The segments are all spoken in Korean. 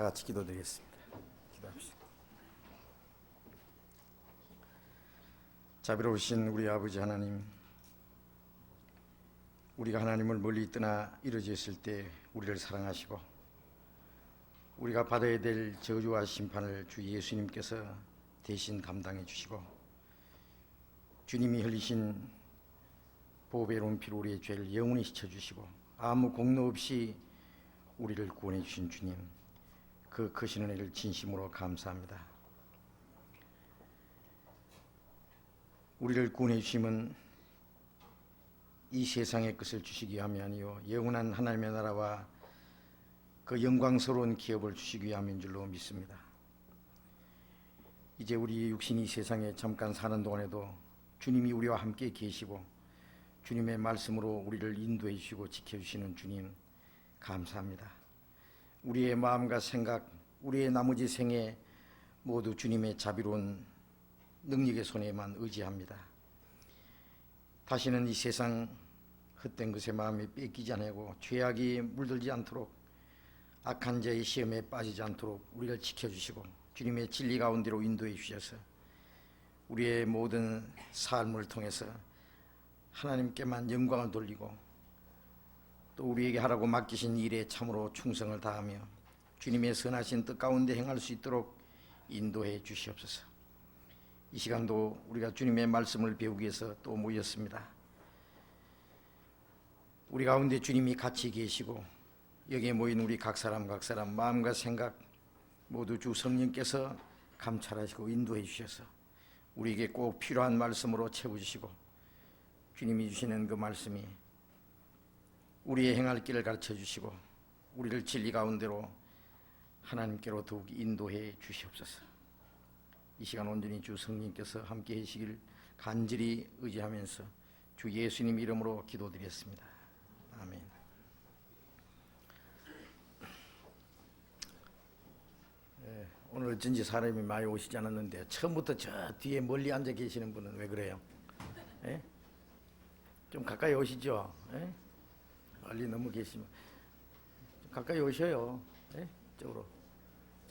다 같이 기도드리겠습니다. 기도합시다. 자비로우신 우리 아버지 하나님, 우리가 하나님을 멀리 떠나 이루어져 있을 때 우리를 사랑하시고 우리가 받아야 될 저주와 심판을 주 예수님께서 대신 담당해 주시고 주님이 흘리신 보배로운 피로 우리의 죄를 영원히 씻어주시고 아무 공로 없이 우리를 구원해 주신 주님, 그 크신 은혜를 진심으로 감사합니다. 우리를 구원해 주심은 이 세상의 것을 주시기 위함이 아니요 영원한 하나님의 나라와 그 영광스러운 기업을 주시기 위함인 줄로 믿습니다. 이제 우리 육신이 세상에 잠깐 사는 동안에도 주님이 우리와 함께 계시고 주님의 말씀으로 우리를 인도해 주시고 지켜주시는 주님, 감사합니다. 우리의 마음과 생각, 우리의 나머지 생에 모두 주님의 자비로운 능력의 손에만 의지합니다. 다시는 이 세상 헛된 것에 마음이 뺏기지 않고 죄악이 물들지 않도록 악한 자의 시험에 빠지지 않도록 우리를 지켜주시고 주님의 진리 가운데로 인도해 주셔서 우리의 모든 삶을 통해서 하나님께만 영광을 돌리고 또 우리에게 하라고 맡기신 일에 참으로 충성을 다하며 주님의 선하신 뜻 가운데 행할 수 있도록 인도해 주시옵소서. 이 시간도 우리가 주님의 말씀을 배우기 위해서 또 모였습니다. 우리 가운데 주님이 같이 계시고 여기에 모인 우리 각 사람 마음과 생각 모두 주 성령께서 감찰하시고 인도해 주셔서 우리에게 꼭 필요한 말씀으로 채워주시고 주님이 주시는 그 말씀이 우리의 행할 길을 가르쳐 주시고 우리를 진리 가운데로 하나님께로 더욱 인도해 주시옵소서. 이 시간 온전히 주 성령께서 함께 하시길 간절히 의지하면서 주 예수님 이름으로 기도드렸습니다. 아멘. 오늘 어쩐지 사람이 많이 오시지 않았는데 처음부터 저 뒤에 멀리 앉아 계시는 분은 왜 그래요? 예? 좀 가까이 오시죠. 예? 멀리 너무 계시면 좀 가까이 오셔요. 예? 이쪽으로.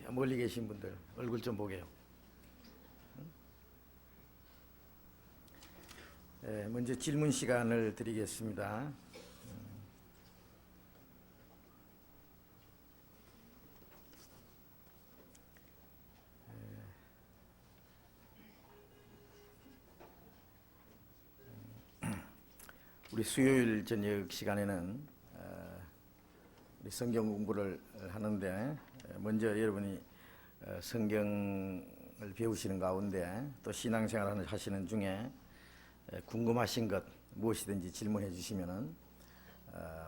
멀리 계신 분들 얼굴 좀 보게요. 예, 먼저 질문 시간을 드리겠습니다. 우리 수요일 저녁 시간에는 우리 성경 공부를 하는데 먼저 여러분이 성경을 배우시는 가운데 또 신앙생활을 하시는 중에 궁금하신 것 무엇이든지 질문해 주시면은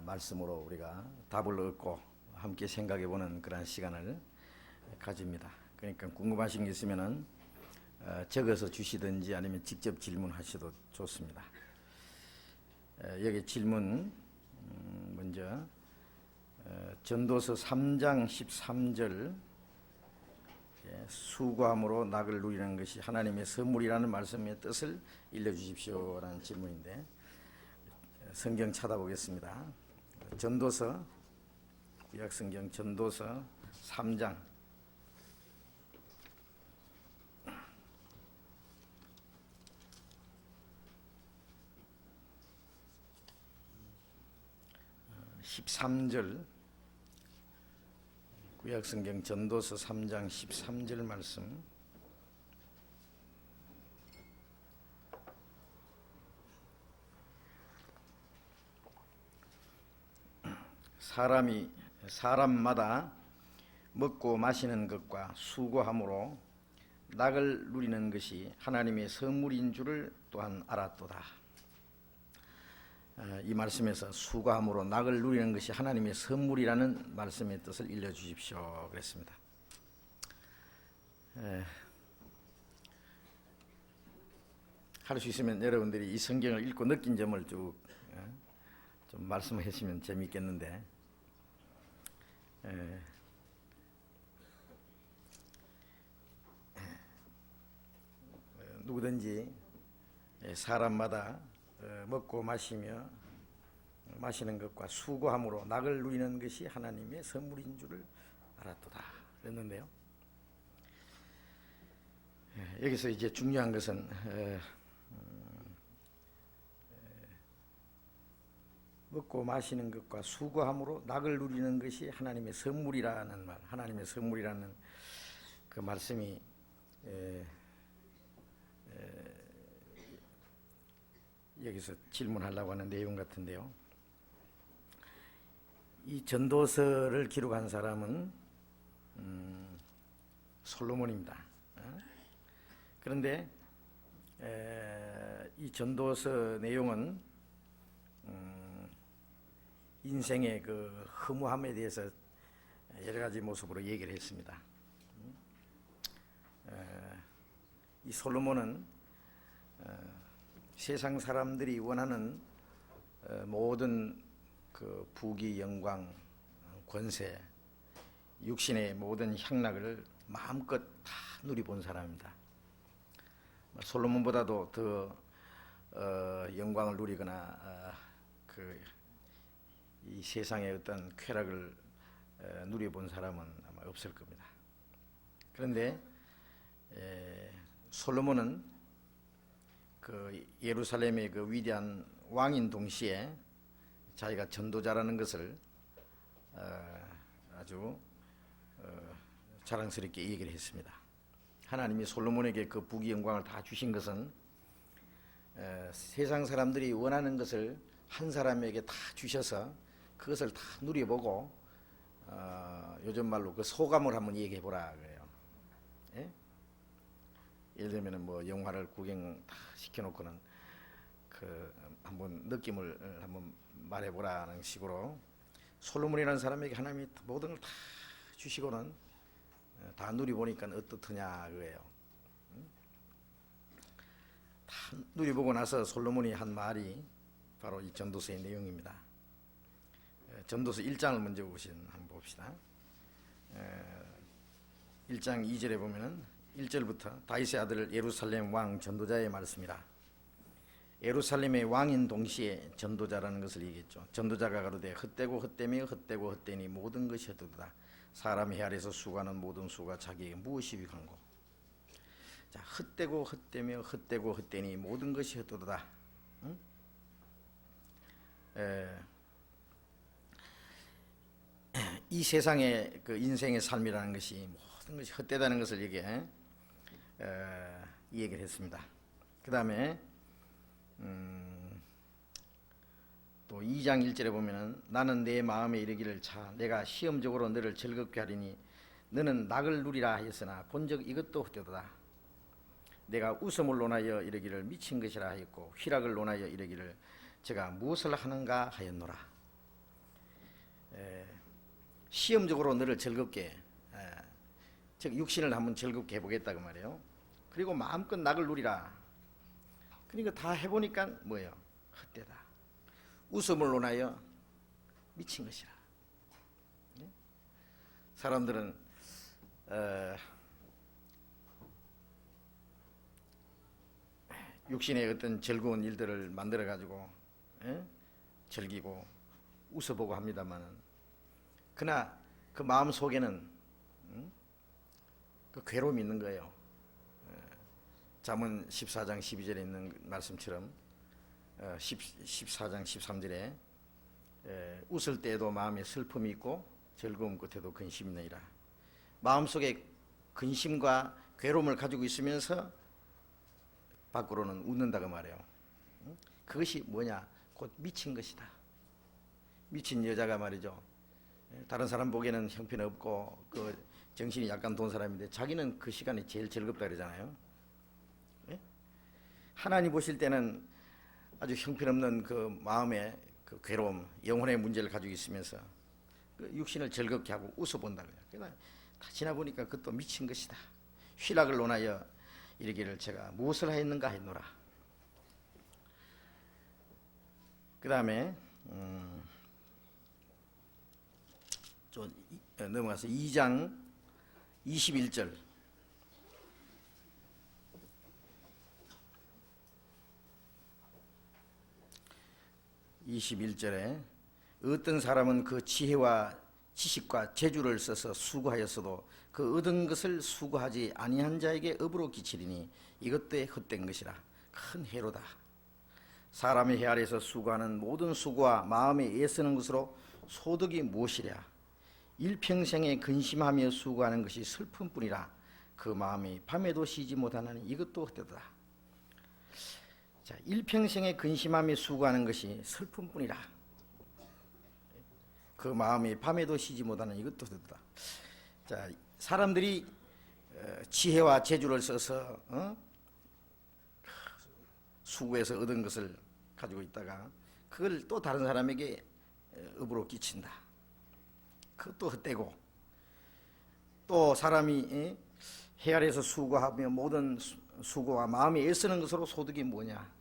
말씀으로 우리가 답을 얻고 함께 생각해 보는 그런 시간을 가집니다. 그러니까 궁금하신 게 있으면은 적어서 주시든지 아니면 직접 질문하셔도 좋습니다. 여기 질문 먼저 전도서 3장 13절 수고함으로 낙을 누리는 것이 하나님의 선물이라는 말씀의 뜻을 일러주십시오라는 질문인데 성경 찾아보겠습니다. 전도서 구약성경 전도서 3장 13절 구약성경 전도서 3장 13절 말씀. 사람마다 먹고 마시는 것과 수고함으로 낙을 누리는 것이 하나님의 선물인 줄을 또한 알았도다. 이 말씀에서 수고함으로 낙을 누리는 것이 하나님의 선물이라는 말씀의 뜻을 일러주십시오 그랬습니다. 할 수 있으면 여러분들이 이 성경을 읽고 느낀 점을 쭉 좀 말씀해 주시면 재미있겠는데 누구든지 사람마다 먹고 마시며 마시는 것과 수고함으로 낙을 누리는 것이 하나님의 선물인 줄을 알았도다 그랬는데요. 여기서 이제 중요한 것은 먹고 마시는 것과 수고함으로 낙을 누리는 것이 하나님의 선물이라는 말, 하나님의 선물이라는 그 말씀이 여기서 질문하려고 하는 내용 같은데요. 이 전도서를 기록한 사람은 솔로몬입니다. 그런데 이 전도서 내용은 인생의 그 허무함에 대해서 여러 가지 모습으로 얘기를 했습니다. 이 솔로몬은 세상 사람들이 원하는 모든 그 부귀, 영광, 권세, 육신의 모든 향락을 마음껏 다 누리본 사람입니다. 솔로몬보다도 더 영광을 누리거나 이 세상의 어떤 쾌락을 누려본 사람은 아마 없을 겁니다. 그런데 솔로몬은 그 예루살렘의 그 위대한 왕인 동시에 자기가 전도자라는 것을 아주 자랑스럽게 얘기를 했습니다. 하나님이 솔로몬에게 그 부귀 영광을 다 주신 것은 세상 사람들이 원하는 것을 한 사람에게 다 주셔서 그것을 다 누려보고 요즘 말로 그 소감을 한번 얘기해 보라 그래요. 예? 예를 들면은 뭐 영화를 구경 다 시켜놓고는 그 한번 느낌을 한번 말해보라는 식으로 솔로몬이라는 사람에게 하나님이 모든 걸 다 주시고는 다 누려보니까 어떻느냐 그거예요. 다 누려보고 나서 솔로몬이 한 말이 바로 이 전도서의 내용입니다. 전도서 1장을 먼저 한번 봅시다. 1장 2절에 보면은 1절부터 다윗의 아들 예루살렘 왕 전도자의 말씀이라. 예루살렘의 왕인 동시에 전도자라는 것을 얘기했죠. 전도자가 가로되 헛되고 헛되며 헛되고 헛되니 모든 것이 헛되도다. 사람의 헤아려서 수고하는 모든 수가 자기에게 무엇이 유익한고. 자, 헛되고 헛되며 헛되고 헛되니 모든 것이 헛되도다. 응? 이 세상의 그 인생의 삶이라는 것이 모든 것이 헛되다는 것을 얘기를 했습니다. 그 다음에 또 2장 1절에 보면은 나는 내 마음에 이르기를 차 내가 시험적으로 너를 즐겁게 하리니 너는 낙을 누리라 하였으나 본적 이것도 헛되도다. 내가 웃음을 논하여 이르기를 미친 것이라 하였고 희락을 논하여 이르기를 제가 무엇을 하는가 하였노라. 시험적으로 너를 즐겁게 즉 육신을 한번 즐겁게 해보겠다 그 말이에요. 그리고 마음껏 낙을 누리라. 그러니까 다 해보니까 뭐예요? 헛되다. 웃음을 논하여 미친 것이라. 사람들은 육신의 어떤 즐거운 일들을 만들어 가지고 즐기고 웃어보고 합니다만은 그러나 그 마음 속에는 그 괴로움이 있는 거예요. 잠언 14장 12절에 있는 말씀처럼 14장 13절에 웃을 때에도 마음에 슬픔이 있고 즐거움 끝에도 근심이 있느니라. 마음속에 근심과 괴로움을 가지고 있으면서 밖으로는 웃는다고 말해요. 그것이 뭐냐? 곧 미친 것이다. 미친 여자가 말이죠. 다른 사람 보기에는 형편없고 그 정신이 약간 돈 사람인데 자기는 그 시간이 제일 즐겁다 그러잖아요. 하나님 보실 때는 아주 형편없는 그 마음의 그 괴로움, 영혼의 문제를 가지고 있으면서 그 육신을 즐겁게 하고 웃어본다 그래요. 그러나 다 지나보니까 그것도 미친 것이다. 희락을 논하여 이르기를 제가 무엇을 하였는가 했노라. 그 다음에 좀 넘어가서 2장 21절 21절에 어떤 사람은 그 지혜와 지식과 재주를 써서 수고하였어도 그 얻은 것을 수고하지 아니한 자에게 업으로 끼치리니 이것도 헛된 것이라. 큰 해로다. 사람의 해 아래에서 수고하는 모든 수고와 마음에 애쓰는 것으로 소득이 무엇이랴. 일평생에 근심하며 수고하는 것이 슬픔뿐이라. 그 마음이 밤에도 쉬지 못하나니 이것도 헛되다. 자, 일평생에 근심하며 수고하는 것이 슬픔뿐이라. 그 마음이 밤에도 쉬지 못하는 이것도 헛되다. 자, 사람들이 지혜와 재주를 써서 수고해서 얻은 것을 가지고 있다가 그걸 또 다른 사람에게 업으로 끼친다. 그것도 헛되고, 또 사람이 해 아래에서 수고하며 모든 수고와 마음이 애쓰는 것으로 소득이 뭐냐.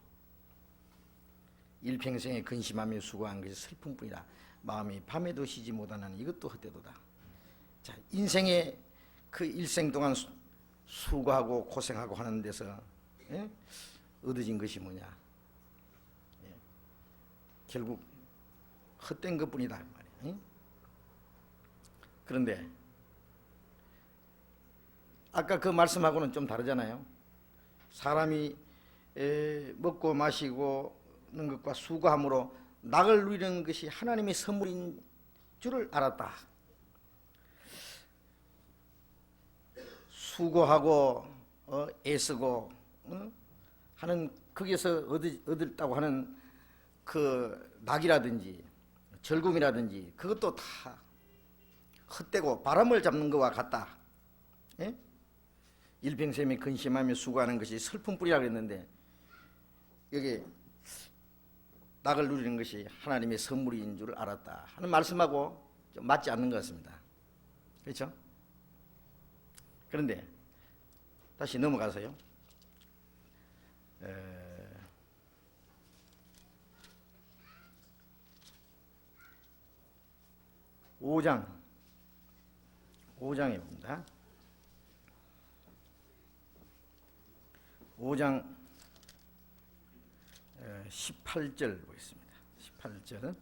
일평생에 근심하며 수고한 것이 슬픔뿐이라. 마음이 밤에도 쉬지 못하는 이것도 헛되도다. 자, 인생의 그 일생 동안 수고하고 고생하고 하는 데서 얻어진 것이 뭐냐. 결국 헛된 것뿐이다 말이에요. 그런데 아까 그 말씀하고는 좀 다르잖아요. 사람이 먹고 마시고 는 것과 수고함으로 낙을 누리는 것이 하나님의 선물인 줄을 알았다. 수고하고 애쓰고 하는 거기에서 얻었다고 하는 그 낙이라든지 즐거움이라든지 그것도 다 헛되고 바람을 잡는 것과 같다. 예? 일평생에 근심하며 수고하는 것이 슬픔뿐이라 그랬는데 여기 낙을 누리는 것이 하나님의 선물인 줄을 알았다 하는 말씀하고 좀 맞지 않는 것 같습니다. 그렇죠? 그런데 다시 넘어가서요. 5장에 봅니다. 5장 18절 보겠습니다. 18절은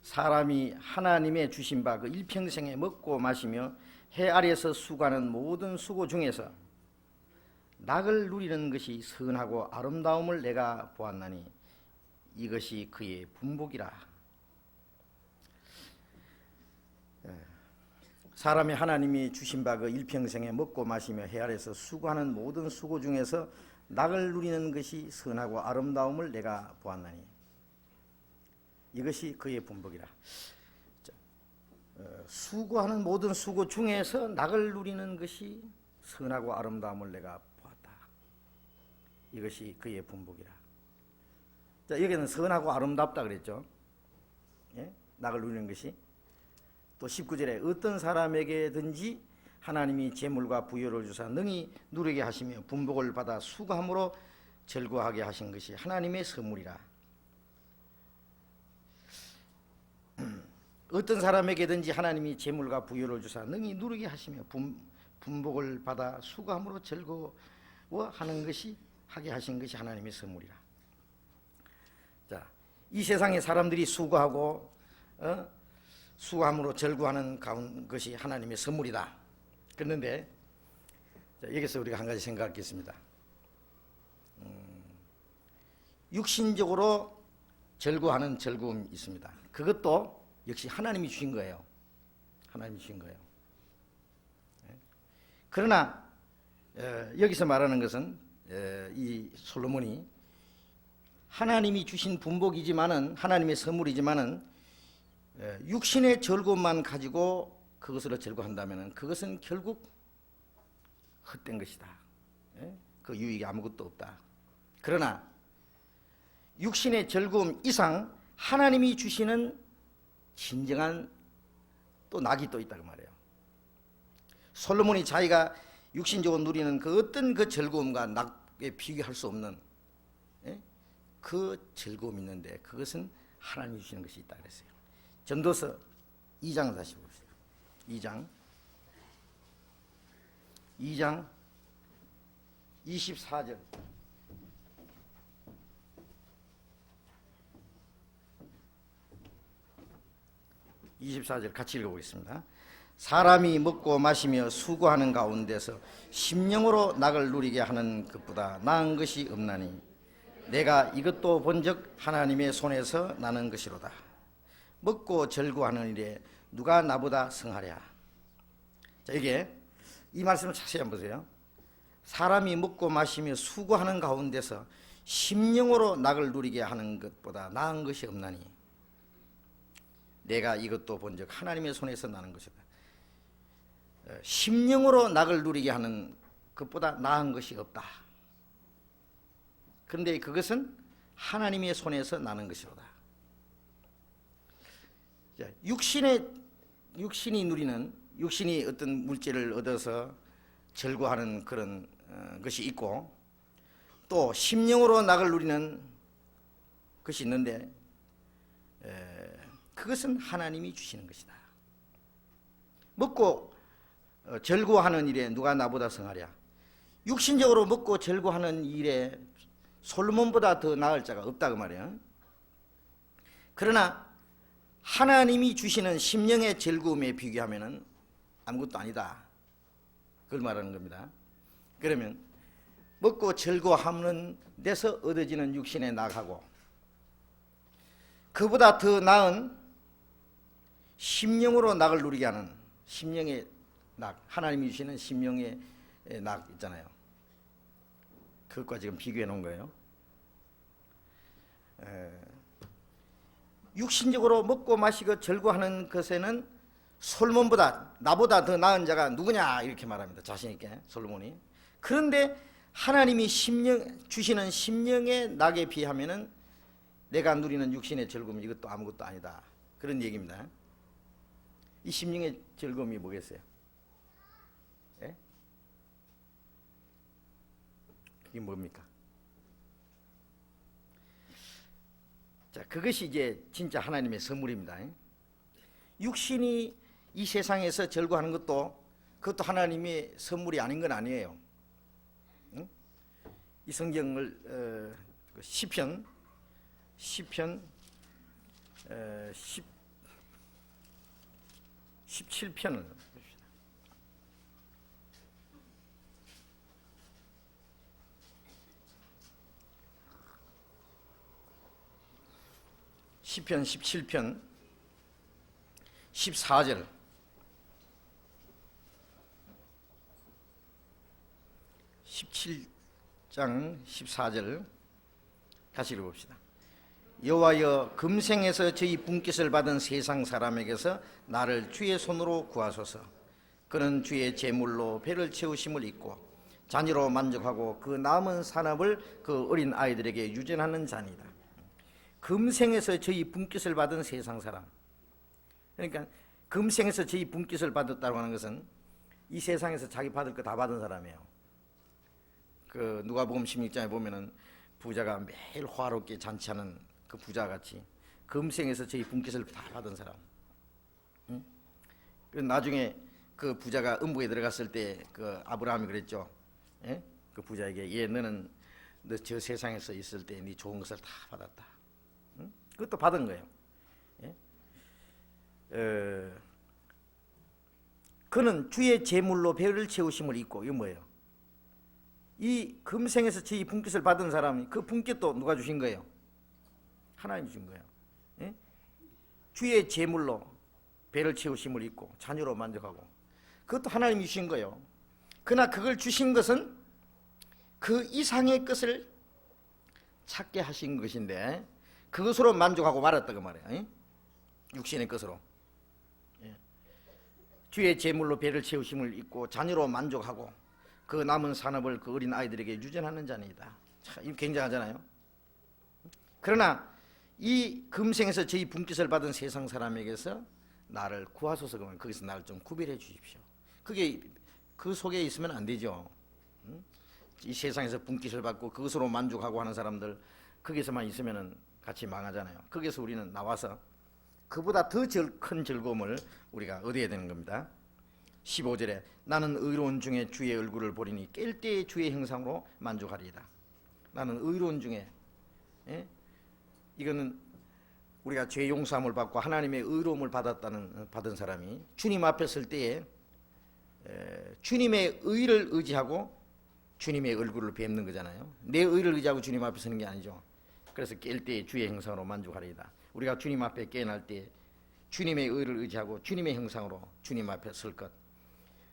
사람이 하나님의 주신 바 그 일평생에 먹고 마시며 해 아래에서 수고하는 모든 수고 중에서 낙을 누리는 것이 선하고 아름다움을 내가 보았나니 이것이 그의 분복이라. 사람이 하나님이 주신 바 그 일평생에 먹고 마시며 해 아래에서 수고하는 모든 수고 중에서 낙을 누리는 것이 선하고 아름다움을 내가 보았나니 이것이 그의 분복이라. 수고하는 모든 수고 중에서 낙을 누리는 것이 선하고 아름다움을 내가 보았다. 이것이 그의 분복이라. 자, 여기는 선하고 아름답다 그랬죠. 예? 낙을 누리는 것이. 또 19절에 어떤 사람에게든지 하나님이 재물과 부여를 주사 능히 누리게 하시며 분복을 받아 수고함으로 즐거워하게 하신 것이 하나님의 선물이라. 어떤 사람에게든지 하나님이 재물과 부여를 주사 능히 누리게 하시며 분복을 받아 수고함으로 즐거워하는 것이 하게 하신 것이 하나님의 선물이라. 자, 이 세상에 사람들이 수고하고 수고함으로 즐거워하는 것이 하나님의 선물이다. 그런데 여기서 우리가 한 가지 생각하겠습니다. 육신적으로 즐거워하는 즐거움이 있습니다. 그것도 역시 하나님이 주신 거예요. 하나님이 주신 거예요. 그러나 여기서 말하는 것은 이 솔로몬이 하나님이 주신 분복이지만은 하나님의 선물이지만은 육신의 즐거움만 가지고 그것으로 즐거워한다면 그것은 결국 헛된 것이다. 그 유익이 아무것도 없다. 그러나 육신의 즐거움 이상 하나님이 주시는 진정한 또 낙이 또 있다고 말해요. 솔로몬이 자기가 육신적으로 누리는 그 어떤 그 즐거움과 낙에 비교할 수 없는 그 즐거움이 있는데 그것은 하나님이 주시는 것이 있다 그랬어요. 전도서 2장 다시 봅시다. 2장 24절. 2장 24절 같이 읽어보겠습니다. 사람이 먹고 마시며 수고하는 가운데서 심령으로 낙을 누리게 하는 것보다 나은 것이 없나니 내가 이것도 본즉 하나님의 손에서 나는 것이로다. 먹고 절구하는 일에 누가 나보다 성하랴. 자, 이게 이 말씀을 자세히 한번 보세요. 사람이 먹고 마시며 수고하는 가운데서 심령으로 낙을 누리게 하는 것보다 나은 것이 없나니 내가 이것도 본즉 하나님의 손에서 나는 것이다. 심령으로 낙을 누리게 하는 것보다 나은 것이 없다. 그런데 그것은 하나님의 손에서 나는 것이로다. 육신이 누리는, 육신이 어떤 물질을 얻어서 절구하는 그런 것이 있고, 또 심령으로 낙을 누리는 것이 있는데 그것은 하나님이 주시는 것이다. 먹고 절구하는 일에 누가 나보다 성하랴. 육신적으로 먹고 절구하는 일에 솔로몬보다 더 나을 자가 없다 그 말이에요. 그러나 하나님이 주시는 심령의 즐거움에 비교하면 아무것도 아니다, 그걸 말하는 겁니다. 그러면 먹고 즐거워하는 데서 얻어지는 육신의 낙하고 그보다 더 나은 심령으로 낙을 누리게 하는 심령의 낙, 하나님이 주시는 심령의 낙 있잖아요. 그것과 지금 비교해 놓은 거예요. 육신적으로 먹고 마시고 즐거워하는 것에는 솔몬보다, 나보다 더 나은 자가 누구냐 이렇게 말합니다, 자신 있게 솔로몬이. 그런데 하나님이 주시는 심령의 낙에 비하면은 내가 누리는 육신의 즐거움 이것도 아무것도 아니다, 그런 얘기입니다. 이 심령의 즐거움이 뭐겠어요? 예? 그게 뭡니까? 자, 그것이 이제 진짜 하나님의 선물입니다. 육신이 이 세상에서 즐거워하는 그것도 하나님의 선물이 아닌 건 아니에요. 응? 이 성경을 시편 17편을 봅시다. 시편 17편 14절, (17장 14절) 다시 읽어봅시다. 여호와여, 금생에서 저희 분깃을 받은 세상 사람에게서 나를 주의 손으로 구하소서. 그는 주의 제물로 배를 채우심을 잊고 잔이로 만족하고 그 남은 산업을 그 어린 아이들에게 유전하는 자니다. 금생에서 저희 분깃을 받은 세상 사람, 그러니까 금생에서 저희 분깃을 받았다고 하는 것은 이 세상에서 자기 받을 거 다 받은 사람이에요. 그 누가복음 16장에 보면은 부자가 매일 화롭게 잔치하는 그 부자같이 금생에서 저희 분깃을 다 받은 사람. 응? 나중에 그 부자가 음부에 들어갔을 때 그 아브라함이 그랬죠. 예? 그 부자에게, 너는 너 저 세상에서 있을 때 네 좋은 것을 다 받았다. 응? 그것도 받은 거예요. 예? 그는 주의 제물로 배를 채우심을 잊고, 이거 뭐예요? 이 금생에서 저희 분깃을 받은 사람이 그 분깃도 누가 주신 거예요? 하나님 주신 거예요. 예? 주의 제물로 배를 채우심을 잊고 자녀로 만족하고, 그것도 하나님이 주신 거예요. 그러나 그걸 주신 것은 그 이상의 것을 찾게 하신 것인데 그것으로 만족하고 말았다 그 말이에요. 예? 육신의 것으로. 예. 주의 제물로 배를 채우심을 잊고 자녀로 만족하고 그 남은 산업을 그 어린 아이들에게 유전하는 자니이다. 참, 이거 굉장하잖아요. 그러나 이 금생에서 저희 분깃을 받은 세상 사람에게서 나를 구하소서, 그러면 거기서 나를 좀 구별해 주십시오. 그게 그 속에 있으면 안 되죠. 이 세상에서 분깃을 받고 그것으로 만족하고 하는 사람들, 거기서만 있으면 같이 망하잖아요. 거기서 우리는 나와서 그보다 더 큰 즐거움을 우리가 얻어야 되는 겁니다. 15절에 나는 의로운 중에 주의 얼굴을 보리니 깰 때의 주의 형상으로 만족하리이다. 나는 의로운 중에, 예? 이거는 우리가 죄 용서함을 받고 하나님의 의로움을 받은 사람이 주님 앞에 설 때에 주님의 의를 의지하고 주님의 얼굴을 뵙는 거잖아요. 내 의를 의지하고 주님 앞에 서는 게 아니죠. 그래서 깰 때 주의 형상으로 만족하리이다. 우리가 주님 앞에 깨어날 때 주님의 의를 의지하고 주님의 형상으로 주님 앞에 설 것,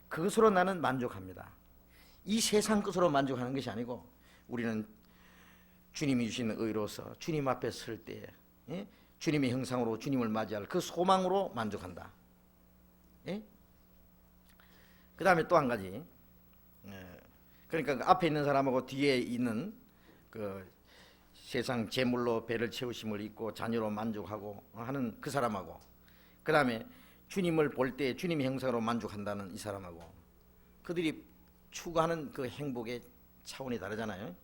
그것으로 나는 만족합니다. 이 세상 것으로 만족하는 것이 아니고 우리는 주님이 주시는 의로서 주님 앞에 설 때 주님의 형상으로 주님을 맞이할 그 소망으로 만족한다. 그 다음에 또 한 가지, 그러니까 그 앞에 있는 사람하고 뒤에 있는 그 세상 재물로 배를 채우심을 잊고 자녀로 만족하고 하는 그 사람하고, 그 다음에 주님을 볼 때 주님의 형상으로 만족한다는 이 사람하고, 그들이 추구하는 그 행복의 차원이 다르잖아요.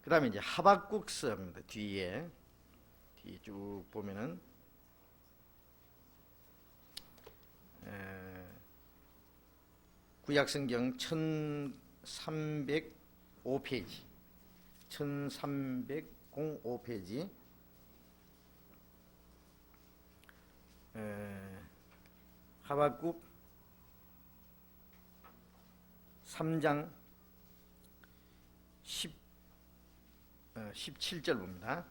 그 다음에 이제 하박국서입니다. 뒤에 쭉 보면은 구약성경 1305페이지 1305페이지 하박국 3장 17절 봅니다.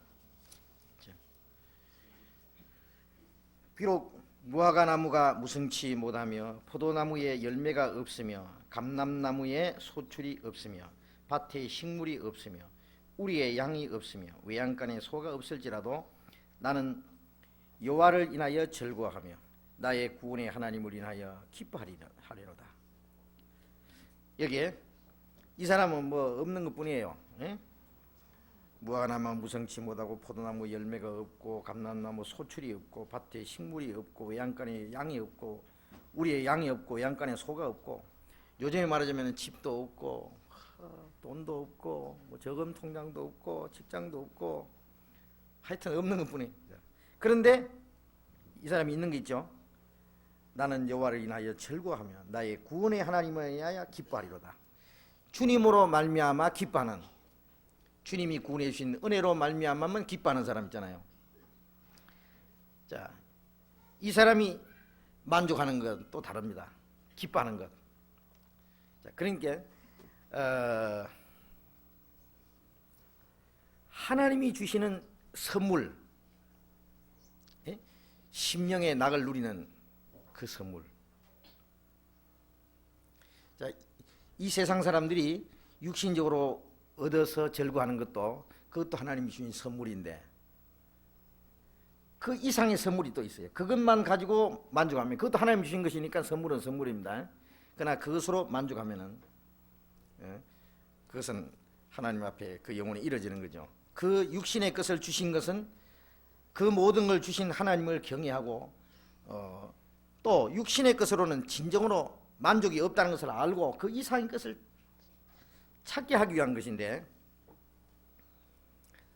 비록 무화과나무가 무성치 못하며 포도나무에 열매가 없으며 감람나무에 소출이 없으며 밭에 식물이 없으며 우리의 양이 없으며 외양간에 소가 없을지라도 나는 여호와를 인하여 즐거워하며 나의 구원의 하나님을 인하여 기뻐하리로다. 여기에 이 사람은 뭐 없는 것뿐이에요. 무화과나무 무성치 못하고 포도나무 열매가 없고 감람나무 소출이 없고 밭에 식물이 없고 외양간에 양이 없고 우리의 양이 없고 외양간에 소가 없고, 요즘에 말하자면 집도 없고 돈도 없고 뭐 저금 통장도 없고 직장도 없고 하여튼 없는 것뿐이에요. 그런데 이 사람이 있는 게 있죠. 나는 여호와를 인하여 즐거워하며 나의 구원의 하나님을 인하여 기뻐하리로다. 주님으로 말미암아 기뻐하는, 주님이 구원해 주신 은혜로 말미암아만 기뻐하는 사람 있잖아요. 자, 이 사람이 만족하는 건 또 다릅니다. 기뻐하는 것. 자, 그러니까 하나님이 주시는 선물, 심령의 낙을 누리는 그 선물. 자, 이 세상 사람들이 육신적으로 얻어서 즐거워하는 것도 그것도 하나님이 주신 선물인데 그 이상의 선물이 또 있어요. 그것만 가지고 만족하면 그것도 하나님이 주신 것이니까 선물은 선물입니다. 그러나 그것으로 만족하면은 그것은 하나님 앞에 그 영혼이 이루어지는 거죠. 그 육신의 것을 주신 것은 그 모든 걸 주신 하나님을 경외하고 또 육신의 것으로는 진정으로 만족이 없다는 것을 알고 그 이상의 것을 찾게 하기 위한 것인데,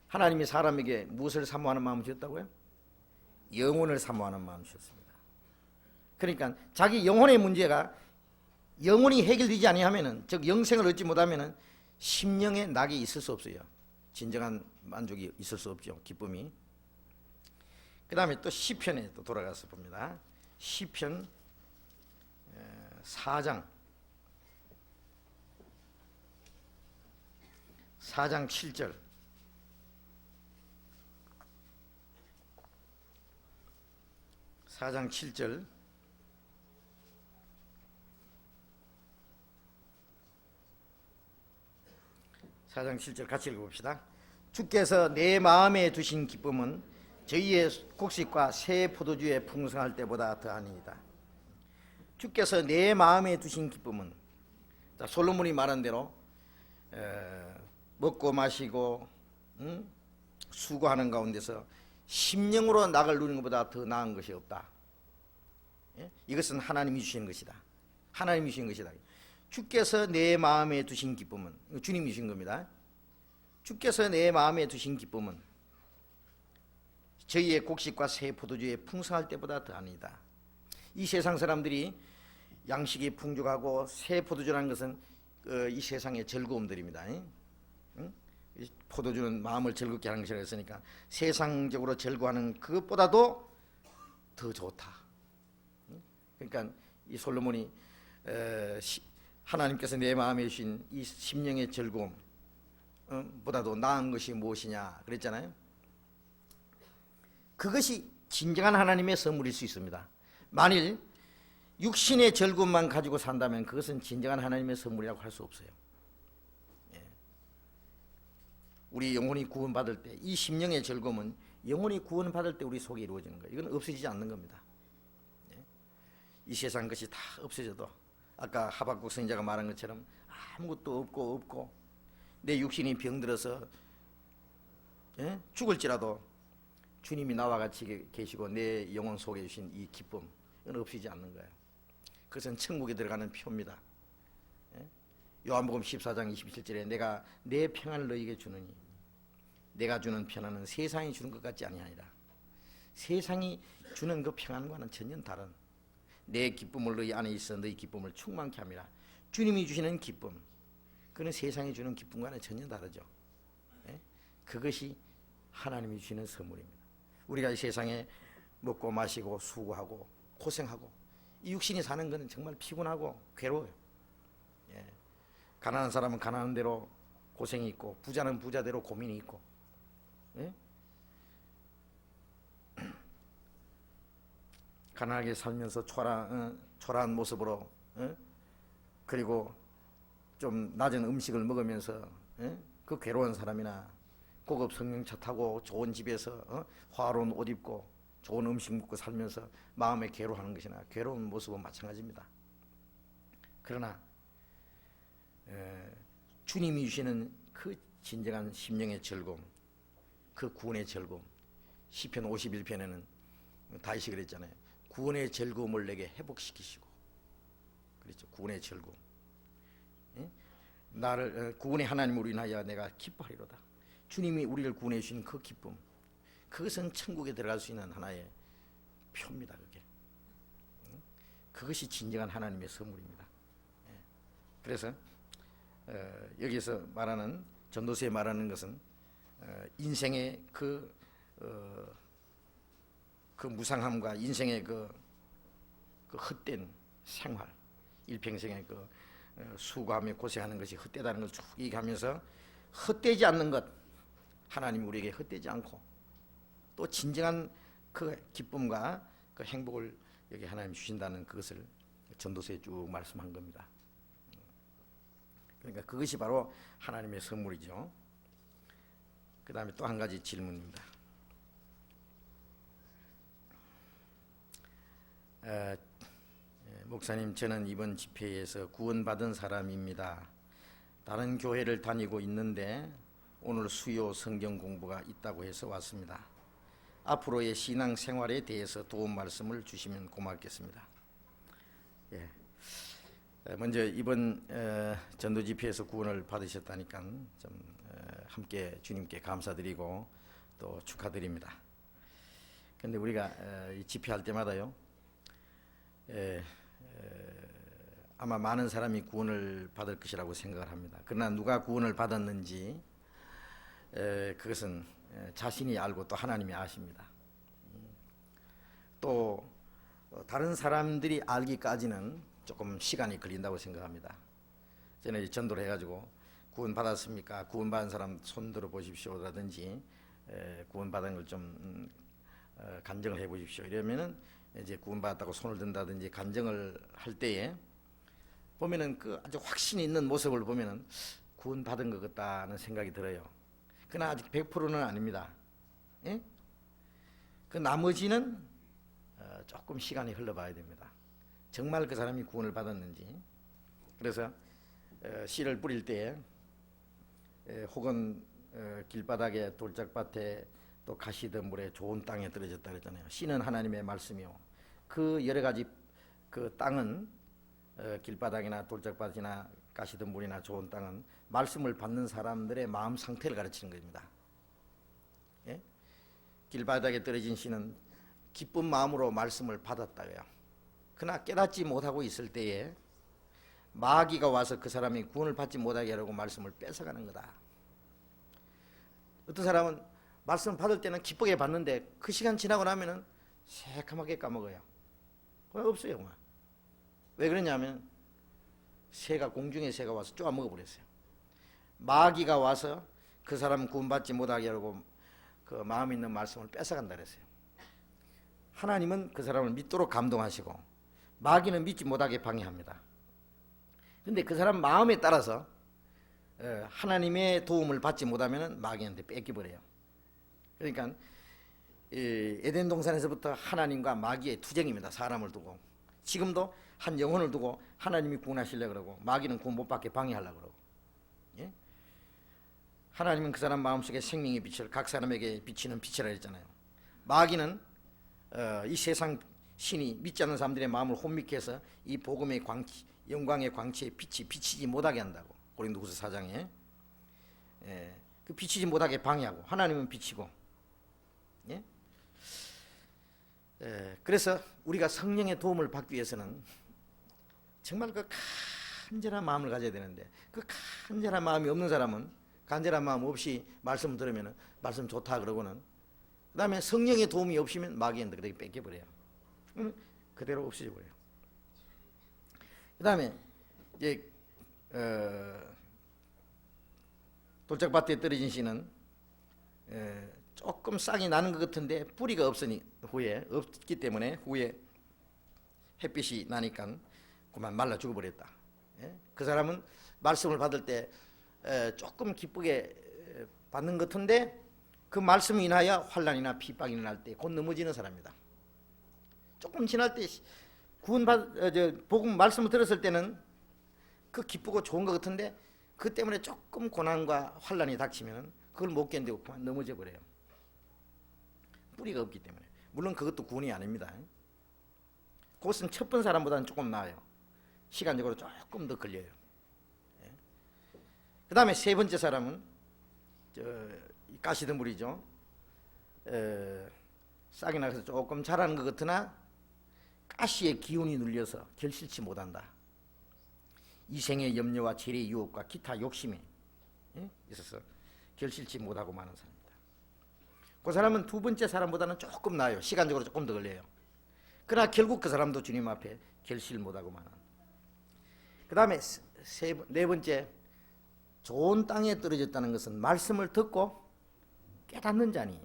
하나님이 사람에게 무엇을 사모하는 마음을 주셨다고요? 영혼을 사모하는 마음을 주셨습니다. 그러니까 자기 영혼의 문제가 영혼이 해결되지 아니하면은, 즉 영생을 얻지 못하면은 심령의 낙이 있을 수 없어요. 진정한 만족이 있을 수 없죠. 기쁨이. 그 다음에 또 시편에 또 돌아가서 봅니다. 시편 4장 7절. (4장 7절) 같이 읽어봅시다. 주께서 내 마음에 두신 기쁨은 저희의 곡식과 새 포도주에 풍성할 때보다 더하니이다. 주께서 내 마음에 두신 기쁨은, 솔로몬이 말한 대로 먹고 마시고 수고하는 가운데서 심령으로 낙을 누리는 것보다 더 나은 것이 없다. 이것은 하나님이 주신 것이다. 하나님이 주신 것이다. 주께서 내 마음에 두신 기쁨은, 주님이 주신 겁니다. 주께서 내 마음에 두신 기쁨은 저희의 곡식과 새 포도주에 풍성할 때보다 더하니이다. 이 세상 사람들이 양식이 풍족하고 새 포도주라는 것은 이 세상의 즐거움들입니다. 포도주는 마음을 즐겁게 하는 것이라고 했으니까 세상적으로 즐거워하는 그것보다도 더 좋다. 그러니까 이 솔로몬이 하나님께서 내 마음에 주신 이 심령의 즐거움 보다도 나은 것이 무엇이냐 그랬잖아요. 그것이 진정한 하나님의 선물일 수 있습니다. 만일 육신의 즐거움만 가지고 산다면 그것은 진정한 하나님의 선물이라고 할 수 없어요. 우리 영혼이 구원받을 때 이 심령의 즐거움은 영혼이 구원받을 때 우리 속에 이루어지는 거예요. 이건 없어지지 않는 겁니다. 이 세상 것이 다 없어져도 아까 하박국 선지자가 말한 것처럼 아무것도 없고 내 육신이 병들어서 죽을지라도 주님이 나와 같이 계시고 내 영혼 속에 주신 이 기쁨 이건 없어지지 않는 거예요. 그것은 천국에 들어가는 표입니다. 요한복음 14장 27절에 내가 내 평안을 너희에게 주느니 내가 주는 평안은 세상이 주는 것 같지 아니하니라. 세상이 주는 그 평안과는 전혀 다른 내 기쁨을 너희 안에 있어 너희 기쁨을 충만케 함이라. 주님이 주시는 기쁨 그는 세상이 주는 기쁨과는 전혀 다르죠. 그것이 하나님이 주시는 선물입니다. 우리가 이 세상에 먹고 마시고 수고하고 고생하고 이 육신이 사는 것은 정말 피곤하고 괴로워요. 가난한 사람은 가난한 대로 고생이 있고 부자는 부자대로 고민이 있고 가난하게 살면서 초라한 모습으로 그리고 좀 낮은 음식을 먹으면서 그 괴로운 사람이나 고급 승용차 타고 좋은 집에서 화로운 옷 입고 좋은 음식 먹고 살면서 마음에 괴로워하는 것이나 괴로운 모습은 마찬가지입니다. 그러나 주님이 주시는 그 진정한 심령의 즐거움, 그 구원의 즐거움, 시편 51편에는 다윗이 그랬잖아요. 구원의 즐거움을 내게 회복시키시고, 그렇죠. 구원의 즐거움. 나를 구원의 하나님으로 인하여 내가 기뻐하리로다. 주님이 우리를 구원해 주신 그 기쁨, 그것은 천국에 들어갈 수 있는 하나의 표입니다. 그게 그것이 진정한 하나님의 선물입니다. 그래서 여기서 말하는 전도서에 말하는 것은 인생의 그 무상함과 인생의 그 헛된 생활, 일평생의 그 수고하며 고생하는 것이 헛되다는 것을 쭉 얘기하면서 헛되지 않는 것, 하나님이 우리에게 헛되지 않고 또 진정한 그 기쁨과 그 행복을 여기 하나님 주신다는 그것을 전도서에 쭉 말씀한 겁니다. 그러니까 그것이 바로 하나님의 선물이죠. 그 다음에 또 한 가지 질문입니다. 목사님, 저는 이번 집회에서 구원받은 사람입니다. 다른 교회를 다니고 있는데 오늘 수요 성경 공부가 있다고 해서 왔습니다. 앞으로의 신앙 생활에 대해서 도움 말씀을 주시면 고맙겠습니다. 먼저 이번 전도 집회에서 구원을 받으셨다니까 좀 함께 주님께 감사드리고 또 축하드립니다. 그런데 우리가 이 집회할 때마다요, 아마 많은 사람이 구원을 받을 것이라고 생각을 합니다. 그러나 누가 구원을 받았는지 그것은 자신이 알고 또 하나님이 아십니다. 또 다른 사람들이 알기까지는 조금 시간이 걸린다고 생각합니다. 저는 전도를 해가지고 구원 받았습니까? 구원 받은 사람 손 들어 보십시오라든지 구원 받은 걸 좀 간증을 해 보십시오. 이러면은 이제 구원 받았다고 손을 든다든지 간증을 할 때에 보면은 그 아주 확신이 있는 모습을 보면은 구원 받은 것 같다는 생각이 들어요. 그러나 아직 100%는 아닙니다. 예? 그 나머지는 조금 시간이 흘러봐야 됩니다. 정말 그 사람이 구원을 받았는지. 그래서 씨를 뿌릴 때 혹은 길바닥에 돌짝밭에 또 가시덤불에 좋은 땅에 떨어졌다 그랬잖아요. 씨는 하나님의 말씀이요. 그 여러 가지 그 땅은 길바닥이나 돌짝밭이나 가시덤불이나 좋은 땅은 말씀을 받는 사람들의 마음 상태를 가르치는 겁니다. 예? 길바닥에 떨어진 씨는 기쁜 마음으로 말씀을 받았다고요. 그러나 깨닫지 못하고 있을 때에 마귀가 와서 그 사람이 구원을 받지 못하게 하려고 말씀을 뺏어가는 거다. 어떤 사람은 말씀 받을 때는 기쁘게 받는데 그 시간 지나고 나면은 새카맣게 까먹어요. 그거 없어요. 그만. 왜 그러냐면 새가, 공중의 새가 와서 쪼아 먹어버렸어요. 마귀가 와서 그 사람 구원받지 못하게 하고 그 마음에 있는 말씀을 뺏어간다 그랬어요. 하나님은 그 사람을 믿도록 감동하시고 마귀는 믿지 못하게 방해합니다. 근데 그 사람 마음에 따라서 하나님의 도움을 받지 못하면 마귀한테 뺏겨버려요. 그러니까 에덴 동산에서부터 하나님과 마귀의 투쟁입니다. 사람을 두고. 지금도 한 영혼을 두고 하나님이 구원하시려고 그러고 마귀는 구원 못 받게 방해하려고 그러고. 예? 하나님은 그 사람 마음속에 생명의 빛을 각 사람에게 비치는 빛이라 했잖아요. 마귀는 이 세상 신이 믿지 않는 사람들의 마음을 혼미케 해서 이 복음의 광치, 영광의 광치에 빛이 비치지 못하게 한다고. 고린도후서 4장에 그 비치지 못하게 방해하고 하나님은 비치고. 예? 그래서 우리가 성령의 도움을 받기 위해서는 정말 그 간절한 마음을 가져야 되는데 그 간절한 마음이 없는 사람은 간절한 마음 없이 말씀을 들으면 말씀 좋다 그러고는 그 다음에 성령의 도움이 없으면 마귀한테 그렇게 뺏겨버려요. 그대로 없어져 버려요. 그 다음에 이제 돌짝밭에 떨어진 씨는 조금 싹이 나는 것 같은데 뿌리가 없기 때문에 후에 햇빛이 나니까 그만 말라 죽어버렸다. 그 사람은 말씀을 받을 때 조금 기쁘게 받는 것 같은데 그 말씀이 인하여 환난이나 핍박이 날 때 곧 넘어지는 사람이다. 조금 지날 때 복음 말씀을 들었을 때는 그 기쁘고 좋은 것 같은데 그 때문에 조금 고난과 환난이 닥치면 그걸 못 견디고 그만 넘어져 버려요. 뿌리가 없기 때문에. 물론 그것도 구원이 아닙니다. 그것은 첫 번 사람보다는 조금 나아요. 시간적으로 조금 더 걸려요. 그 다음에 세 번째 사람은 가시덤불이죠. 싹이 나서 조금 자라는 것 같으나 가시의 기운이 눌려서 결실치 못한다. 이생의 염려와 재래의 유혹과 기타 욕심이 있어서 결실치 못하고 마는 사람입니다. 그 사람은 두 번째 사람보다는 조금 나아요. 시간적으로 조금 더 걸려요. 그러나 결국 그 사람도 주님 앞에 결실 못하고 마는. 그 다음에 네 번째, 좋은 땅에 떨어졌다는 것은 말씀을 듣고 깨닫는 자니,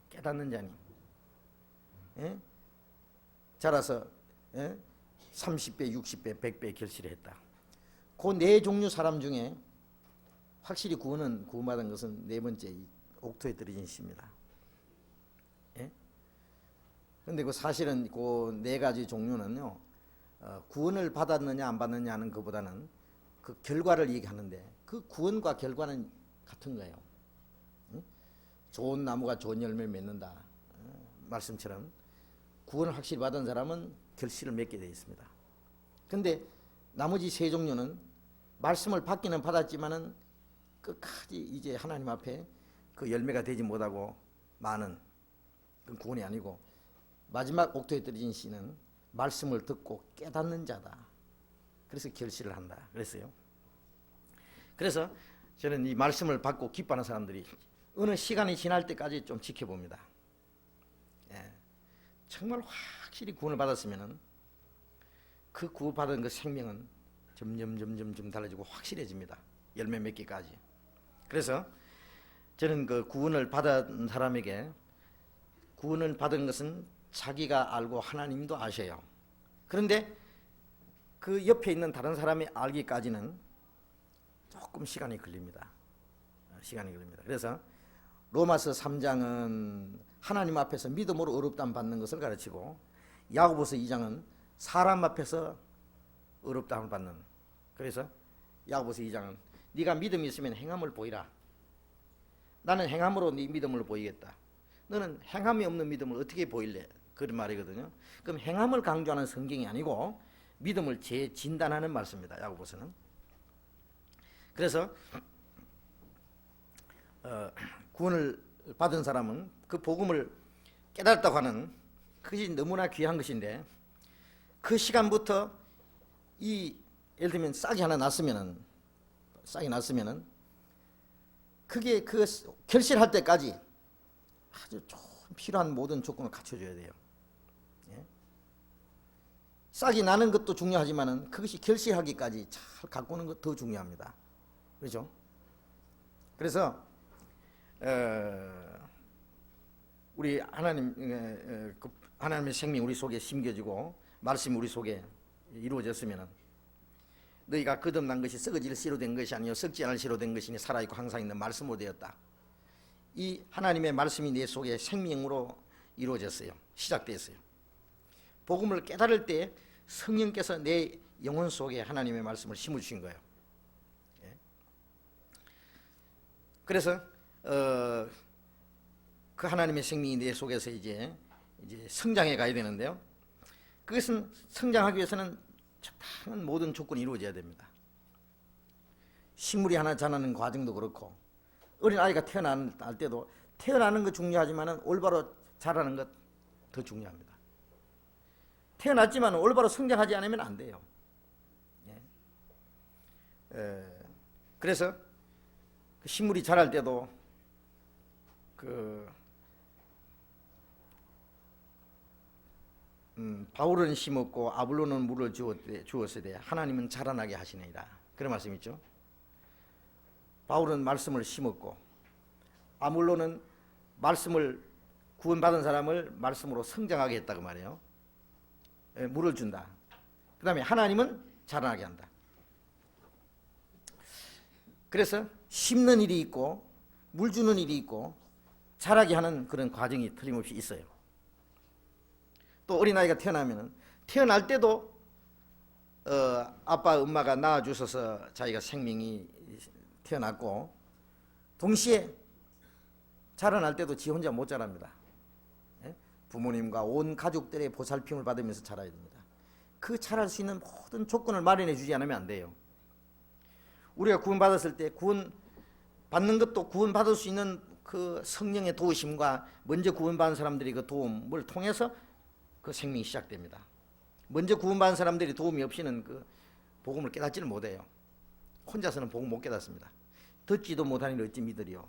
깨닫는 자니, 자라서 30배, 60배, 100배 결실했다. 그 네 종류 사람 중에 확실히 구원받은 것은 네 번째 이 옥토에 떨어진 씨입니다. 그런데 그 사실은 그 네 가지 종류는요, 구원을 받았느냐 안 받느냐 하는 것보다는 그 결과를 얘기하는데 그 구원과 결과는 같은 거예요. 좋은 나무가 좋은 열매를 맺는다 말씀처럼 구원을 확실히 받은 사람은 결실을 맺게 되어 있습니다. 그런데 나머지 세 종류는 말씀을 받기는 받았지만은 끝까지 이제 하나님 앞에 그 열매가 되지 못하고 많은 그 구원이 아니고 마지막 옥토에 떨어진 씨는 말씀을 듣고 깨닫는 자다. 그래서 결실을 한다 그랬어요. 그래서 저는 이 말씀을 받고 기뻐하는 사람들이 어느 시간이 지날 때까지 좀 지켜봅니다. 정말 확실히 구원을 받았으면은 그 구원받은 그 생명은 점점 달라지고 확실해집니다. 열매 맺기까지. 그래서 저는 그 구원을 받은 사람에게 구원을 받은 것은 자기가 알고 하나님도 아셔요. 그런데 그 옆에 있는 다른 사람이 알기까지는 조금 시간이 걸립니다. 시간이 걸립니다. 그래서 로마서 3장은 하나님 앞에서 믿음으로 의롭다함 받는 것을 가르치고 야고보서 2장은 사람 앞에서 의롭다함을 받는. 그래서 야고보서 2장은 네가 믿음이 있으면 행함을 보이라. 나는 행함으로 네 믿음을 보이겠다. 너는 행함이 없는 믿음을 어떻게 보일래? 그런 말이거든요. 그럼 행함을 강조하는 성경이 아니고 믿음을 재진단하는 말씀입니다. 야고보서는. 그래서 구원을 받은 사람은 그 복음을 깨달았다고 하는 그것이 너무나 귀한 것인데 그 시간부터 예를 들면 싹이 하나 났으면은 그게 그 결실할 때까지 아주 좀 필요한 모든 조건을 갖춰줘야 돼요. 예? 싹이 나는 것도 중요하지만은 그것이 결실하기까지 잘 가꾸는 것 더 중요합니다. 그렇죠? 그래서 우리 하나님의 생명 우리 속에 심겨지고 말씀이 우리 속에 이루어졌으면은 너희가 거듭난 것이 썩어질 씨로 된 것이 아니요 썩지 않을 씨로 된 것이니 살아있고 항상 있는 말씀으로 되었다. 이 하나님의 말씀이 내 속에 생명으로 이루어졌어요. 시작됐어요. 복음을 깨달을 때 성령께서 내 영혼 속에 하나님의 말씀을 심어주신 거예요. 예. 그래서 그 하나님의 생명이 내 속에서 이제 성장해 가야 되는데요. 그것은 성장하기 위해서는 적당한 모든 조건이 이루어져야 됩니다. 식물이 하나 자라는 과정도 그렇고 어린 아이가 태어날 때도 태어나는 것 중요하지만 올바로 자라는 것 더 중요합니다. 태어났지만 올바로 성장하지 않으면 안 돼요. 그래서 그 식물이 자랄 때도 바울은 심었고 아볼로는 물을 주었으되 하나님은 자라나게 하시느니라. 그런 말씀 있죠. 바울은 말씀을 심었고 아볼로는 말씀을 구원받은 사람을 말씀으로 성장하게 했다고 말해요. 물을 준다. 그 다음에 하나님은 자라나게 한다. 그래서 심는 일이 있고 물 주는 일이 있고 자라게 하는 그런 과정이 틀림없이 있어요. 또 어린아이가 태어나면 태어날 때도 아빠 엄마가 낳아주셔서 자기가 생명이 태어났고 동시에 자라날 때도 지 혼자 못 자랍니다. 부모님과 온 가족들의 보살핌을 받으면서 자라야 됩니다. 그 자랄 수 있는 모든 조건을 마련해 주지 않으면 안 돼요. 우리가 구원받았을 때 구원받는 것도 구원받을 수 있는 그 성령의 도우심과 먼저 구원받은 사람들이 그 도움을 통해서 그 생명이 시작됩니다. 먼저 구원받은 사람들이 도움이 없이는 그 복음을 깨닫지를 못해요. 혼자서는 복음 못 깨닫습니다. 듣지도 못하니 어찌 믿으리요.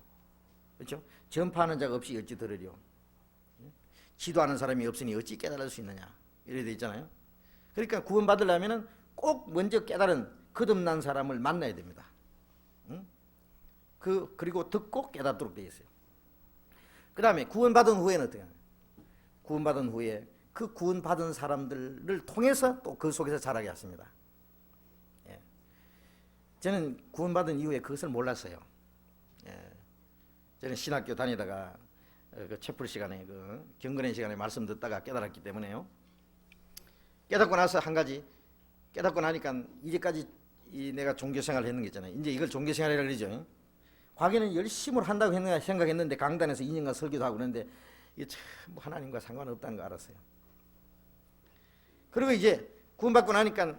그렇죠? 전파하는 자가 없이 어찌 들으리요. 지도하는 사람이 없으니 어찌 깨달을 수 있느냐. 이래 돼 있잖아요. 그러니까 구원받으려면 꼭 먼저 깨달은 거듭난 사람을 만나야 됩니다. 그리고 듣고 깨닫도록 되어 있어요. 그 다음에 구원받은 후에는 어떻게 하냐. 구원받은 후에 그 구원받은 사람들을 통해서 또 그 속에서 자라게 하십니다. 예. 저는 구원받은 이후에 그것을 몰랐어요. 예. 저는 신학교 다니다가 그 채플 시간에 그 경건의 시간에 말씀 듣다가 깨달았기 때문에요. 깨닫고 나서 한 가지 깨닫고 나니까 이제까지 내가 종교생활을 했는 게 있잖아요. 이제 이걸 종교생활이라고 그러죠. 과거에는 열심히 한다고 생각했는데 강단에서 2년간 설교도 하고 그랬는데 이게 참 하나님과 상관없다는 거 알았어요. 그리고 이제 구원받고 나니까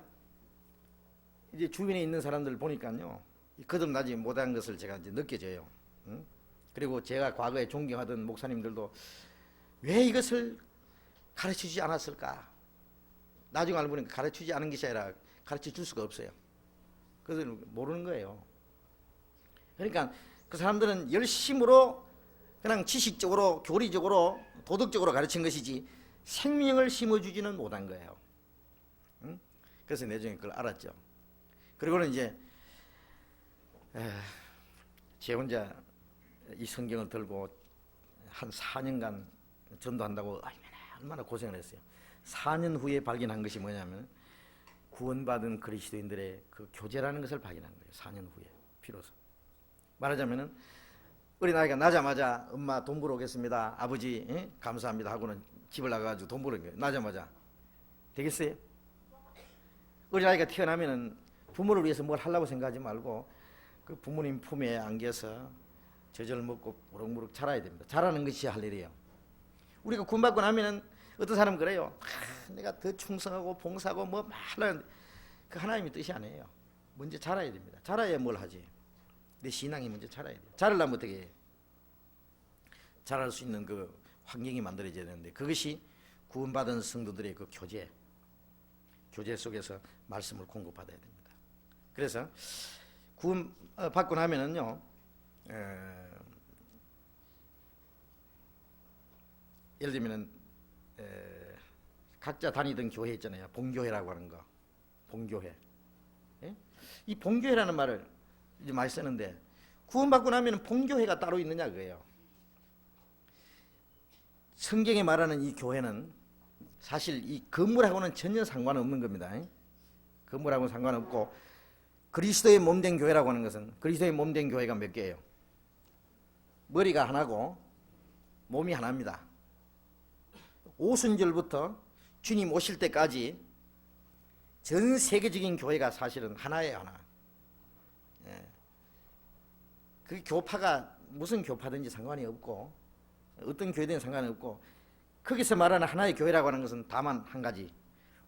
이제 주변에 있는 사람들 보니까요, 거듭나지 못한 것을 제가 이제 느껴져요. 그리고 제가 과거에 존경하던 목사님들도 왜 이것을 가르쳐주지 않았을까? 나중에 알고 보니까 가르쳐주지 않은 것이 아니라 가르쳐줄 수가 없어요. 그래서 모르는 거예요. 그러니까 그 사람들은 열심으로 그냥 지식적으로 교리적으로 도덕적으로 가르친 것이지 생명을 심어주지는 못한 거예요. 그래서 나중에 그걸 알았죠. 그리고는 이제 제 혼자 이 성경을 들고 한 4년간 전도한다고 얼마나 고생을 했어요. 4년 후에 발견한 것이 뭐냐면 구원받은 그리스도인들의 그 교제라는 것을 발견한 거예요. 4년 후에 비로소. 말하자면은 어린아이가 나자마자 엄마 돈 벌어 오겠습니다. 아버지 감사합니다 하고는 집을 나가가지고 돈 버는 거예요. 나자마자. 되겠어요? 어린아이가 태어나면은 부모를 위해서 뭘 하려고 생각하지 말고 그 부모님 품에 안겨서 젖을 먹고 무럭무럭 자라야 됩니다. 자라는 것이 할 일이에요. 우리가 구원받고 나면은 어떤 사람은 그래요. 내가 더 충성하고 봉사하고 뭐 말하는 그 하나님의 뜻이 아니에요. 먼저 자라야 됩니다. 자라야 뭘 하지. 내 신앙이 먼저 자라야 돼요. 자라려면 어떻게 해요? 자랄 수 있는 그 환경이 만들어져야 되는데 그것이 구원받은 성도들의 그 교제 속에서 말씀을 공급받아야 됩니다. 그래서 구원 받고 나면은요 예를 들면 각자 다니던 교회 있잖아요. 본교회라고 하는 거. 본교회. 예? 이 본교회라는 말을 이제 많이 쓰는데 구원받고 나면 본교회가 따로 있느냐 그거예요. 성경에 말하는 이 교회는 사실 이 건물하고는 전혀 상관없는 겁니다. 건물하고는 상관없고 그리스도의 몸된 교회라고 하는 것은 그리스도의 몸된 교회가 몇 개예요? 머리가 하나고 몸이 하나입니다. 오순절부터 주님 오실 때까지 전 세계적인 교회가 사실은 하나예요, 하나. 그 교파가 무슨 교파든지 상관이 없고 어떤 교회든 상관이 없고 거기서 말하는 하나의 교회라고 하는 것은 다만 한 가지,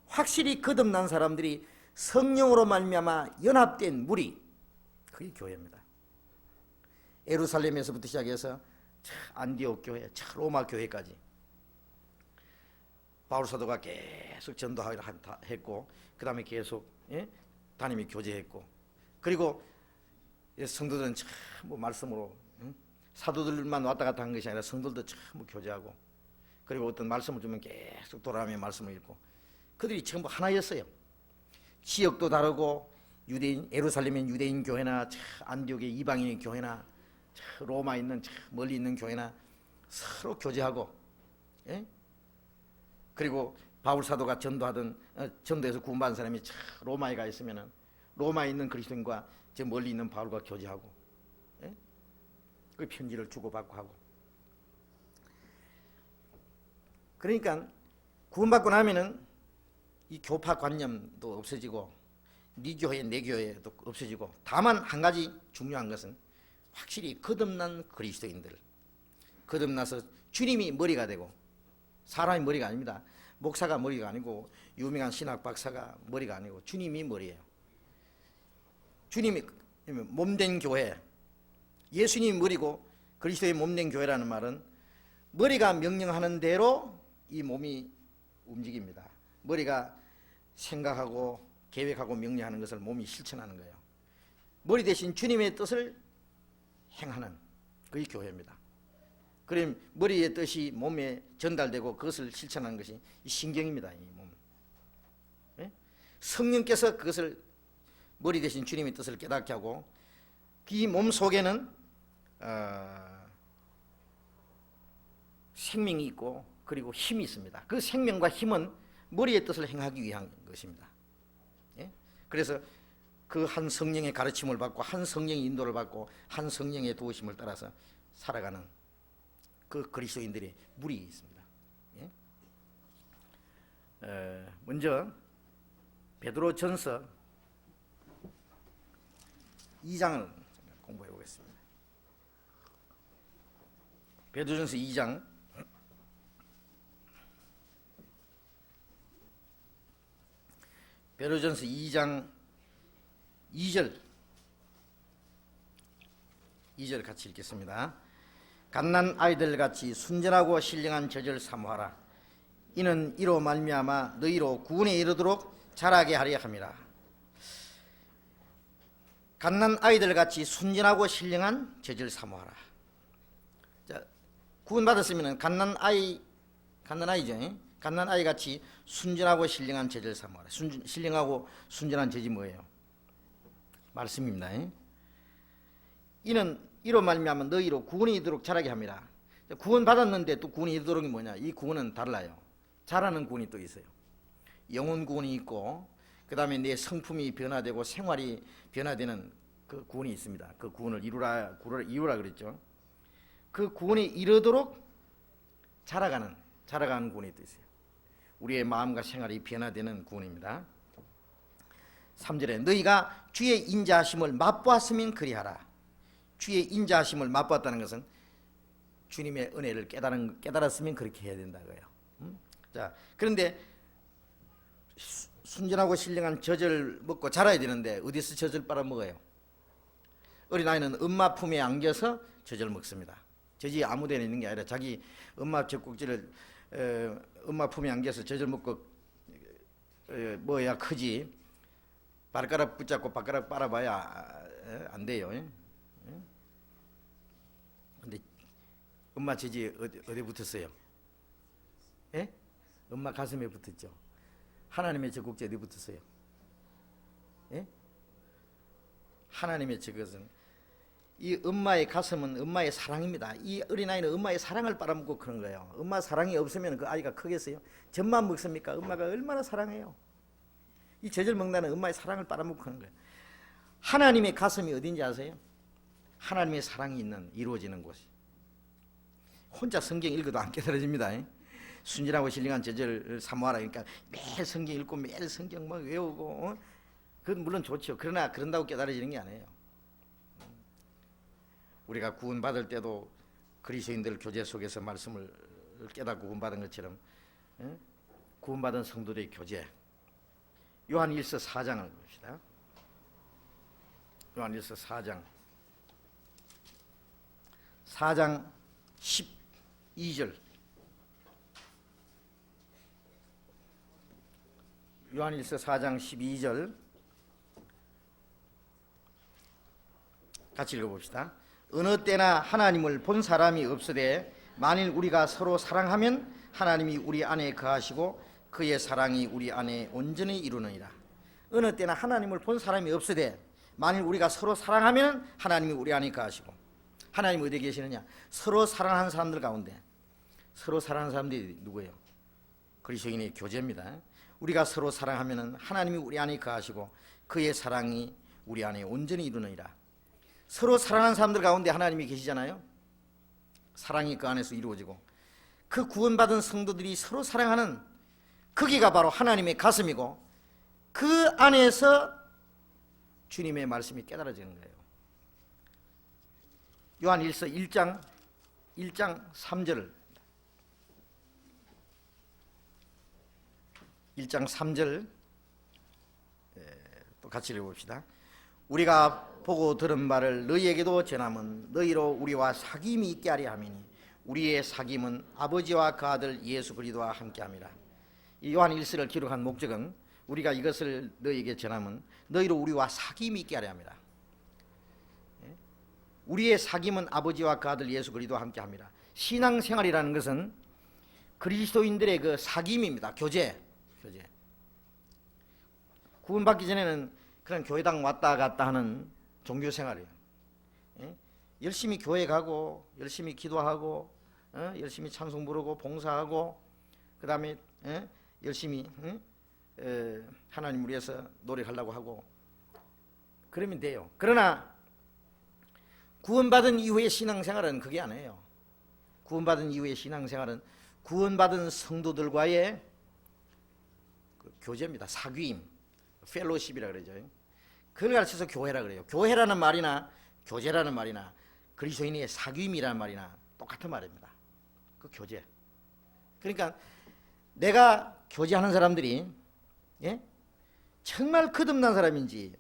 확실히 거듭난 사람들이 성령으로 말미암아 연합된 무리, 그게 교회입니다. 예루살렘에서부터 시작해서 안디옥 교회, 로마 교회까지 바울 사도가 계속 전도했고 그 다음에 계속 담임이 교제했고, 그리고 성도들은 전부 말씀으로, 사도들만 왔다 갔다 한 것이 아니라 성도들도 전부 교제하고, 그리고 어떤 말씀을 주면 계속 돌아가며 말씀을 읽고, 그들이 전부 하나였어요. 지역도 다르고 유대인, 예루살렘인 유대인 교회나 안디옥의 이방인의 교회나 로마에 있는 멀리 있는 교회나 서로 교제하고, 그리고 바울 사도가 전도해서 구원받은 사람이 로마에 가 있으면은 로마에 있는 그리스도인과 저 멀리 있는 바울과 교제하고, 그 편지를 주고받고 하고. 그러니까 구원받고 나면은 이 교파 관념도 없어지고 네 교회 내 교회도 없어지고, 다만 한 가지 중요한 것은 확실히 거듭난 그리스도인들, 거듭나서 주님이 머리가 되고, 사람이 머리가 아닙니다. 목사가 머리가 아니고 유명한 신학 박사가 머리가 아니고 주님이 머리예요. 주님이 몸된 교회, 예수님이 머리고 그리스도의 몸된 교회라는 말은 머리가 명령하는 대로 이 몸이 움직입니다. 머리가 생각하고 계획하고 명령하는 것을 몸이 실천하는 거예요. 머리 대신 주님의 뜻을 행하는 그게 교회입니다. 그럼 머리의 뜻이 몸에 전달되고 그것을 실천하는 것이 이 신경입니다. 이 몸. 성령께서 그것을 머리 대신 주님의 뜻을 깨닫게 하고, 이 몸 속에는 생명이 있고 그리고 힘이 있습니다. 그 생명과 힘은 머리의 뜻을 행하기 위한 것입니다. 그래서 그 한 성령의 가르침을 받고 한 성령의 인도를 받고 한 성령의 도우심을 따라서 살아가는 그 그리스도인들의 무리 있습니다. 먼저 베드로전서 2장을 공부해 보겠습니다. 베드로전서 2장 베드로전서 2장 2절 같이 읽겠습니다. 갓난 아이들 같이 순전하고 신령한 젖을 사모하라. 이는 이로 말미암아 너희로 구원에 이르도록 자라게 하려 함이라. 갓난 아이들 같이 순전하고 신령한 젖을 사모하라. 자, 구원 받았으면 갓난 아이죠. 갓난 아이 같이 순전하고 신령한 젖을 사모하라. 신령하고 순전한 젖이 뭐예요? 말씀입니다. 이는 이로 말미암아 너희로 구원이 이르도록 자라게 합니다. 구원 받았는데 또 구원이 이르도록이 뭐냐? 이 구원은 달라요. 자라는 구원이 또 있어요. 영혼 구원이 있고, 그 다음에 내 성품이 변화되고 생활이 변화되는 그 구원이 있습니다. 그 구원을 이루라 그랬죠. 그 구원에 이르도록 자라가는 구원이 또 있어요. 우리의 마음과 생활이 변화되는 구원입니다. 3절에 너희가 주의 인자하심을 맛보았으면 그리하라. 주의 인자하심을 맛보았다는 것은 주님의 은혜를 깨달았으면 그렇게 해야 된다고요. 자, 그런데 순전하고 신령한 젖을 먹고 자라야 되는데 어디서 젖을 빨아먹어요? 어린아이는 엄마 품에 안겨서 젖을 먹습니다. 젖이 아무 데나 있는 게 아니라 자기 엄마 젖꼭지를 엄마 품에 안겨서 젖을 먹고 먹어야 크지. 발가락 붙잡고 발가락 빨아봐야 안 돼요. 엄마 재지 어디 붙었어요? 예? 엄마 가슴에 붙었죠. 하나님의 적국지 어디 붙었어요? 예? 하나님의 적것은 이 엄마의 가슴은 엄마의 사랑입니다. 이 어린아이는 엄마의 사랑을 빨아먹고 그런 거예요. 엄마 사랑이 없으면 그 아이가 크겠어요? 젖만 먹습니까? 엄마가 얼마나 사랑해요. 이 젖을 먹는다는 엄마의 사랑을 빨아먹고 그런 거예요. 하나님의 가슴이 어딘지 아세요? 하나님의 사랑이 있는 이루어지는 곳이. 혼자 성경 읽어도 안 깨달아집니다. 순진하고 신령한 제자를 사모하라. 그러니까 매일 성경 읽고 매일 성경 막 외우고 그건 물론 좋죠. 그러나 그런다고 깨달아지는 게 아니에요. 우리가 구원받을 때도 그리스도인들 교제 속에서 말씀을 깨닫고 구원받은 것처럼 구원받은 성도들의 교제. 요한일서 4장을 봅시다. 요한일서 4장 12절. 요한일서 4장 12절 같이 읽어봅시다. 어느 때나 하나님을 본 사람이 없으되 만일 우리가 서로 사랑하면 하나님이 우리 안에 거하시고 그의 사랑이 우리 안에 온전히 이루느니라. 어느 때나 하나님을 본 사람이 없으되 만일 우리가 서로 사랑하면 하나님이 우리 안에 거하시고. 하나님이 어디에 계시느냐? 서로 사랑하는 사람들 가운데. 서로 사랑하는 사람들이 누구예요? 그리스도인의 교제입니다. 우리가 서로 사랑하면 하나님이 우리 안에 거하시고 그의 사랑이 우리 안에 온전히 이루느니라. 서로 사랑하는 사람들 가운데 하나님이 계시잖아요. 사랑이 그 안에서 이루어지고 그 구원받은 성도들이 서로 사랑하는 거기가 바로 하나님의 가슴이고 그 안에서 주님의 말씀이 깨달아지는 거예요. 요한일서 1장 3절 1장 3절 또 같이 읽어봅시다. 우리가 보고 들은 말을 너희에게도 전함은 너희로 우리와 사귐이 있게 하려 함이니 우리의 사귐은 아버지와 그 아들 예수 그리스도와 함께함이라. 이 요한 1서를 기록한 목적은 우리가 이것을 너희에게 전함은 너희로 우리와 사귐이 있게 하려 함이라. 우리의 사귐은 아버지와 그 아들 예수 그리스도와 함께함이라. 신앙생활이라는 것은 그리스도인들의 그 사귐입니다. 교제. 구원받기 전에는 그런 교회당 왔다 갔다 하는 종교생활이에요. 열심히 교회 가고 열심히 기도하고 열심히 찬송 부르고 봉사하고 그 다음에 열심히 하나님을 위해서 노력하려고 하고 그러면 돼요. 그러나 구원받은 이후의 신앙생활은 그게 아니에요. 구원받은 이후의 신앙생활은 구원받은 성도들과의 그 교제입니다. 사귐, 펠로십이라 그러죠. 그걸 가르쳐서 교회라 그래요. 교회라는 말이나 교제라는 말이나 그리스도인의 사귐이라는 말이나 똑같은 말입니다. 그 교제. 그러니까 내가 교제하는 사람들이 정말 거듭난 사람인지,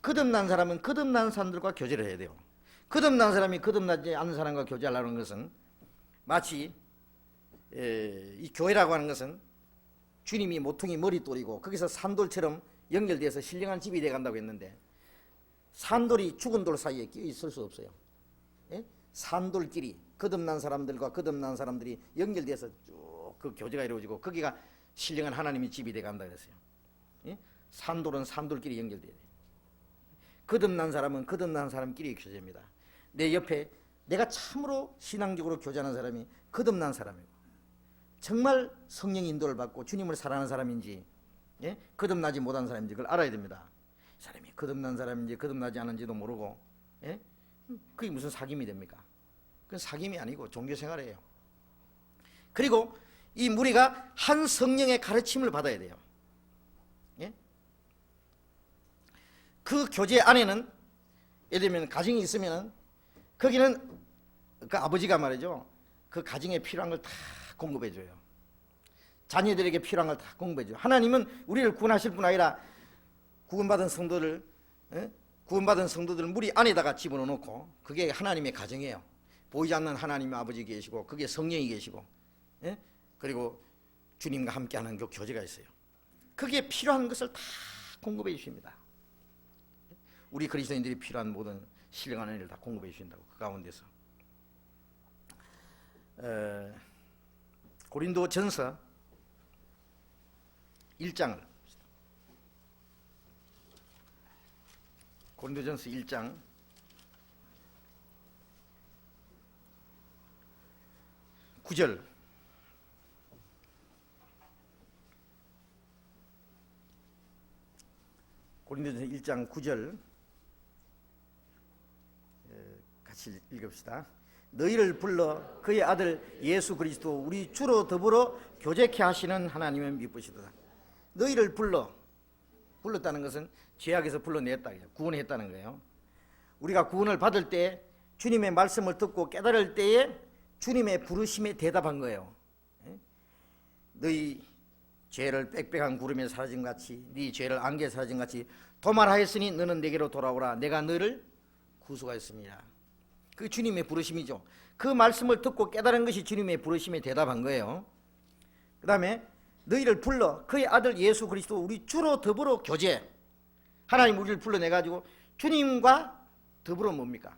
거듭난 사람은 거듭난 사람들과 교제를 해야 돼요. 거듭난 사람이 거듭나지 않는 사람과 교제하려는 것은 마치 이 교회라고 하는 것은 주님이 모퉁이 머릿돌이고 거기서 산돌처럼 연결돼서 신령한 집이 돼간다고 했는데 산돌이 죽은 돌 사이에 끼어 있을 수 없어요. 산돌끼리 거듭난 사람들과 거듭난 사람들이 연결돼서 쭉 그 교제가 이루어지고 거기가 신령한 하나님의 집이 돼간다 그랬어요. 산돌은 산돌끼리 연결돼야 돼요. 거듭난 사람은 거듭난 사람끼리 교제입니다. 내 옆에 내가 참으로 신앙적으로 교제하는 사람이 거듭난 사람이고 정말 성령 인도를 받고 주님을 사랑하는 사람인지 거듭나지 못한 사람인지 그걸 알아야 됩니다. 이 사람이 거듭난 사람인지 거듭나지 않은지도 모르고 그게 무슨 사귐이 됩니까? 그건 사귐이 아니고 종교생활이에요. 그리고 이 무리가 한 성령의 가르침을 받아야 돼요. 그 교제 안에는 예를 들면 가정이 있으면 거기는 그 아버지가 말이죠. 그 가정에 필요한 걸 다 공급해 줘요. 자녀들에게 필요한 걸 다 공급해 줘요. 하나님은 우리를 구원하실 뿐 아니라 구원받은 성도들 무리 안에다가 집어넣어 놓고 그게 하나님의 가정이에요. 보이지 않는 하나님의 아버지 계시고 그게 성령이 계시고 그리고 주님과 함께하는 그 교제가 있어요. 그게 필요한 것을 다 공급해 주십니다. 우리 그리스도인들이 필요한 모든 신령한 은혜를 다 공급해 주신다고 그 가운데서 고린도전서 1장을 고린도전서 1장 9절 고린도전서 1장 9절 같이 읽읍시다. 너희를 불러 그의 아들 예수 그리스도 우리 주로 더불어 교제케 하시는 하나님을 미쁘시도다. 너희를 불렀다는 것은 죄악에서 불러냈다, 구원했다는 거예요. 우리가 구원을 받을 때 주님의 말씀을 듣고 깨달을 때에 주님의 부르심에 대답한 거예요. 너희 죄를 빽빽한 구름에 사라진 같이 네 죄를 안개에 사라진 같이 도말하였으니 너는 내게로 돌아오라. 내가 너를 구속하였습니다. 그 주님의 부르심이죠. 그 말씀을 듣고 깨달은 것이 주님의 부르심에 대답한 거예요. 그 다음에 너희를 불러 그의 아들 예수 그리스도 우리 주로 더불어 교제. 하나님 우리를 불러내가지고 주님과 더불어 뭡니까?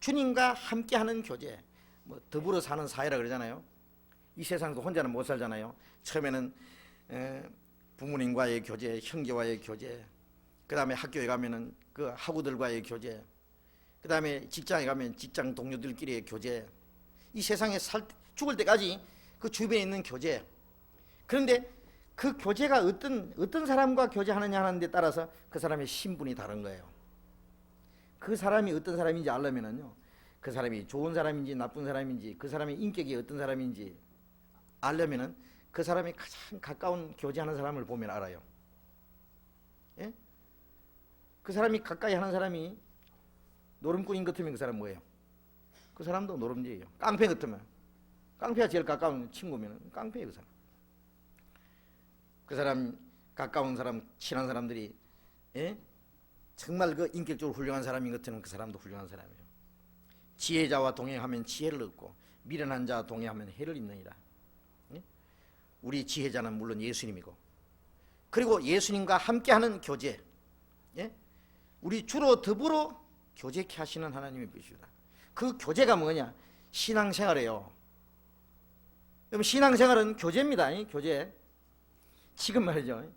주님과 함께하는 교제. 뭐 더불어 사는 사회라 그러잖아요. 이 세상에서 혼자는 못 살잖아요. 처음에는 부모님과의 교제, 형제와의 교제, 그 다음에 학교에 가면은 그 학우들과의 교제, 그 다음에 직장에 가면 직장 동료들끼리의 교제, 이 세상에 죽을 때까지 그 주변에 있는 교제. 그런데 그 교제가 어떤 사람과 교제하느냐 하는 데 따라서 그 사람의 신분이 다른 거예요. 그 사람이 어떤 사람인지 알려면은요, 그 사람이 좋은 사람인지 나쁜 사람인지, 그 사람의 인격이 어떤 사람인지 알려면은 그 사람이 가장 가까운 교제하는 사람을 보면 알아요. 예? 그 사람이 가까이 하는 사람이 노름꾼인 것 같으면 그 사람 뭐예요? 그 사람도 노름지예요. 깡패 같으면, 깡패가 제일 가까운 친구면 깡패예요. 그 사람. 그 사람 가까운 사람, 친한 사람들이 정말 그 인격적으로 훌륭한 사람인 것 같으면 그 사람도 훌륭한 사람이에요. 지혜자와 동행하면 지혜를 얻고 미련한 자와 동행하면 해를 입느니라. 우리 지혜자는 물론 예수님이고, 그리고 예수님과 함께하는 교제, 우리 주로 더불어 교제케 하시는 하나님의 뜻이다. 그 교제가 뭐냐? 신앙생활이에요. 그럼 신앙생활은 교제입니다. 교제. 지금 말이죠.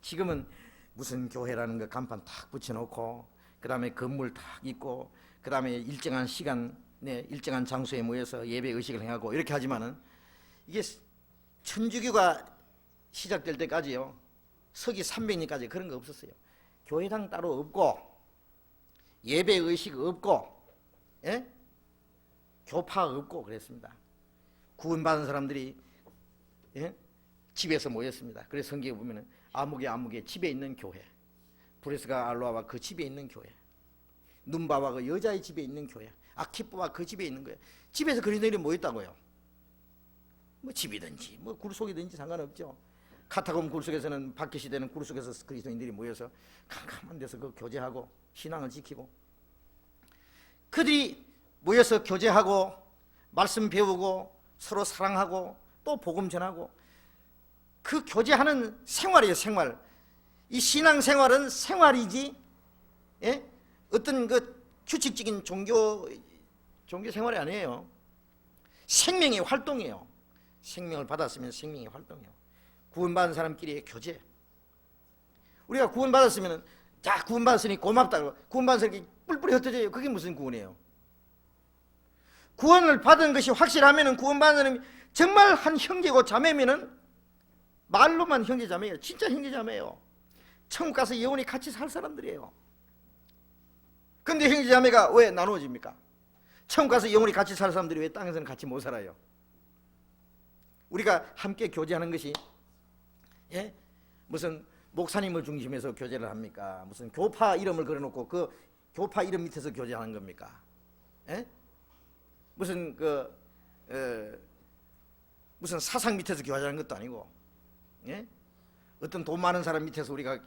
지금은 무슨 교회라는 거 간판 탁 붙여놓고, 그 다음에 건물 탁 있고, 그 다음에 일정한 시간에 일정한 장소에 모여서 예배 의식을 행하고 이렇게 하지만은, 이게 천주교가 시작될 때까지요, 서기 300년까지 그런 거 없었어요. 교회당 따로 없고, 예배 의식 없고, 교파 없고 그랬습니다. 구원받은 사람들이 집에서 모였습니다. 그래서 성경에 보면은 아무개 집에 있는 교회, 브레스가 알로아와 그 집에 있는 교회, 눈바와 그 여자의 집에 있는 교회, 아키뽀와 그 집에 있는 거예요. 집에서 그리스도인들이 모였다고요. 뭐 집이든지 뭐 굴속이든지 상관없죠. 카타콤 굴속에서는 박해 시대는 굴속에서 그리스도인들이 모여서 캄캄한 데서 그 교제하고 신앙을 지키고, 그들이 모여서 교제하고 말씀 배우고 서로 사랑하고 또 복음 전하고, 그 교제하는 생활이에요. 생활. 이 신앙생활은 생활이지 어떤 그 규칙적인 종교 생활이 아니에요. 생명의 활동이에요. 생명을 받았으면 생명의 활동이에요. 구원받은 사람끼리의 교제. 우리가 구원받았으면, 자, 구원받았으니 고맙다, 구원받은 사람이 뿔뿔이 흩어져요. 그게 무슨 구원이에요? 구원을 받은 것이 확실하면은, 구원받은 사람이 정말 한 형제고 자매면은 말로만 형제 자매예요. 진짜 형제 자매예요. 천국 가서 영원히 같이 살 사람들이에요. 근데 형제 자매가 왜 나누어집니까? 천국 가서 영원히 같이 살 사람들이 왜 땅에서는 같이 못 살아요? 우리가 함께 교제하는 것이 무슨 목사님을 중심해서 교제를 합니까? 무슨 교파 이름을 걸어놓고 그 교파 이름 밑에서 교제하는 겁니까? 무슨 무슨 사상 밑에서 교제하는 것도 아니고, 어떤 돈 많은 사람 밑에서 우리가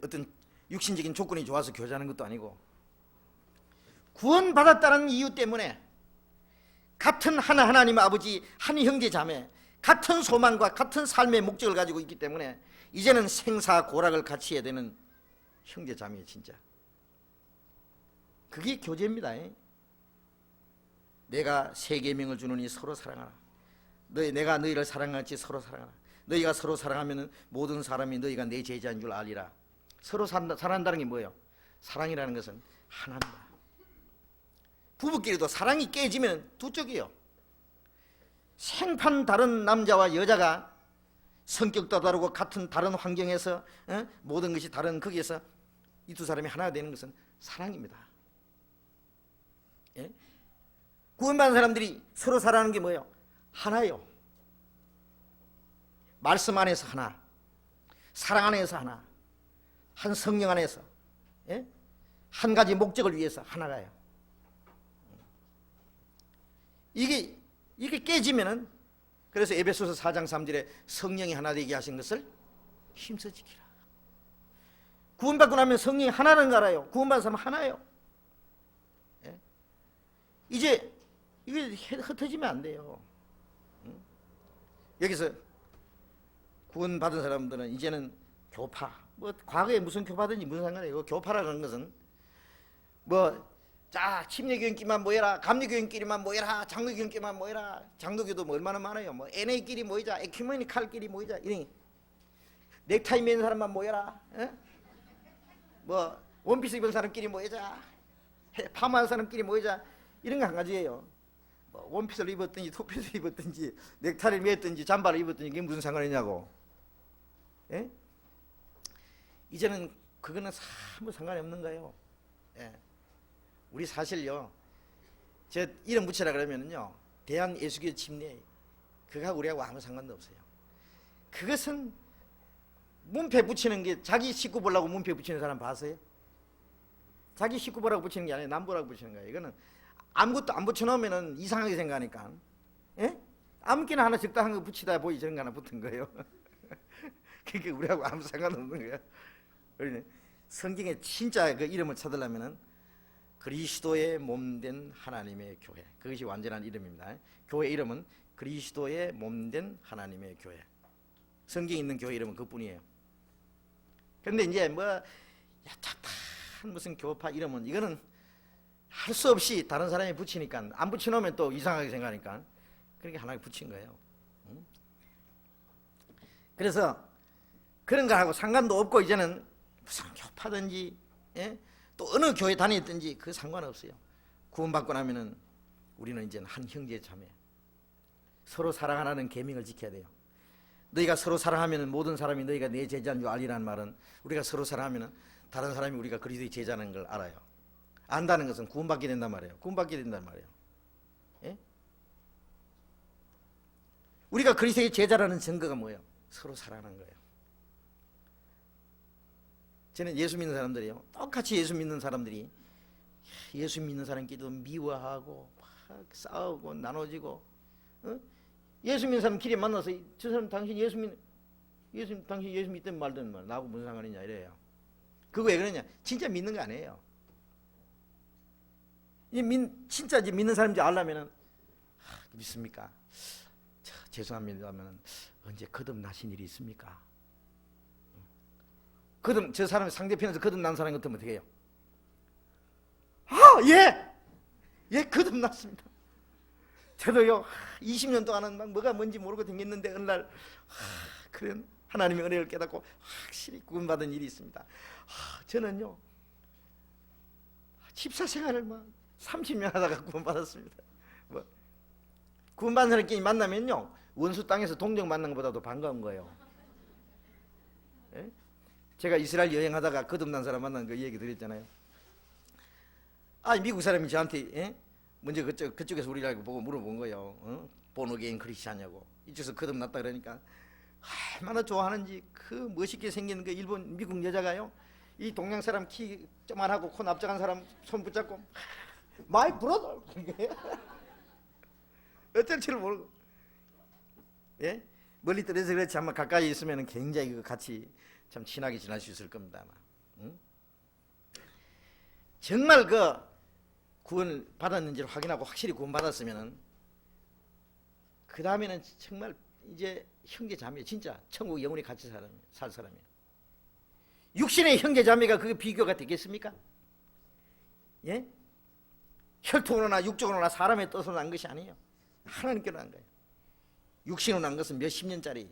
어떤 육신적인 조건이 좋아서 교제하는 것도 아니고, 구원받았다는 이유 때문에 같은 하나님 아버지, 한 형제 자매, 같은 소망과 같은 삶의 목적을 가지고 있기 때문에 이제는 생사고락을 같이 해야 되는 형제 자매예요. 진짜 그게 교제입니다. 내가 새 계명을 주노니 서로 사랑하라. 내가 너희를 사랑하지 서로 사랑하라. 너희가 서로 사랑하면 모든 사람이 너희가 내 제자인 줄 알리라. 서로 사랑한다는 게 뭐예요? 사랑이라는 것은 하나입니다. 부부끼리도 사랑이 깨지면 두 쪽이에요. 생판 다른 남자와 여자가 성격도 다르고 같은 다른 환경에서 모든 것이 다른 거기에서 이 두 사람이 하나가 되는 것은 사랑입니다. 예? 구원받은 사람들이 서로 사랑하는 게 뭐예요? 하나예요. 말씀 안에서 하나, 사랑 안에서 하나, 한 성령 안에서, 예? 한 가지 목적을 위해서 하나가요. 이게 깨지면은, 그래서 에베소서 4장 3절에 성령이 하나 되게 하신 것을 힘써 지키라. 구원받고 나면 성령이 하나라는 거 알아요. 구원받은 사람은 하나예요. 예? 이제 이게 흩어지면 안 돼요. 여기서 구원받은 사람들은 이제는 교파, 뭐 과거에 무슨 교파든지 무슨 상관이에요. 교파라는 것은 자, 침례교인끼리만 모여라, 감리교인끼리만 모여라, 장로교인끼리만 모여라. 장로교도 뭐 얼마나 많아요. NA끼리 모이자, 에큐메니칼끼리 모이자, 이런 넥타이 맨 사람만 모여라. 원피스 입은 사람끼리 모이자, 파마한 사람끼리 모이자, 이런 거 한 가지예요. 원피스를 입었든지 토피스를 입었든지 넥타이를 맸든지 잠바를 입었든지 이게 무슨 상관이냐고. 예? 이제는 그거는 아무 상관이 없는 거예요. 예. 우리 사실요, 저 이름 붙여라 그러면은요, 대한예수교 침례, 그거하고 우리하고 아무 상관도 없어요. 그것은 문패 붙이는 게, 자기 식구 보려고 문패 붙이는 사람 봤어요? 자기 식구 보라고 붙이는 게 아니라 남 보라고 붙이는 거예요. 이거는 아무것도 안 붙여놓으면 이상하게 생각하니까. 예? 아무렇게나 하나 적당한 거 붙이다 보이 저런 거 하나 붙은 거예요. 그게 우리하고 아무 상관없는 거예요. 그러니 성경에 진짜 그 이름을 찾으려면은 그리스도의 몸된 하나님의 교회, 그것이 완전한 이름입니다. 교회 이름은 그리스도의 몸된 하나님의 교회. 성경에 있는 교회 이름은 그뿐이에요. 그런데 이제 야착한 무슨 교파 이름은, 이거는 할 수 없이 다른 사람이 붙이니까, 안 붙여놓으면 또 이상하게 생각하니까 그렇게 하나에 붙인 거예요. 그래서 그런 거하고 상관도 없고, 이제는 무슨 교파든지, 예? 또 어느 교회 다녔든지 그 상관없어요. 구원받고 나면은 우리는 이제 한 형제 자매, 서로 사랑하라는 계명을 지켜야 돼요. 너희가 서로 사랑하면 모든 사람이 너희가 내 제자인 줄 알리라는 말은, 우리가 서로 사랑하면 다른 사람이 우리가 그리스도의 제자라는 걸 알아요. 안다는 것은 구원받게 된단 말이에요. 구원받게 된단 말이에요. 예? 우리가 그리스도의 제자라는 증거가 뭐예요? 서로 사랑하는 거예요. 저는 예수 믿는 사람들이요, 똑같이 예수 믿는 사람들이 예수 믿는 사람끼리도 미워하고 막 싸우고 나눠지고, 예수 믿는 사람 길에 만나서 저 사람 당신 당신 예수 믿든 말든 나하고 무슨 상관이냐 이래요. 그거 왜 그러냐? 진짜 믿는 거 아니에요. 진짜 믿는 사람인지 알려면은, 믿습니까? 죄송합니다만 언제 거듭나신 일이 있습니까? 저 사람이 상대편에서 거듭난 사람 같으면 어떻게 해요? 예, 거듭났습니다. 저도요, 20년 동안은 막 뭐가 뭔지 모르고 댕겼는데 어느 날 그런 하나님의 은혜를 깨닫고 확실히 구원받은 일이 있습니다. 저는요, 집사 생활을 30년 하다가 구원받았습니다. 구원받은 사람끼리 만나면요, 원수 땅에서 동정 만난 것보다도 반가운 거예요. 예? 제가 이스라엘 여행하다가 거듭난 사람 만난 그 얘기 드렸잖아요. 미국 사람이 저한테 먼저 그쪽에서 우리를 보고 물어본 거예요. 본어게인 크리스찬이냐고. 이쪽에서 거듭났다 그러니까 얼마나 좋아하는지, 그 멋있게 생긴 그 일본 미국 여자가요, 이 동양 사람 키 조만하고 코 납작한 사람 손 붙잡고 마이 브로더 어쩔 줄 모르고, 예? 멀리 떨어져서 그렇지 아마 가까이 있으면 굉장히 같이 참 친하게 지낼 수 있을 겁니다. 아마. 응? 정말 그 구원을 받았는지를 확인하고 확실히 구원받았으면은 그 다음에는 정말 이제 형제 자매, 진짜 천국 영원히 같이 살 사람이에요. 육신의 형제 자매가 그게 비교가 되겠습니까? 예? 혈통으로나 육적으로나 사람의 뜻으로 난 것이 아니에요. 하나님께로 난 거예요. 육신으로 난 것은 몇십 년짜리.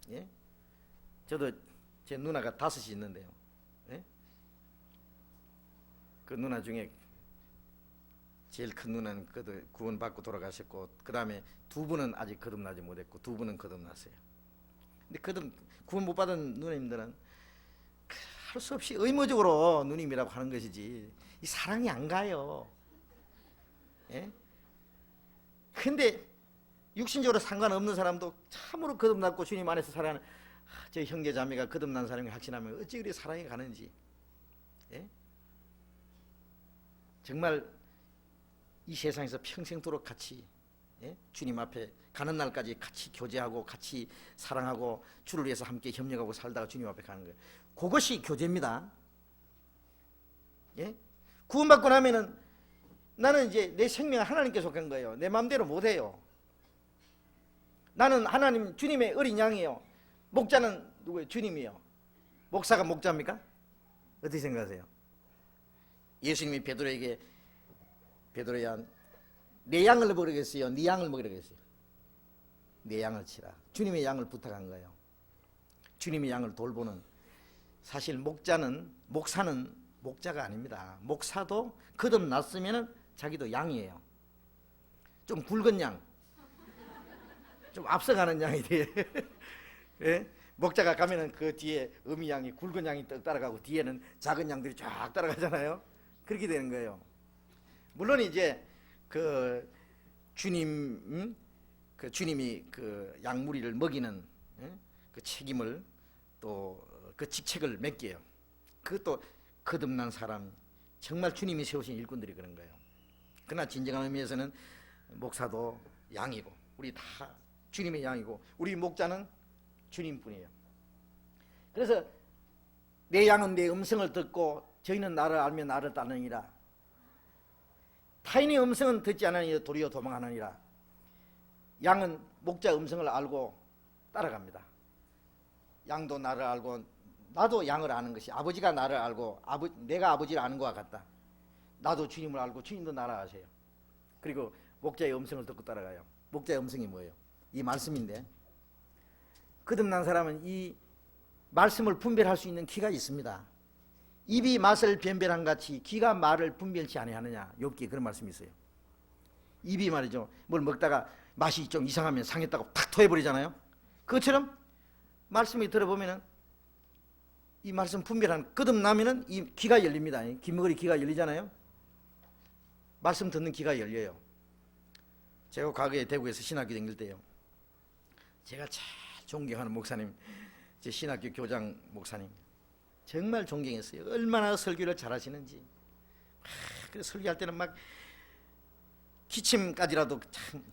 예? 저도 제 누나가 5이 있는데요. 예? 그 누나 중에 제일 큰 누나는 구원받고 돌아가셨고, 그 다음에 2분은 아직 거듭나지 못했고 2분은 거듭났어요. 근데 구원 못 받은 누님들은 할 수 없이 의무적으로 누님이라고 하는 것이지 이 사랑이 안 가요. 예? 근데 육신적으로 상관없는 사람도 참으로 거듭났고 주님 안에서 살아가는 저 형제 자매가 거듭난 사람이 확신하면 어찌 그리 사랑이 가는지. 예? 정말 이 세상에서 평생도록 같이, 예? 주님 앞에 가는 날까지 같이 교제하고 같이 사랑하고 주를 위해서 함께 협력하고 살다가 주님 앞에 가는 거예요. 그것이 교제입니다. 예? 구원받고 나면은 나는 이제 내 생명을 하나님께 속한 거예요. 내 마음대로 못해요. 나는 하나님 주님의 어린 양이에요. 목자는 누구예요? 주님이에요. 목사가 목자입니까? 어떻게 생각하세요? 예수님이 베드로야 내 양을 먹이겠어요? 네 양을 먹이겠어요? 내 양을 치라. 주님의 양을 부탁한 거예요. 주님의 양을 돌보는. 사실 목사는 목자가 아닙니다. 목사도 거듭났으면 자기도 양이에요. 좀 굵은 양, 좀 앞서가는 양이 돼요. 예? 목자가 가면은 그 뒤에 어미 양이 굵은 양이 따라가고 뒤에는 작은 양들이 쫙 따라가잖아요. 그렇게 되는 거예요. 물론 이제 그 주님이 그 양무리를 먹이는, 예? 그 책임을 또 그 직책을 맡겨요. 그것도 거듭난 사람, 정말 주님이 세우신 일꾼들이 그런 거예요. 그러나 진정한 의미에서는 목사도 양이고 우리 다 주님의 양이고 우리 목자는 주님뿐이에요. 그래서 내 양은 내 음성을 듣고 저희는 나를 알며 나를 따르니라. 타인의 음성은 듣지 않으니 도리어 도망하느니라. 양은 목자 음성을 알고 따라갑니다. 양도 나를 알고 나도 양을 아는 것이, 아버지가 나를 알고 내가 아버지를 아는 것과 같다. 나도 주님을 알고 주님도 나를 아세요. 그리고 목자의 음성을 듣고 따라가요. 목자의 음성이 뭐예요? 이 말씀인데, 거듭난 사람은 이 말씀을 분별할 수 있는 기가 있습니다. 입이 맛을 변별한 같이 기가 말을 분별치 아니하느냐. 욥기에 그런 말씀이 있어요. 입이 말이죠, 뭘 먹다가 맛이 좀 이상하면 상했다고 탁 토해버리잖아요. 그것처럼 말씀이 들어보면은 이 말씀 분별한, 거듭나면은 이 귀가 열립니다. 귀머거리 귀가 열리잖아요. 말씀 듣는 귀가 열려요. 제가 과거에 대구에서 신학교 다닐 때요, 제가 제일 존경하는 목사님, 제 신학교 교장 목사님 정말 존경했어요. 얼마나 설교를 잘하시는지. 그래서 설교할 때는 막 기침까지라도 참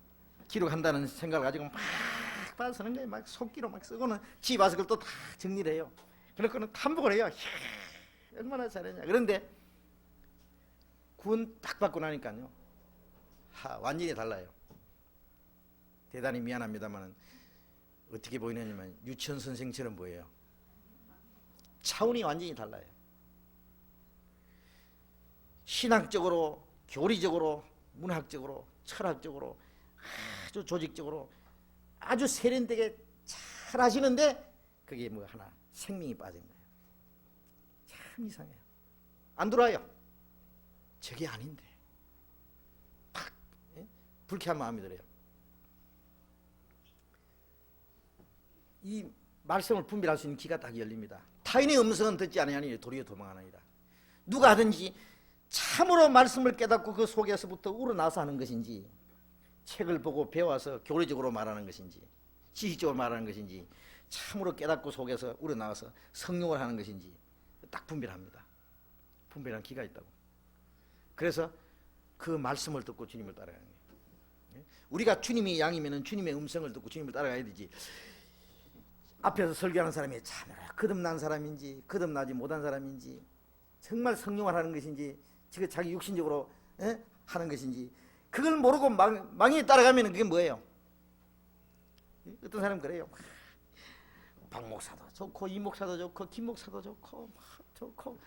기록한다는 생각을 가지고 막 쓰는 거예요. 막 속기로 막 쓰고는 집 와서 그걸 또 다 정리를 해요. 그러고는 탐복을 해요. 얼마나 잘했냐. 그런데 구원 딱 받고 나니까요, 완전히 달라요. 대단히 미안합니다만 어떻게 보이냐면 유치원 선생처럼 보여요. 차원이 완전히 달라요. 신학적으로, 교리적으로, 문학적으로, 철학적으로, 아주 조직적으로 아주 세련되게 잘 하시는데 그게 뭐 하나 생명이 빠진 거예요. 참 이상해요. 안 들어와요. 저게 아닌데 탁, 예? 불쾌한 마음이 들어요. 이 말씀을 분별할 수 있는 귀가 딱 열립니다. 타인의 음성은 듣지 아니하니 도리어 도망하느니라. 누가 하든지 참으로 말씀을 깨닫고 그 속에서부터 우러나서 하는 것인지, 책을 보고 배워서 교리적으로 말하는 것인지, 지식적으로 말하는 것인지, 참으로 깨닫고 속에서 우러나와서 성령을 하는 것인지 딱 분별합니다. 분별한 기가 있다고. 그래서 그 말씀을 듣고 주님을 따라가는 거예요. 우리가 주님이 양이면 주님의 음성을 듣고 주님을 따라가야 되지. 앞에서 설교하는 사람이 참 거듭난 사람인지 거듭나지 못한 사람인지, 정말 성령을 하는 것인지, 지금 자기 육신적으로 하는 것인지, 그걸 모르고 망에 따라가면 그게 뭐예요? 어떤 사람은 그래요. 박 목사도 좋고 이 목사도 좋고 김 목사도 좋고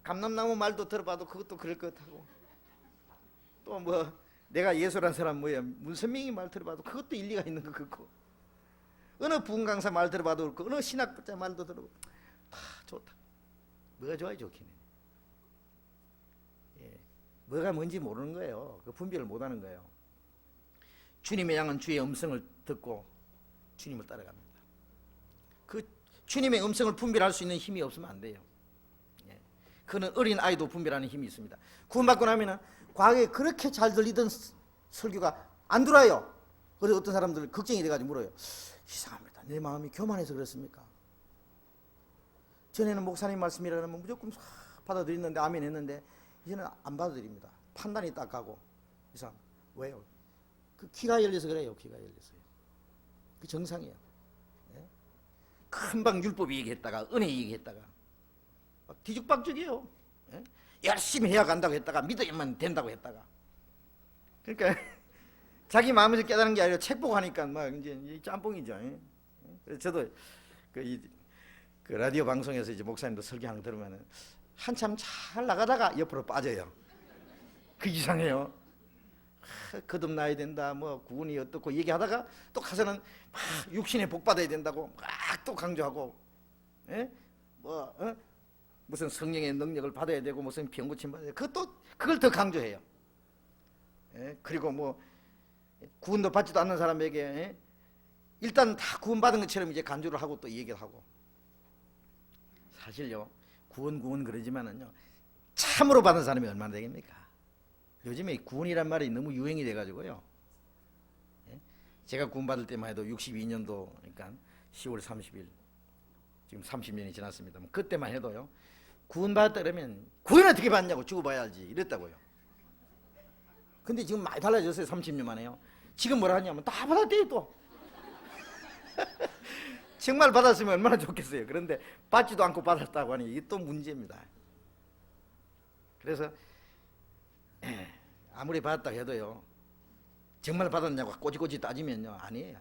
감람나무 말도 들어봐도 그것도 그럴 것 같고, 또 뭐 내가 예수란 사람 뭐야 문선명이 말 들어봐도 그것도 일리가 있는 것 같고, 어느 부흥 강사 말 들어봐도 그렇고, 어느 신학자 말도 들어봐도 다 좋다. 뭐가 좋아요? 좋긴 해. 예. 뭐가 뭔지 모르는 거예요. 그 분별을 못하는 거예요. 주님의 양은 주의 음성을 듣고 주님을 따라갑니다. 그 주님의 음성을 분별할 수 있는 힘이 없으면 안 돼요. 예. 그는 어린 아이도 분별하는 힘이 있습니다. 구원받고 나면은 과거에 그렇게 잘 들리던 설교가 안 들어요. 그래서 어떤 사람들 걱정이 돼가지고 물어요. 이상합니다. 내 마음이 교만해서 그렇습니까? 전에는 목사님 말씀이라면 무조건 싹 받아들였는데 아멘 했는데 이제는 안 받아들입니다. 판단이 딱 가고. 이 사람 왜요? 그 귀가 열려서 그래요. 귀가 열려서요. 그 정상이에요. 예? 금방 율법 얘기했다가 은혜 얘기했다가 뒤죽박죽이에요. 예? 열심히 해야 간다고 했다가 믿어야만 된다고 했다가, 그러니까 자기 마음에서 깨달은 게 아니라 책 보고 하니까 막 이제 짬뽕이죠. 예? 그래서 저도 그 라디오 방송에서 이제 목사님도 설교하는 거 들으면 한참 잘 나가다가 옆으로 빠져요. 그 이상해요. 거듭나야 된다, 뭐 구원이 어떻고 얘기하다가 또 가서는 막 육신의 복 받아야 된다고 막 또 강조하고, 예? 뭐 무슨 성령의 능력을 받아야 되고 무슨 병 고침 받아야 되고 그걸 더 강조해요. 예? 그리고 뭐 구원도 받지도 않는 사람에게 예? 일단 다 구원받은 것처럼 이제 간주를 하고 또 얘기를 하고. 사실요, 구원 그러지만은요, 참으로 받은 사람이 얼마나 되겠습니까? 요즘에 구원이란 말이 너무 유행이 돼가지고요. 예? 제가 구원받을 때만 해도 62년도, 그러니까 10월 30일, 지금 30년이 지났습니다. 그때만 해도요, 구원받았다 그러면 구원 어떻게 받냐고, 죽어봐야 알지 이랬다고요. 근데 지금 많이 달라졌어요. 30년 만에요. 지금 뭐라 하냐면 다 받았대요 또. 정말 받았으면 얼마나 좋겠어요. 그런데 받지도 않고 받았다고 하니 이게 또 문제입니다. 그래서 아무리 받았다 해도요, 정말 받았냐고 꼬지꼬지 따지면요, 아니에요.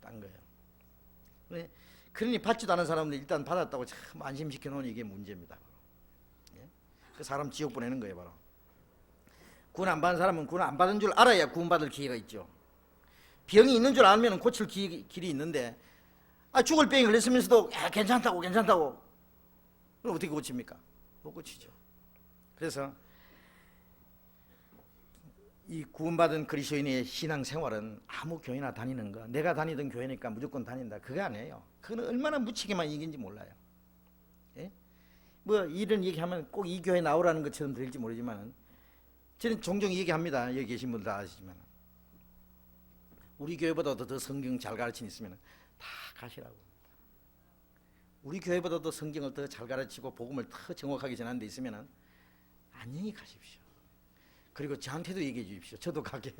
딴 거예요. 그러니 받지도 않은 사람들 일단 받았다고 참 안심시켜 놓으니 이게 문제입니다. 예? 그 사람 지옥 보내는 거예요. 바로 구원 안 받은 사람은 구원 안 받은 줄 알아야 구원받을 기회가 있죠. 병이 있는 줄 알면 고칠 길이 있는데, 죽을 병이 걸렸으면서도 괜찮다고 그럼 어떻게 고칩니까? 못 고치죠. 그래서 이 구원받은 그리스도인의 신앙생활은 아무 교회나 다니는 거, 내가 다니던 교회니까 무조건 다닌다, 그게 아니에요. 그건 얼마나 무치게만 이긴지 몰라요. 예? 뭐 이런 얘기하면 꼭 이 교회 나오라는 것처럼 들릴지 모르지만 저는 종종 얘기합니다. 여기 계신 분들 다 아시지만 우리 교회보다도 더 성경 잘 가르치는 있으면 다 가시라고. 우리 교회보다도 성경을 더 잘 가르치고 복음을 더 정확하게 전하는 데 있으면 안녕히 가십시오. 그리고 저한테도 얘기해 주십시오. 저도 가게.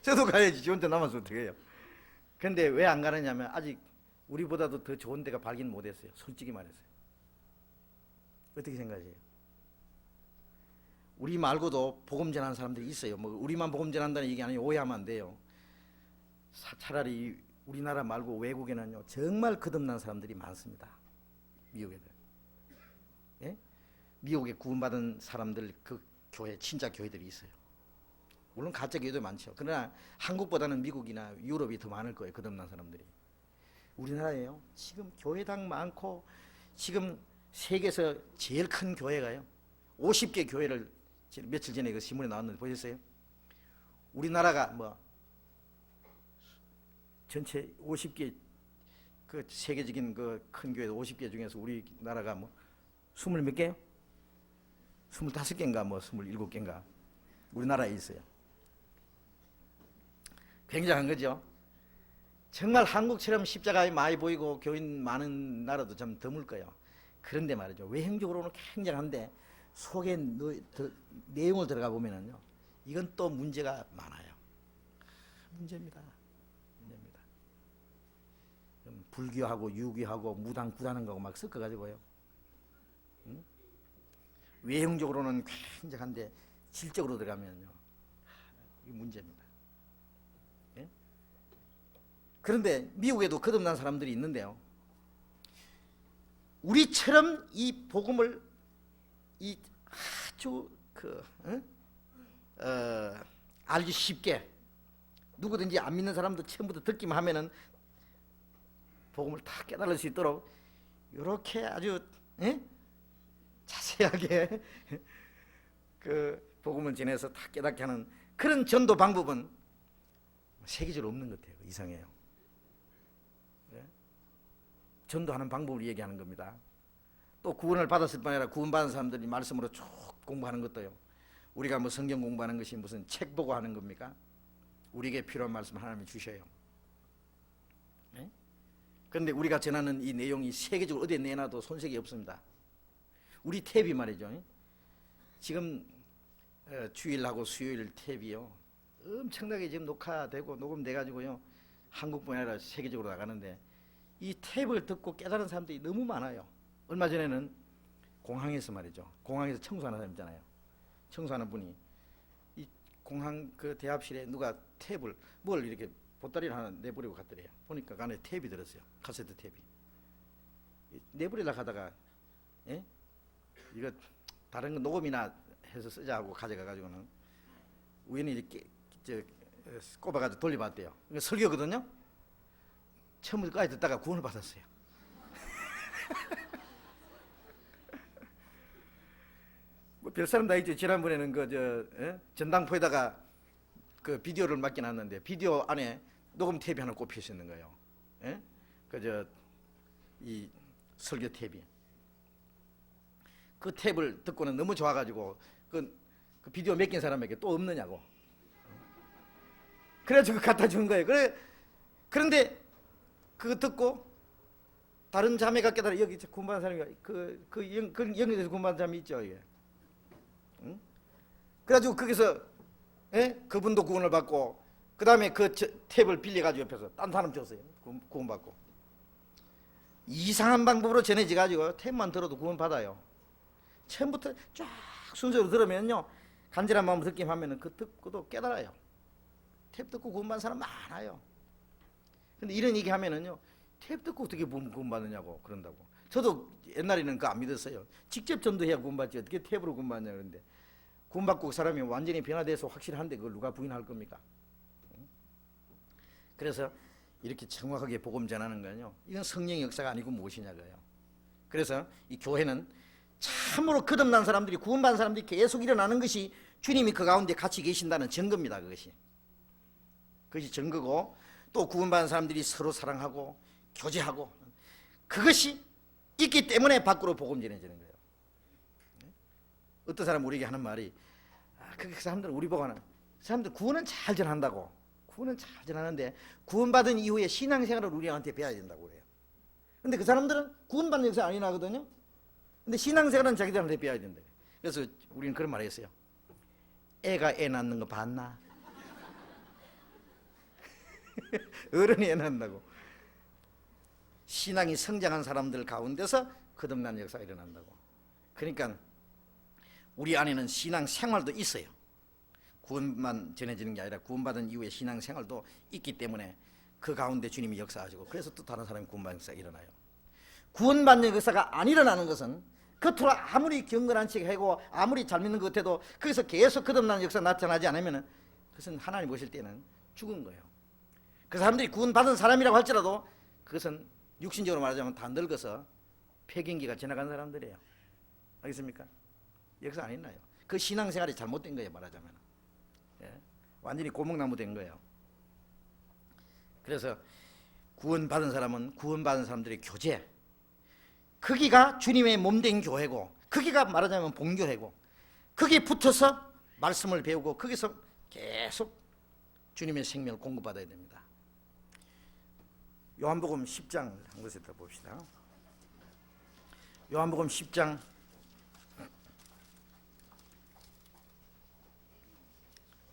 저도 가야지. 저 혼자 남아서 어떻게 해요. 근데 왜 안 가느냐면 아직 우리보다도 더 좋은 데가 발견 못했어요. 솔직히 말해서요. 어떻게 생각하세요? 우리 말고도 복음 전하는 사람들이 있어요. 뭐 우리만 복음 전한다는 얘기 아니에요. 오해하면 안 돼요. 차라리 우리나라 말고 외국에는요, 정말 거듭난 사람들이 많습니다. 미국에도. 예? 미국에 구원받은 사람들 그 교회, 진짜 교회들이 있어요. 물론 가짜 교회도 많죠. 그러나 한국보다는 미국이나 유럽이 더 많을 거예요. 거듭난 사람들이. 우리나라에요, 지금 교회당 많고, 지금 세계에서 제일 큰 교회가요, 50개 교회를 며칠 전에 그 신문에 나왔는데 보셨어요? 우리나라가 뭐 전체 50개 그 세계적인 그 큰 교회 50개 중에서 우리나라가 뭐 20몇 개요? 25개인가 뭐 27개인가 우리나라에 있어요. 굉장한 거죠. 정말 한국처럼 십자가에 많이 보이고 교인 많은 나라도 좀 드물 거예요. 그런데 말이죠, 외형적으로는 굉장한데 속에 내용을 들어가 보면은요, 이건 또 문제가 많아요. 문제입니다. 불교하고 유교하고 무당 구다는 거고 막 섞어가지고요. 응? 외형적으로는 굉장한데 질적으로 들어가면요, 이게 문제입니다. 예? 그런데 미국에도 거듭난 사람들이 있는데요, 우리처럼 이 복음을 이 아주 알기 쉽게 누구든지 안 믿는 사람도 처음부터 듣기만 하면은 복음을 다 깨달을 수 있도록 이렇게 아주 자세하게 그 복음을 전해서 다 깨닫게 하는 그런 전도 방법은 세계적으로 없는 것 같아요. 이상해요. 전도하는 방법을 얘기하는 겁니다. 또 구원을 받았을 뿐 아니라 구원받은 사람들이 말씀으로 쭉 공부하는 것도요. 우리가 뭐 성경 공부하는 것이 무슨 책 보고 하는 겁니까? 우리에게 필요한 말씀 하나님이 주셔요. 그런데 우리가 전하는 이 내용이 세계적으로 어디에 내놔도 손색이 없습니다. 우리 탭이 말이죠. 지금 주일하고 수요일 탭이요. 엄청나게 지금 녹화되고 녹음돼가지고요. 한국뿐 아니라 세계적으로 나가는데 이 탭을 듣고 깨달은 사람들이 너무 많아요. 얼마 전에는 공항에서 말이죠. 공항에서 청소하는 사람 있잖아요. 청소하는 분이 이 공항 그 대합실에 누가 탭을 뭘 이렇게 보따리를 하나 내버리고 갔더래요. 보니까 그 안에 탭이 들었어요. 카세트 탭이. 내버리려고 하다가 이거 다른 거 녹음이나 해서 쓰자 하고 가져가가지고는 우연히 이렇게 꼽아가지고 돌려봤대요. 그러니까 설교거든요. 처음부터까지 듣다가 구원을 받았어요. 뭐 별 사람 다 있죠. 지난번에는 전당포에다가 그 비디오를 맡겨놨는데 비디오 안에 녹음 탭이 하나 꼽혀 있는 거예요. 이 설교 탭이. 그 탭을 듣고는 너무 좋아가지고 그 비디오 맡긴 사람에게 또 없느냐고. 그래가지고 갖다 준 거예요. 그런데 그거 듣고 다른 자매가 깨달아. 여기 구원받은 사람이 영역에서 구원받은 사람이 있죠. 이게. 그래가지고 거기서 그분도 구원을 받고 그 다음에 그 탭을 빌려가지고 옆에서 딴 사람 줬어요. 구원받고. 이상한 방법으로 전해져가지고 탭만 들어도 구원받아요. 처음부터 쫙 순서로 들으면요 간절한 마음으로 듣기만 하면은 그 듣고도 깨달아요. 탭 듣고 구원받는 사람 많아요. 근데 이런 얘기 하면은요 탭 듣고 어떻게 구원받느냐고 그런다고. 저도 옛날에는 그거 안 믿었어요. 직접 전도해야 구원받지 어떻게 탭으로 구원받냐 그러는데 구원받고 그 사람이 완전히 변화돼서 확실한데 그걸 누가 부인할 겁니까? 그래서 이렇게 정확하게 복음 전하는 거는요 이건 성령의 역사가 아니고 무엇이냐고요. 그래서 이 교회는 참으로 거듭난 사람들이 구원받은 사람들이 계속 일어나는 것이 주님이 그 가운데 같이 계신다는 증거입니다. 그것이 증거고 또 구원받은 사람들이 서로 사랑하고 교제하고 그것이 있기 때문에 밖으로 복음 전해지는 거예요. 어떤 사람 우리에게 하는 말이 그 사람들 우리 보고 하는 사람들 구원은 잘 전한다고. 구원은 잘 전하는데 구원받은 이후에 신앙생활을 우리한테 배워야 된다고 그래요. 근데 그 사람들은 구원받는 역사 안 일어나거든요. 근데 신앙생활은 자기들한테 배워야 된다. 그래서 우리는 그런 말을 했어요. 애가 애 낳는 거 봤나? 어른이 애 낳는다고. 신앙이 성장한 사람들 가운데서 거듭난 역사가 일어난다고. 그러니까 우리 안에는 신앙생활도 있어요. 구원만 전해지는 게 아니라 구원받은 이후에 신앙생활도 있기 때문에 그 가운데 주님이 역사하시고 그래서 또 다른 사람이 구원받는 역사가 일어나요. 구원받는 역사가 안 일어나는 것은 겉으로 아무리 경건한 척하고 아무리 잘 믿는 것 같아도 거기서 계속 거듭나는 역사가 나타나지 않으면 그것은 하나님 보실 때는 죽은 거예요. 그 사람들이 구원받은 사람이라고 할지라도 그것은 육신적으로 말하자면 다 늙어서 폐경기가 지나간 사람들이에요. 알겠습니까? 역사 안 있나요? 그 신앙생활이 잘못된 거예요. 말하자면 완전히 고목나무 된 거예요. 그래서 구원받은 사람은 구원받은 사람들의 교제, 거기가 주님의 몸된 교회고 거기가 말하자면 본교회고 거기에 붙어서 말씀을 배우고 거기서 계속 주님의 생명을 공급받아야 됩니다. 요한복음 10장 한 것을 더 봅시다. 요한복음 10장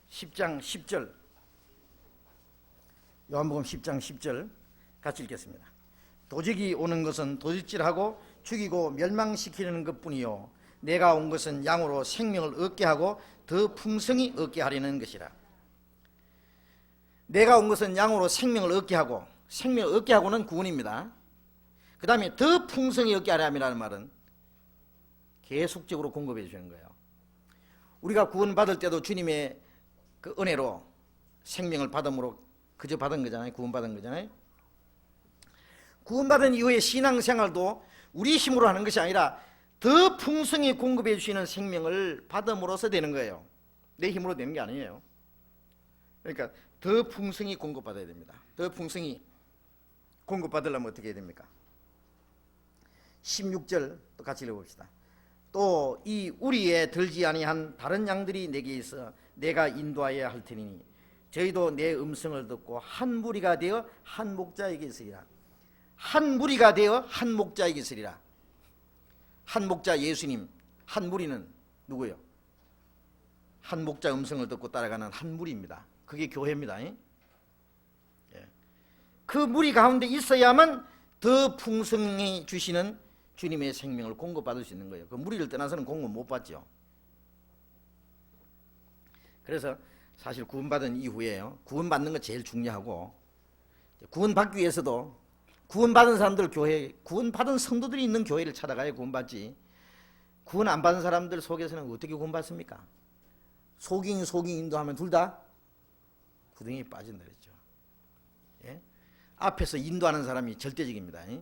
10절 요한복음 10장 10절 같이 읽겠습니다. 도적이 오는 것은 도적질하고 죽이고 멸망시키는 것뿐이요 내가 온 것은 양으로 생명을 얻게 하고 더 풍성히 얻게 하려는 것이라. 내가 온 것은 양으로 생명을 얻게 하고, 생명을 얻게 하고는 구원입니다. 그 다음에 더 풍성히 얻게 하려면 말은 계속적으로 공급해 주시는 거예요. 우리가 구원받을 때도 주님의 그 은혜로 생명을 받음으로 그저 받은 거잖아요. 구원받은 거잖아요. 구원받은 이후의 신앙생활도 우리 힘으로 하는 것이 아니라 더 풍성히 공급해 주시는 생명을 받음으로써 되는 거예요. 내 힘으로 되는 게 아니에요. 그러니까 더 풍성히 공급받아야 됩니다. 더 풍성히 공급받으려면 어떻게 해야 됩니까? 16절 또 같이 읽어봅시다. 또 이 우리에 들지 아니한 다른 양들이 내게 있어 내가 인도하여야 할 테니 저희도 내 음성을 듣고 한 무리가 되어 한 목자에게 있으리라. 한 무리가 되어 한 목자에게 있으리라. 한 목자 예수님, 한 무리는 누구예요? 한 목자 음성을 듣고 따라가는 한 무리입니다. 그게 교회입니다. 예. 그 무리 가운데 있어야만 더 풍성히 주시는 주님의 생명을 공급받을 수 있는 거예요. 그 무리를 떠나서는 공급 못 받죠. 그래서 사실 구원받은 이후에요, 구원받는 거 제일 중요하고, 구원받기 위해서도 구원받은 사람들 교회, 구원받은 성도들이 있는 교회를 찾아가야 구원받지, 구원 안 받은 사람들 속에서는 어떻게 구원받습니까? 속인 인도하면 둘 다 구덩이에 빠진다 그랬죠. 예? 앞에서 인도하는 사람이 절대적입니다. 예?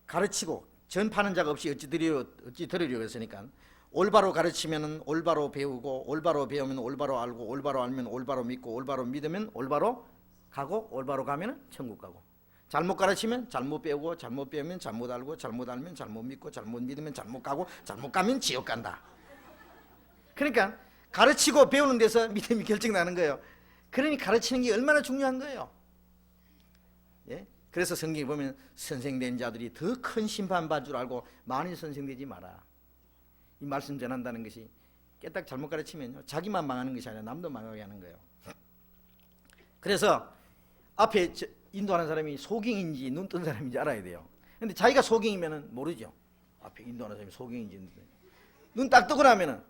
가르치고 전파하는 자가 없이 어찌 들으려고 했으니까 올바로 가르치면 올바로 배우고, 올바로 배우면 올바로 알고, 올바로 알면 올바로 믿고, 올바로 믿으면 올바로 가고, 올바로 가면 천국 가고, 잘못 가르치면 잘못 배우고, 잘못 배우면 잘못 알고, 잘못 알면 잘못 믿고, 잘못 믿으면 잘못 가고, 잘못 가면 지옥 간다. 그러니까 가르치고 배우는 데서 믿음이 결정나는 거예요. 그러니 가르치는 게 얼마나 중요한 거예요. 예? 그래서 성경에 보면 선생된 자들이 더 큰 심판 받을 줄 알고 많이 선생되지 마라. 이 말씀 전한다는 것이 깨딱 잘못 가르치면요, 자기만 망하는 것이 아니라 남도 망하게 하는 거예요. 그래서 앞에 인도하는 사람이 소경인지 눈 뜬 사람인지 알아야 돼요. 근데 자기가 소경이면 모르죠. 앞에 인도하는 사람이 소경인지 눈 딱 뜨고 나면은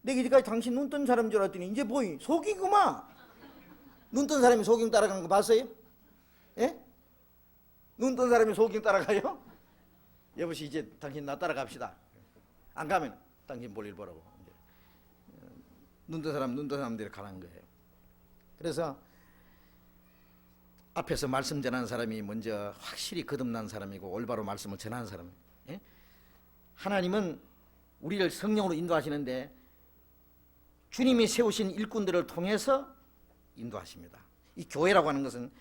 내가 이제까지 당신 눈 뜬 사람인 줄 알았더니 이제 보이 소경이구만. 눈 뜬 사람이 소경 따라가는 거 봤어요? 예? 눈 뜬 사람이 소경 따라가요? 여보시 이제 당신 나 따라갑시다. 안 가면 당신 볼일 보라고. 눈 뜬 사람들이 가는 거예요. 그래서 앞에서 말씀 전하는 사람이 먼저 확실히 거듭난 사람이고 올바로 말씀을 전하는 사람. 예? 하나님은 우리를 성령으로 인도하시는데 주님이 세우신 일꾼들을 통해서 인도하십니다. 이 교회라고 하는 것은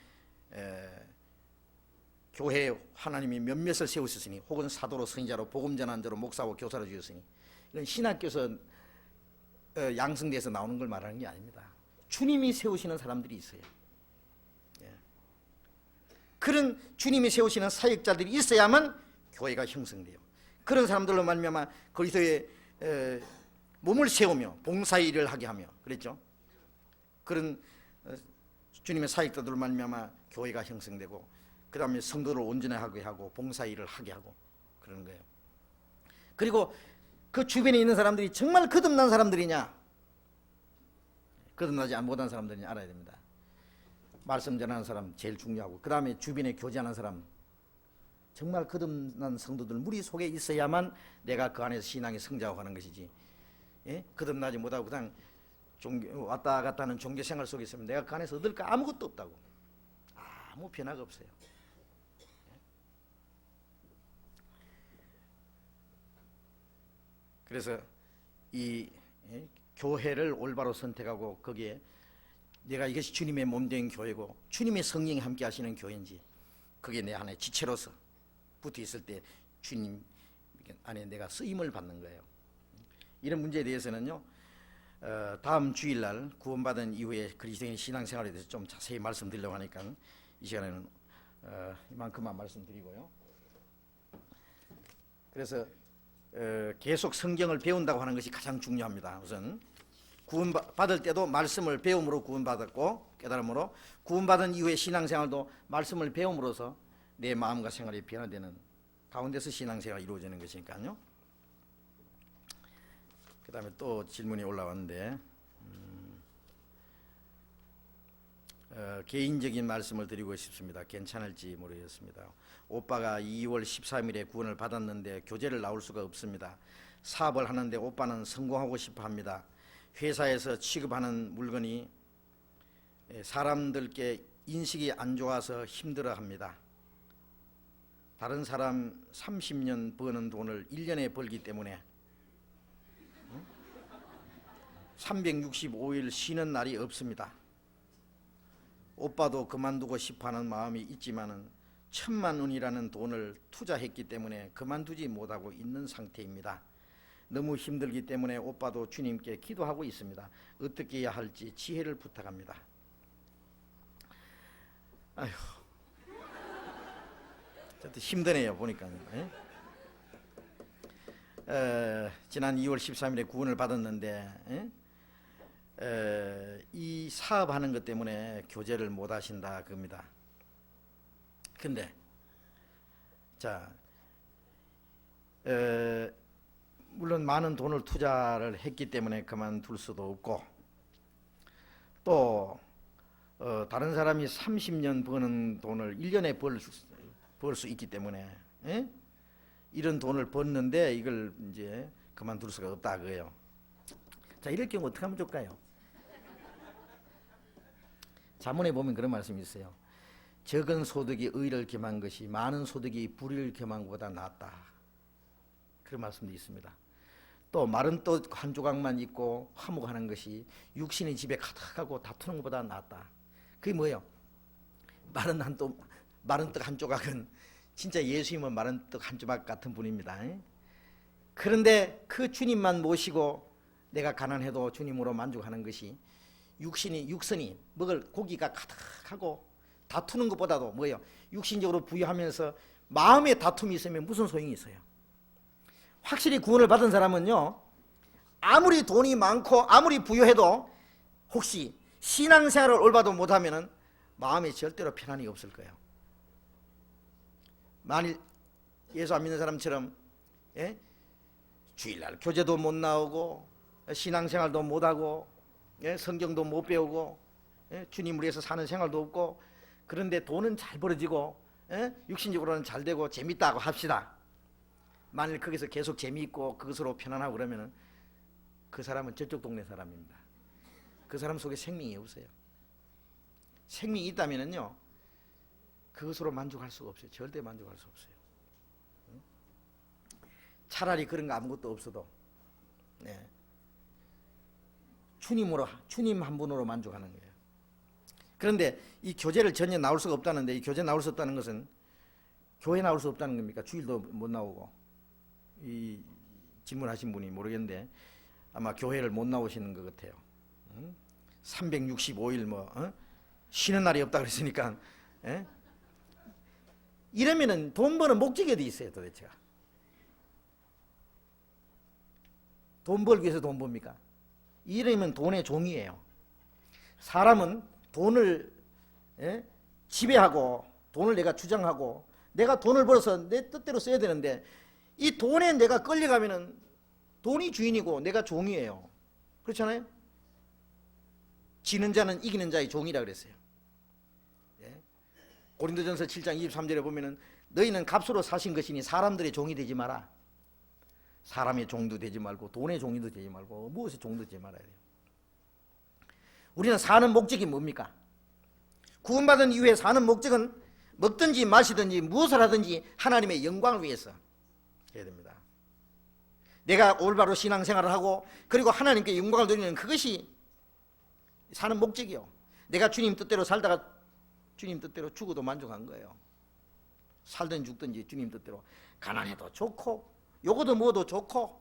교회에 하나님이 몇몇을 세우셨으니, 혹은 사도로, 선지자로, 복음 전하는 자로, 목사로, 교사로 주셨으니, 이건 신학교에서 양성돼서 나오는 걸 말하는 게 아닙니다. 주님이 세우시는 사람들이 있어요. 예. 그런 주님이 세우시는 사역자들이 있어야만 교회가 형성돼요. 그런 사람들로 말미암아 그리스도의 몸을 세우며 봉사의 일을 하게 하며 그랬죠. 그런 주님의 사역자들로 말미암아 교회가 형성되고, 그 다음에 성도를 온전하게 하고 봉사의 일을 하게 하고 그러는 거예요. 그리고 그 주변에 있는 사람들이 정말 거듭난 사람들이냐, 거듭나지 못한 사람들이냐 알아야 됩니다. 말씀 전하는 사람 제일 중요하고, 그 다음에 주변에 교제하는 사람, 정말 거듭난 성도들 무리 속에 있어야만 내가 그 안에서 신앙이 성장하는 것이지, 예? 거듭나지 못하고 그냥 왔다 갔다 하는 종교 생활 속에 있으면 내가 그 안에서 얻을 거 아무것도 없다고. 아무 변화가 없어요. 그래서 이 교회를 올바로 선택하고, 거기에 내가 이것이 주님의 몸된 교회고 주님의 성령이 함께 하시는 교회인지, 그게 내 안에 지체로서 붙어 있을 때 주님 안에 내가 쓰임을 받는 거예요. 이런 문제에 대해서는요, 다음 주일날 구원받은 이후에 그리스도인 신앙생활에 대해서 좀 자세히 말씀드리려고 하니까 이 시간에는 이만큼만 말씀드리고요. 그래서 계속 성경을 배운다고 하는 것이 가장 중요합니다. 우선 구원받을 때도 말씀을 배움으로 구원받았고, 깨달음으로, 구원받은 이후의 신앙생활도 말씀을 배움으로써 내 마음과 생활이 변화되는 가운데서 신앙생활이 이루어지는 것이니까요. 그 다음에 또 질문이 올라왔는데, 개인적인 말씀을 드리고 싶습니다. 괜찮을지 모르겠습니다. 오빠가 2월 13일에 구원을 받았는데 교제를 나올 수가 없습니다. 사업을 하는데 오빠는 성공하고 싶어 합니다. 회사에서 취급하는 물건이 사람들께 인식이 안 좋아서 힘들어 합니다. 다른 사람 30년 버는 돈을 1년에 벌기 때문에 365일 쉬는 날이 없습니다. 오빠도 그만두고 싶어하는 마음이 있지만은 1,000만 원이라는 돈을 투자했기 때문에 그만두지 못하고 있는 상태입니다. 너무 힘들기 때문에 오빠도 주님께 기도하고 있습니다. 어떻게 해야 할지 지혜를 부탁합니다. 아휴, 힘드네요 보니까. 지난 2월 13일에 구원을 받았는데 이 사업하는 것 때문에 교제를 못 하신다 그겁니다. 근데 자 물론 많은 돈을 투자를 했기 때문에 그만둘 수도 없고 또 다른 사람이 30년 버는 돈을 1년에 벌 수 있기 때문에 이런 돈을 벌는데 이걸 이제 그만둘 수가 없다 그거예요. 자, 이럴 경우 어떻게 하면 좋을까요? 자문에 보면 그런 말씀이 있어요. 적은 소득이 의를 겸한 것이 많은 소득이 불의를 겸한 것보다 낫다. 그런 말씀도 있습니다. 또 마른 떡 한 조각만 있고 화목하는 것이 육신이 집에 가득하고 다투는 것보다 낫다. 그게 뭐예요? 마른 떡 한 조각은 진짜 예수님은 마른 떡 한 조각 같은 분입니다. 그런데 그 주님만 모시고 내가 가난해도 주님으로 만족하는 것이 육선이 먹을 고기가 가득하고 다투는 것보다도 뭐예요? 육신적으로 부유하면서 마음의 다툼이 있으면 무슨 소용이 있어요? 확실히 구원을 받은 사람은요, 아무리 돈이 많고 아무리 부유해도 혹시 신앙생활을 올바로 못하면 마음에 절대로 편안이 없을 거예요. 만일 예수 안 믿는 사람처럼 주일날 교제도 못 나오고 신앙생활도 못하고 성경도 못 배우고 주님을 위해서 사는 생활도 없고 그런데 돈은 잘 벌어지고 육신적으로는 잘 되고 재밌다고 합시다. 만일 거기서 계속 재미있고 그것으로 편안하고 그러면 그 사람은 저쪽 동네 사람입니다. 그 사람 속에 생명이 없어요. 생명이 있다면요 그것으로 만족할 수가 없어요. 절대 만족할 수 없어요. 차라리 그런 거 아무것도 없어도 주님 한 분으로 만족하는 거예요. 그런데 이 교제를 전혀 나올 수가 없다는데, 이 교제 나올 수 없다는 것은 교회 나올 수 없다는 겁니까? 주일도 못 나오고. 이 질문하신 분이 모르겠는데 아마 교회를 못 나오시는 것 같아요. 365일 쉬는 날이 없다 그랬으니까 이러면은 돈 버는 목적이 어디 있어요 도대체가? 돈 벌기 위해서 돈 법니까? 이러면 돈의 종이에요. 사람은 돈을 지배하고 돈을 내가 주장하고 내가 돈을 벌어서 내 뜻대로 써야 되는데 이 돈에 내가 끌려가면은 돈이 주인이고 내가 종이에요. 그렇잖아요? 지는 자는 이기는 자의 종이라 그랬어요. 고린도전서 7장 23절에 보면은 너희는 값으로 사신 것이니 사람들의 종이 되지 마라. 사람의 종도 되지 말고 돈의 종이도 되지 말고 무엇의 종도 되지 말아야 돼요. 우리는 사는 목적이 뭡니까? 구원받은 이후에 사는 목적은 먹든지 마시든지 무엇을 하든지 하나님의 영광을 위해서 해야 됩니다. 내가 올바로 신앙생활을 하고 그리고 하나님께 영광을 드리는 그것이 사는 목적이요. 내가 주님 뜻대로 살다가 주님 뜻대로 죽어도 만족한 거예요. 살든 죽든지 주님 뜻대로 가난해도 좋고 요거도 뭐도 좋고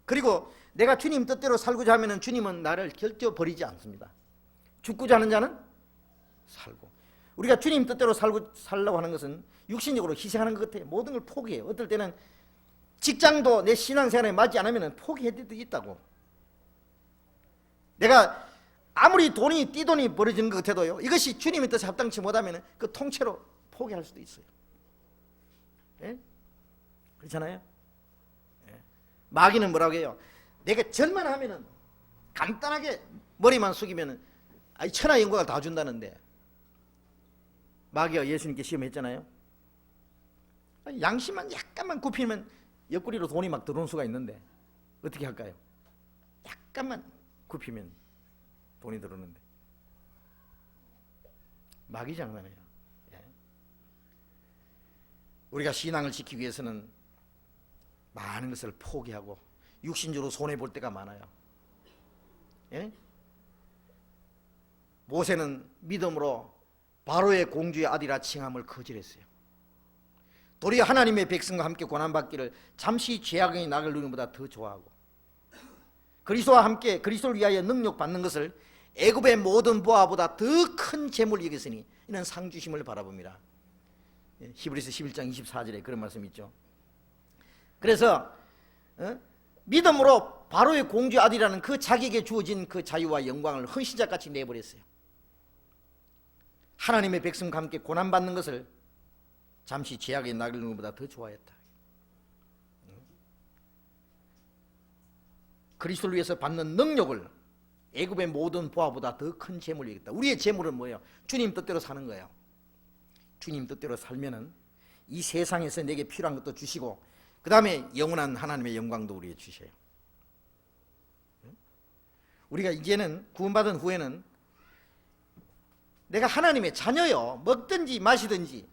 그리고 내가 주님 뜻대로 살고자 하면 주님은 나를 결코 버리지 않습니다. 죽고자 하는 자는 살고 우리가 주님 뜻대로 살려고 하는 것은 육신적으로 희생하는 것 같아요. 모든 걸 포기해요. 어떨 때는 직장도 내 신앙생활에 맞지 않으면 포기할 때도 있다고. 내가 아무리 띠돈이 벌어지는 것 같아도요 이것이 주님의 뜻에 합당치 못하면 그 통째로 포기할 수도 있어요. 그렇잖아요? 마귀는 뭐라고 해요? 내가 절만 하면은 간단하게 머리만 숙이면은 아니 천하 영광을 다 준다는데 마귀가 예수님께 시험했잖아요. 양심만 약간만 굽히면 옆구리로 돈이 막 들어오는 수가 있는데 어떻게 할까요? 약간만 굽히면 돈이 들어오는데 마귀 장난이에요. 예. 우리가 신앙을 지키기 위해서는 많은 것을 포기하고 육신적으로 손해볼 때가 많아요. 예? 모세는 믿음으로 바로의 공주의 아들이라 칭함을 거절했어요. 도리어 하나님의 백성과 함께 고난받기를 잠시 죄악의 낙을 누리는 것보다 더 좋아하고 그리스도와 함께 그리스도를 위하여 능력 받는 것을 애굽의 모든 보화보다 더 큰 재물을 여겼으니 이는 상 주심을 바라봅니다. 히브리서 11장 24절에 그런 말씀이 있죠. 그래서 믿음으로 바로의 공주의 아들이라는 그 자기에게 주어진 그 자유와 영광을 헌신자같이 내버렸어요. 하나님의 백성과 함께 고난받는 것을 잠시 죄악의 낙을 누리는 것보다 더 좋아했다. 그리스도를 위해서 받는 능력을 애굽의 모든 보화보다 더 큰 재물을 여겼다. 우리의 재물은 뭐예요? 주님 뜻대로 사는 거예요. 주님 뜻대로 살면은 이 세상에서 내게 필요한 것도 주시고 그 다음에 영원한 하나님의 영광도 우리에게 주셔요. 우리가 이제는 구원받은 후에는 내가 하나님의 자녀요. 먹든지 마시든지,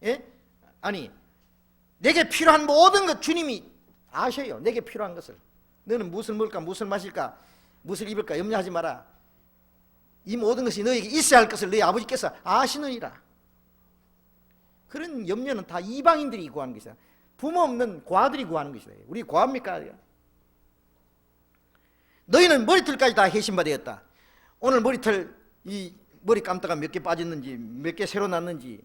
예? 아니 내게 필요한 모든 것 주님이 아셔요. 내게 필요한 것을. 너는 무엇을 먹을까, 무엇을 마실까, 무엇을 입을까 염려하지 마라. 이 모든 것이 너에게 있어야 할 것을 너희 아버지께서 아시느니라. 그런 염려는 다 이방인들이 구하는 것이다. 부모 없는 고아들이 구하는 것이다. 우리 고아입니까? 너희는 머리털까지 다 해신받았다. 오늘 머리털, 이 머리 감다가 몇 개 빠졌는지 몇 개 새로 났는지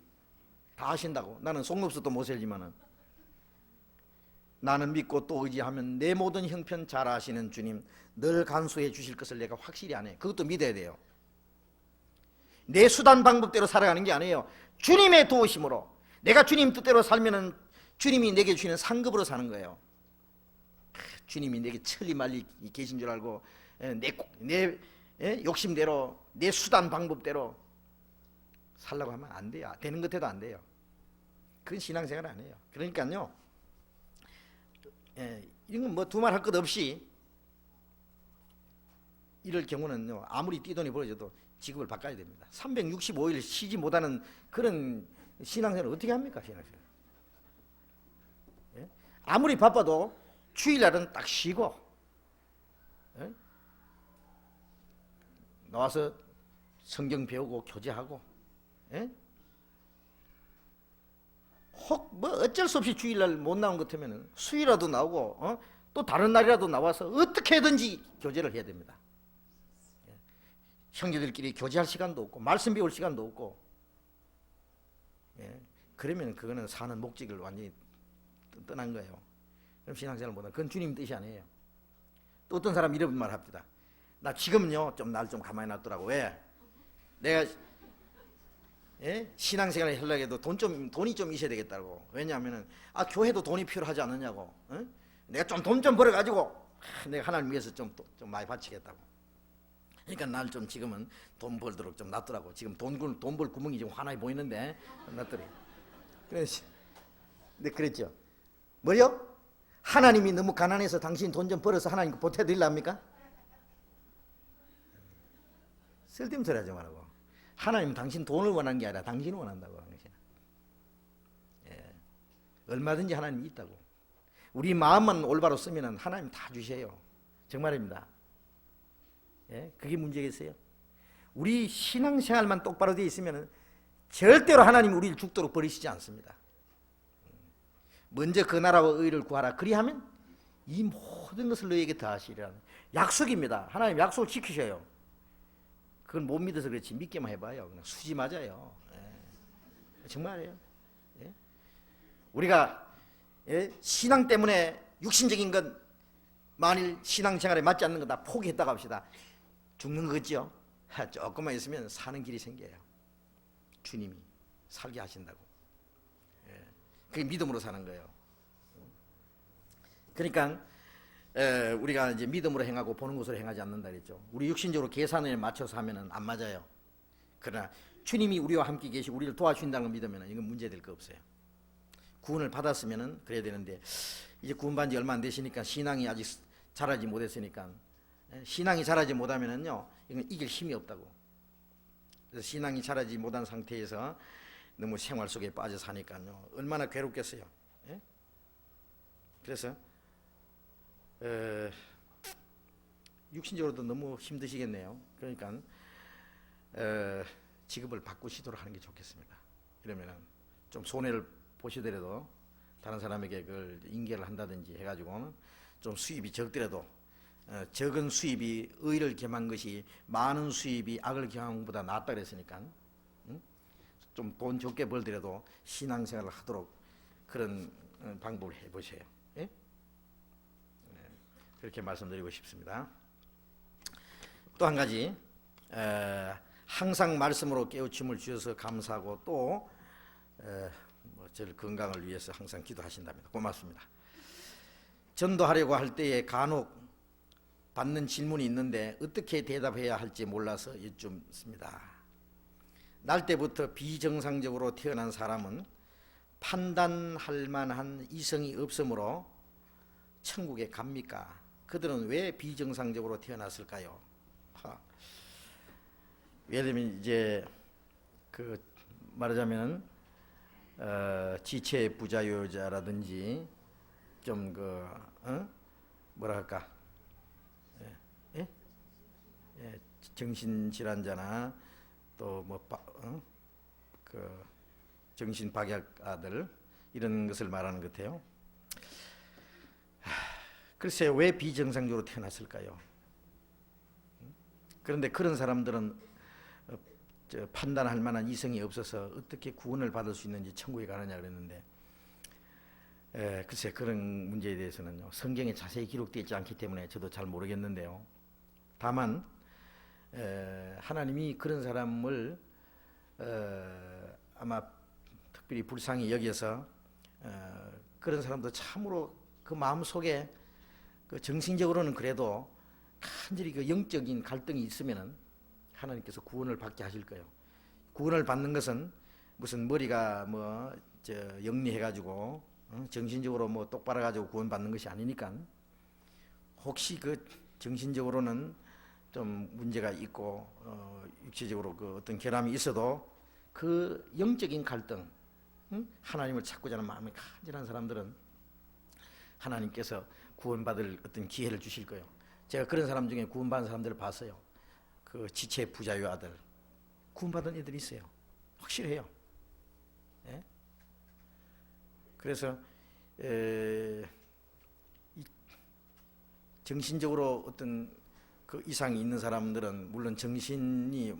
다 아신다고. 나는 속눈썹도 못 세지만은 나는 믿고 또 의지하면 내 모든 형편 잘 아시는 주님 늘 간수해 주실 것을 내가 확실히 아네. 그것도 믿어야 돼요. 내 수단 방법대로 살아가는 게 아니에요. 주님의 도우심으로 내가 주님 뜻대로 살면은 주님이 내게 주시는 상급으로 사는 거예요. 주님이 내게 천리 말리 계신 줄 알고 내 욕심대로 내 수단 방법대로 살라고 하면 안 돼요. 되는 것 해도 안 돼요. 그건 신앙생활 아니에요. 그러니까요, 이런 건 뭐 두말 할 것 없이 이럴 경우는요, 아무리 띠돈이 벌어져도 직업을 바꿔야 됩니다. 365일 쉬지 못하는 그런 신앙생활을 어떻게 합니까? 신앙생활. 예? 아무리 바빠도 주일날은 딱 쉬고, 예? 나와서 성경 배우고 교제하고, 예? 혹 뭐 어쩔 수 없이 주일날 못 나온 것 같으면 수요일이라도 나오고 또 다른 날이라도 나와서 어떻게든지 교제를 해야 됩니다. 예. 형제들끼리 교제할 시간도 없고 말씀 배울 시간도 없고, 예. 그러면 그거는 사는 목적을 완전히 떠난 거예요. 그럼 신앙생활 못하면 그건 주님 뜻이 아니에요. 또 어떤 사람 이런 말 합니다. 나 지금은요 좀 날 좀 가만히 놔두라고. 왜? 내가 신앙생활을 하려고 해도 돈이 좀 있어야 되겠다고. 왜냐하면은 교회도 돈이 필요하지 않느냐고. 내가 좀 돈 좀 벌어가지고 내가 하나님 위해서 좀 많이 바치겠다고. 그러니까 날 좀 지금은 돈 벌도록 좀 놔두라고. 지금 돈 벌 구멍이 지금 하나 보이는데 놔두래. 근데 그랬죠. 뭐요? 하나님이 너무 가난해서 당신 돈 좀 벌어서 하나님 보태드리랍니까? 쓸데없는 소리 하지 말라고. 하나님은 당신 돈을 원하는 게 아니라 당신을 원한다고 하는 것이야. 예. 얼마든지 하나님이 있다고. 우리 마음만 올바로 쓰면 하나님 다 주셔요. 정말입니다. 예? 그게 문제겠어요? 우리 신앙생활만 똑바로 되어 있으면 절대로 하나님이 우리를 죽도록 버리시지 않습니다. 먼저 그 나라와 의를 구하라. 그리하면 이 모든 것을 너에게 더하시리라는 약속입니다. 하나님 약속을 지키셔요. 그건 못 믿어서 그렇지 믿기만 해봐요. 그냥 수지 맞아요. 예. 정말이에요. 예? 우리가 신앙 때문에 육신적인 건 만일 신앙생활에 맞지 않는 건 다 포기했다고 합시다. 죽는 거죠. 조금만 있으면 사는 길이 생겨요. 주님이 살게 하신다고. 그게 믿음으로 사는 거예요. 그러니까 우리가 이제 믿음으로 행하고 보는 것으로 행하지 않는다 그랬죠. 우리 육신적으로 계산에 맞춰서 하면은 안 맞아요. 그러나 주님이 우리와 함께 계시고 우리를 도와주신다는 걸 믿으면은 이건 문제될 거 없어요. 구원을 받았으면은 그래야 되는데 이제 구원받은 지 얼마 안 되시니까 신앙이 아직 자라지 못했으니까 신앙이 자라지 못하면은요 이건 이길 힘이 없다고. 그래서 신앙이 자라지 못한 상태에서 너무 생활 속에 빠져 사니까요 얼마나 괴롭겠어요. 예? 그래서 육신적으로도 너무 힘드시겠네요. 그러니까 직업을 바꾸시도록 하는 게 좋겠습니다. 이러면은 좀 손해를 보시더라도 다른 사람에게 그걸 인계를 한다든지 해가지고 좀 수입이 적더라도 적은 수입이 의를 겸한 것이 많은 수입이 악을 겸한 것보다 낫다 그랬으니까 좀 돈 적게 벌더라도 신앙생활을 하도록 그런 방법을 해보세요. 예? 그렇게 말씀드리고 싶습니다. 또 한 가지 항상 말씀으로 깨우침을 주셔서 감사하고 또 저를 건강을 위해서 항상 기도하신답니다. 고맙습니다. 전도하려고 할 때에 간혹 받는 질문이 있는데 어떻게 대답해야 할지 몰라서 여쭙습니다. 날 때부터 비정상적으로 태어난 사람은 판단할 만한 이성이 없으므로 천국에 갑니까? 그들은 왜 비정상적으로 태어났을까요? 예를 들면 이제 그 말하자면 지체 부자유자라든지 좀 뭐라 할까 정신질환자나 또 뭐 정신박약 아들 이런 것을 말하는 것 같아요. 글쎄요, 왜 비정상적으로 태어났을까요? 그런데 그런 사람들은 판단할 만한 이성이 없어서 어떻게 구원을 받을 수 있는지 천국에 가느냐 그랬는데 글쎄 그런 문제에 대해서는요 성경에 자세히 기록되어 있지 않기 때문에 저도 잘 모르겠는데요. 다만 하나님이 그런 사람을 아마 특별히 불쌍히 여겨서 그런 사람도 참으로 그 마음속에 그 정신적으로는 그래도 간절히 그 영적인 갈등이 있으면은 하나님께서 구원을 받게 하실 거예요. 구원을 받는 것은 무슨 머리가 영리해가지고 정신적으로 똑바라가지고 구원받는 것이 아니니까 혹시 그 정신적으로는 좀 문제가 있고 육체적으로 그 어떤 결함이 있어도 그 영적인 갈등, 하나님을 찾고자 하는 마음이 간절한 사람들은 하나님께서 구원받을 어떤 기회를 주실 거예요. 제가 그런 사람 중에 구원받은 사람들을 봤어요. 그 지체 부자유 아들 구원받은 애들이 있어요. 확실해요. 예? 그래서 정신적으로 어떤 그 이상이 있는 사람들은 물론 정신이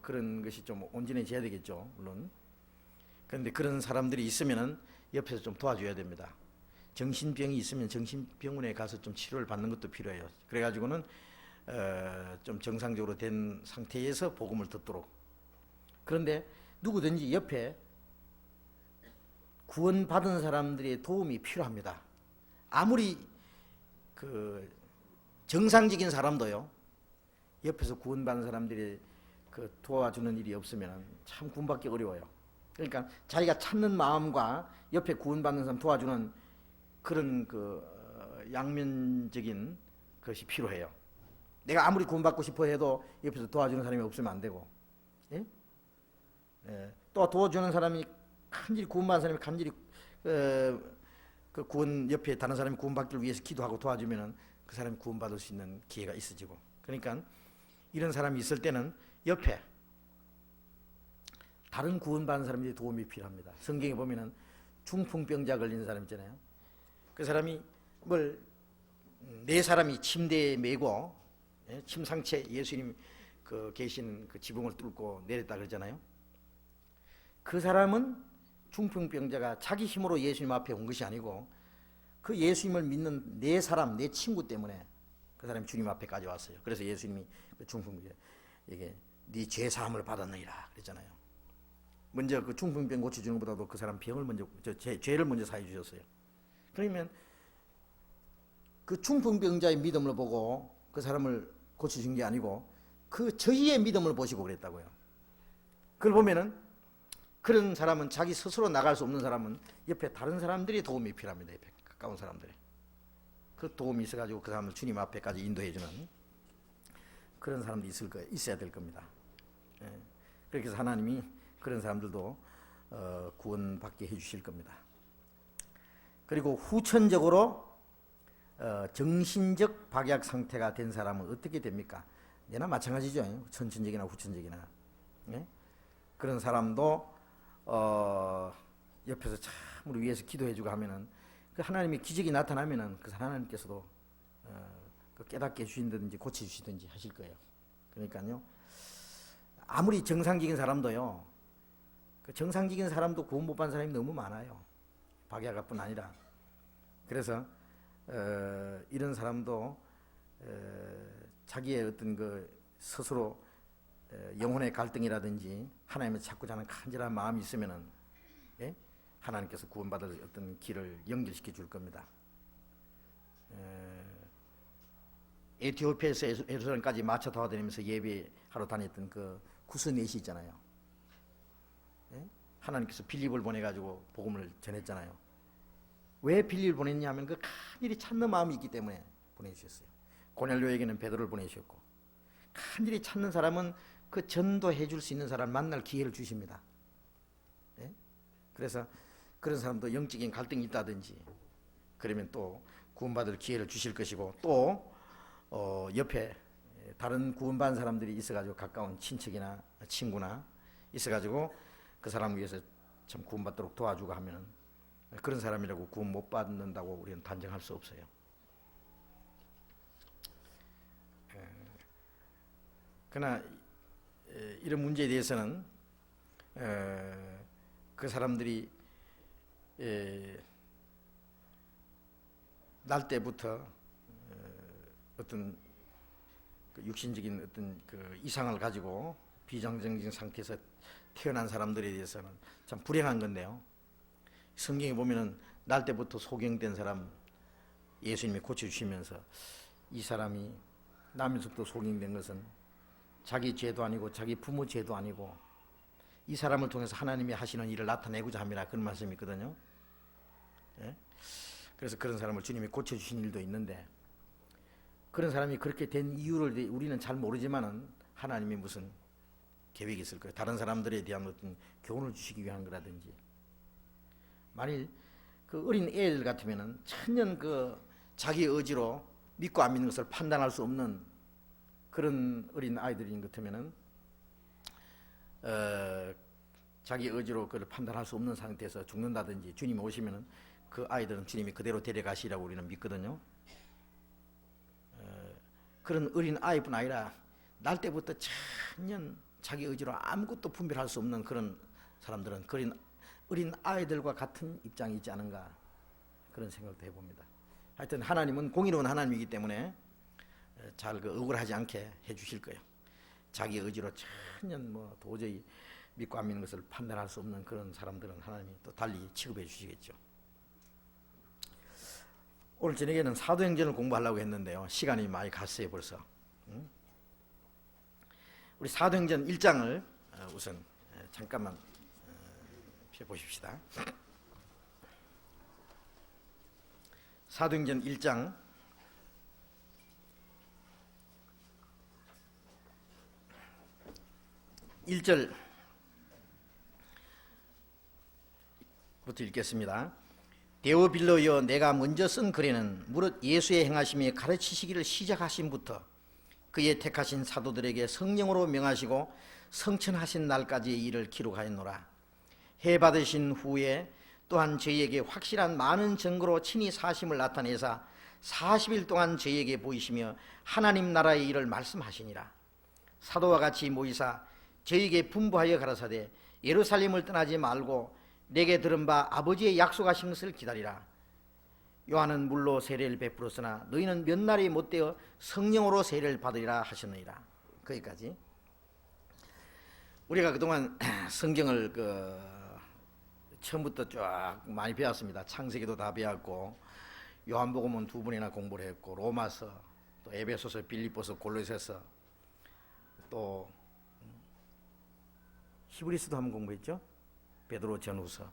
그런 것이 좀 온전해져야 되겠죠. 물론. 그런데 그런 사람들이 있으면은 옆에서 좀 도와줘야 됩니다. 정신병이 있으면 정신병원에 가서 좀 치료를 받는 것도 필요해요. 그래가지고는 좀 정상적으로 된 상태에서 복음을 듣도록. 그런데 누구든지 옆에 구원받은 사람들의 도움이 필요합니다. 아무리 그 정상적인 사람도요 옆에서 구원받은 사람들이 그 도와주는 일이 없으면 참 구원받기 어려워요. 그러니까 자기가 찾는 마음과 옆에 구원받는 사람 도와주는 그런 그 양면적인 것이 필요해요. 내가 아무리 구원받고 싶어 해도 옆에서 도와주는 사람이 없으면 안 되고, 예? 또 도와주는 사람이 간절히 구원받은 사람이 간절히 그 구원 옆에 다른 사람이 구원받기를 위해서 기도하고 도와주면은 그 사람이 구원받을 수 있는 기회가 있어지고. 그러니까 이런 사람이 있을 때는 옆에 다른 구원받은 사람들이 도움이 필요합니다. 성경에 보면은 중풍병자 걸린 사람 있잖아요. 그 사람이 네 사람이 침대에 메고 침상체 예수님 그 계신 그 지붕을 뚫고 내렸다 그러잖아요. 그 사람은 중풍병자가 자기 힘으로 예수님 앞에 온 것이 아니고 그 예수님을 믿는 네 사람, 네 친구 때문에 그 사람이 주님 앞에까지 왔어요. 그래서 예수님이 그 중풍병자에게 네 죄 사함을 받았느니라 그랬잖아요. 먼저 그 중풍병 고쳐주는 것보다도 그 사람 병을 먼저 죄를 먼저 사해 주셨어요. 그러면 그 중풍병자의 믿음을 보고 그 사람을 고쳐준 게 아니고 그 저희의 믿음을 보시고 그랬다고요. 그걸 보면은 그런 사람은 자기 스스로 나갈 수 없는 사람은 옆에 다른 사람들이 도움이 필요합니다. 옆에 가까운 사람들이. 그 도움이 있어가지고 그 사람을 주님 앞에까지 인도해주는 그런 사람들이 있어야 될 겁니다. 예. 그렇게 해서 하나님이 그런 사람들도 구원받게 해주실 겁니다. 그리고 후천적으로 정신적 박약 상태가 된 사람은 어떻게 됩니까? 얘나 마찬가지죠. 선천적이나 후천적이나. 예? 그런 사람도 옆에서 참으로 위해서 기도해주고 하면은 그 하나님의 기적이 나타나면은 그 하나님께서도 그 깨닫게 해주신다든지 고쳐주시든지 하실 거예요. 그러니까요. 아무리 정상적인 사람도요. 그 정상적인 사람도 구원 못 받은 사람이 너무 많아요. 박야가뿐 아니라. 그래서 이런 사람도 자기의 어떤 그 스스로 영혼의 갈등이라든지 하나님을 찾고자 하는 간절한 마음이 있으면은 예? 하나님께서 구원받을 어떤 길을 연결시켜 줄 겁니다. 에티오피아에서 예루살렘까지 마차 타고 다니면서 예배하러 다녔던 그 구스넷이 있잖아요. 예? 하나님께서 빌립을 보내가지고 복음을 전했잖아요. 왜 빌립을 보냈냐면 그 간절히 찾는 마음이 있기 때문에 보내주셨어요. 고넬료에게는 베드로를 보내주셨고 간절히 찾는 사람은 그 전도해 줄 수 있는 사람 만날 기회를 주십니다. 예? 그래서 그런 사람도 영적인 갈등이 있다든지 그러면 또 구원받을 기회를 주실 것이고 또 옆에 다른 구원받은 사람들이 있어가지고 가까운 친척이나 친구나 있어가지고 그 사람을 위해서 참 구원받도록 도와주고 하면은 그런 사람이라고 구원 못 받는다고 우리는 단정할 수 없어요. 그러나 이런 문제에 대해서는 그 사람들이 날 때부터 어떤 그 육신적인 어떤 그 이상을 가지고 비정상적인 상태에서 태어난 사람들에 대해서는 참 불행한 건데요. 성경에 보면은 날 때부터 소경된 사람 예수님이 고쳐주시면서 이 사람이 나면서부터 소경된 것은 자기 죄도 아니고 자기 부모 죄도 아니고 이 사람을 통해서 하나님이 하시는 일을 나타내고자 합니다. 그런 말씀이 있거든요. 예? 그래서 그런 사람을 주님이 고쳐주신 일도 있는데 그런 사람이 그렇게 된 이유를 우리는 잘 모르지만은 하나님이 무슨 계획이 있을 거예요. 다른 사람들에 대한 어떤 교훈을 주시기 위한 거라든지 만일 그 어린 애들 같으면은 천년 그 자기 의지로 믿고 안 믿는 것을 판단할 수 없는 그런 어린 아이들인 것 같으면은 자기 의지로 그걸 판단할 수 없는 상태에서 죽는다든지 주님이 오시면은 그 아이들은 주님이 그대로 데려가시라고 우리는 믿거든요. 그런 어린 아이뿐 아니라 날 때부터 천년 자기 의지로 아무것도 분별할 수 없는 그런 사람들은 어린 아이들과 같은 입장이 있지 않은가 그런 생각도 해봅니다. 하여튼 하나님은 공의로운 하나님이기 때문에 잘 억울하지 않게 해주실 거예요. 자기 의지로 천년 뭐 도저히 믿고 안 믿는 것을 판단할 수 없는 그런 사람들은 하나님이 또 달리 취급해 주시겠죠. 오늘 저녁에는 사도행전을 공부하려고 했는데요. 시간이 많이 갔어요 벌써. 우리 사도행전 1장을 우선 잠깐만 펴보십시다. 사도행전 1장 1절부터 읽겠습니다. 데오빌로여 내가 먼저 쓴 글에는 무릇 예수의 행하심이 가르치시기를 시작하심부터 그의 택하신 사도들에게 성령으로 명하시고 성천하신 날까지의 일을 기록하였노라. 해 받으신 후에 또한 저희에게 확실한 많은 증거로 친히 사심을 나타내사 40일 동안 저희에게 보이시며 하나님 나라의 일을 말씀하시니라. 사도와 같이 모이사 저희에게 분부하여 가라사대 예루살렘을 떠나지 말고 내게 들은 바 아버지의 약속하신 것을 기다리라. 요한은 물로 세례를 베풀었으나 너희는 몇 날이 못되어 성령으로 세례를 받으리라 하셨느니라. 거기까지. 우리가 그동안 성경을 처음부터 쫙 많이 배웠습니다. 창세기도 다 배웠고 요한복음은 2번이나 공부를 했고 로마서, 또 에베소서, 빌립보서, 골로새서, 또 히브리서도 한번 공부했죠. 베드로 전후서,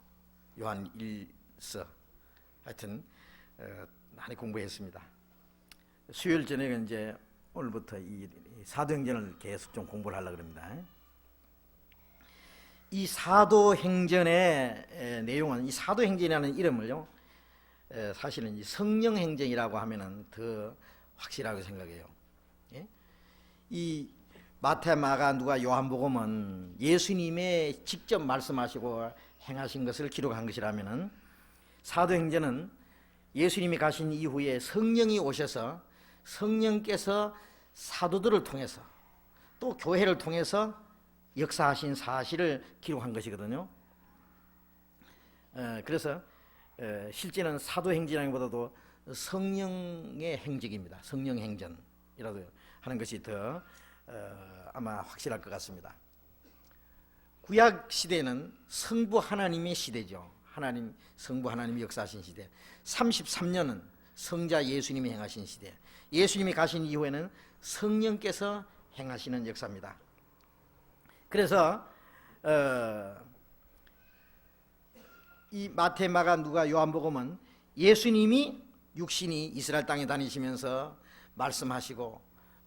요한 1서, 하여튼 많이 공부했습니다. 수요일 저녁에 이제 오늘부터 이 사도행전을 계속 좀 공부를 하려고 합니다. 이 사도행전의 내용은, 이 사도행전이라는 이름을요, 사실은 이 성령행전이라고 하면은 더 확실하게 생각해요. 예? 이 마태, 마가, 누가, 요한복음은 예수님의 직접 말씀하시고 행하신 것을 기록한 것이라면은, 사도행전은 예수님이 가신 이후에 성령이 오셔서 성령께서 사도들을 통해서 또 교회를 통해서 역사하신 사실을 기록한 것이거든요. 그래서 실제는 사도행전보다도 성령의 행적입니다. 성령행전이라도 하는 것이 더 아마 확실할 것 같습니다. 구약 시대는 성부 하나님의 시대죠. 성부 하나님이 역사하신 시대. 33년은 성자 예수님이 행하신 시대. 예수님이 가신 이후에는 성령께서 행하시는 역사입니다. 그래서 이 마태, 마가, 누가, 요한복음은 예수님이 육신이 이스라엘 땅에 다니시면서 말씀하시고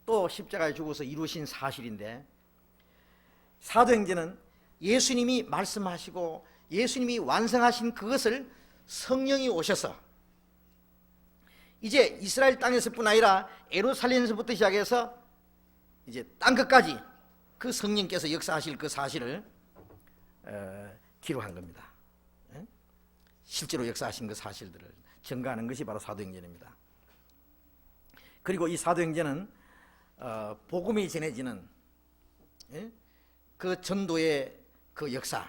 또 십자가에 죽어서 이루신 사실인데, 사도행전은 예수님이 말씀하시고 예수님이 완성하신 그것을 성령이 오셔서 이제 이스라엘 땅에서뿐 아니라 예루살렘에서부터 시작해서 이제 땅 끝까지 그 성령께서 역사하실 그 사실을 기록한 겁니다. 실제로 역사하신 그 사실들을 증거하는 것이 바로 사도행전입니다. 그리고 이 사도행전은 복음이 전해지는 그 전도의 그 역사,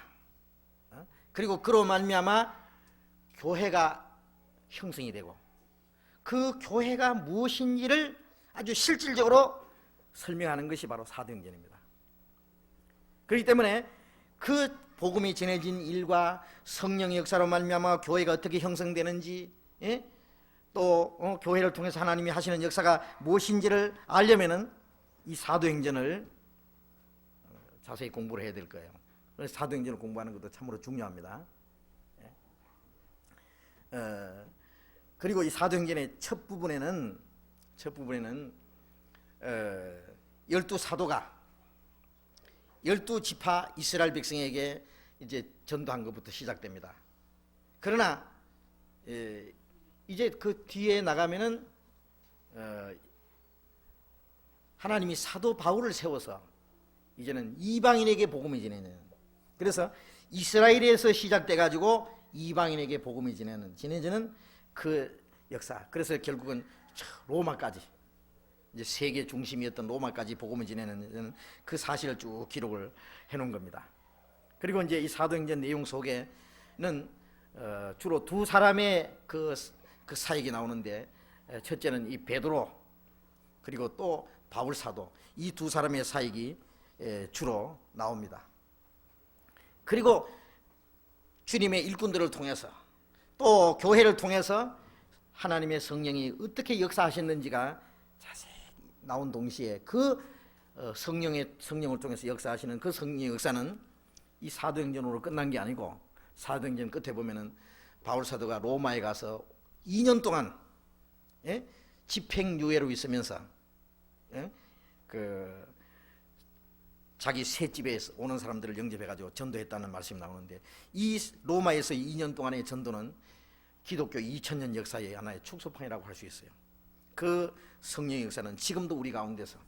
그리고 그로 말미암아 교회가 형성이 되고 그 교회가 무엇인지를 아주 실질적으로 설명하는 것이 바로 사도행전입니다. 그렇기 때문에 그 복음이 전해진 일과 성령의 역사로 말미암아 교회가 어떻게 형성되는지, 또 교회를 통해서 하나님이 하시는 역사가 무엇인지를 알려면은 이 사도행전을 자세히 공부를 해야 될 거예요. 그래서 사도행전을 공부하는 것도 참으로 중요합니다. 그리고 이 사도행전의 첫 부분에는 12사도가 12지파 이스라엘 백성에게 이제 전도한 것부터 시작됩니다. 그러나 이제 그 뒤에 나가면은 하나님이 사도 바울을 세워서 이제는 이방인에게 복음이 전해지는, 그래서 이스라엘에서 시작돼 가지고 이방인에게 복음이 전해지는 그 역사. 그래서 결국은 로마까지, 이제 세계 중심이었던 로마까지 복음을 전해는 그 사실을 쭉 기록을 해놓은 겁니다. 그리고 이제 이 사도행전 내용 속에는 주로 두 사람의 그 사역이 나오는데, 첫째는 이 베드로, 그리고 또 바울 사도, 이 두 사람의 사역이 주로 나옵니다. 그리고 주님의 일꾼들을 통해서 또 교회를 통해서 하나님의 성령이 어떻게 역사하셨는지가 자세히 나온 동시에 그 성령을 통해서 역사하시는 그 성령의 역사는 이 사도행전으로 끝난 게 아니고, 사도행전 끝에 보면은 바울 사도가 로마에 가서 2년 동안 집행유예로 있으면서 그 자기 셋집에 오는 사람들을 영접해가지고 전도했다는 말씀이 나오는데, 이 로마에서 2년 동안의 전도는 기독교 2000년 역사의 하나의 축소판이라고 할 수 있어요. 그 성령의 역사는 지금도 우리 가운데서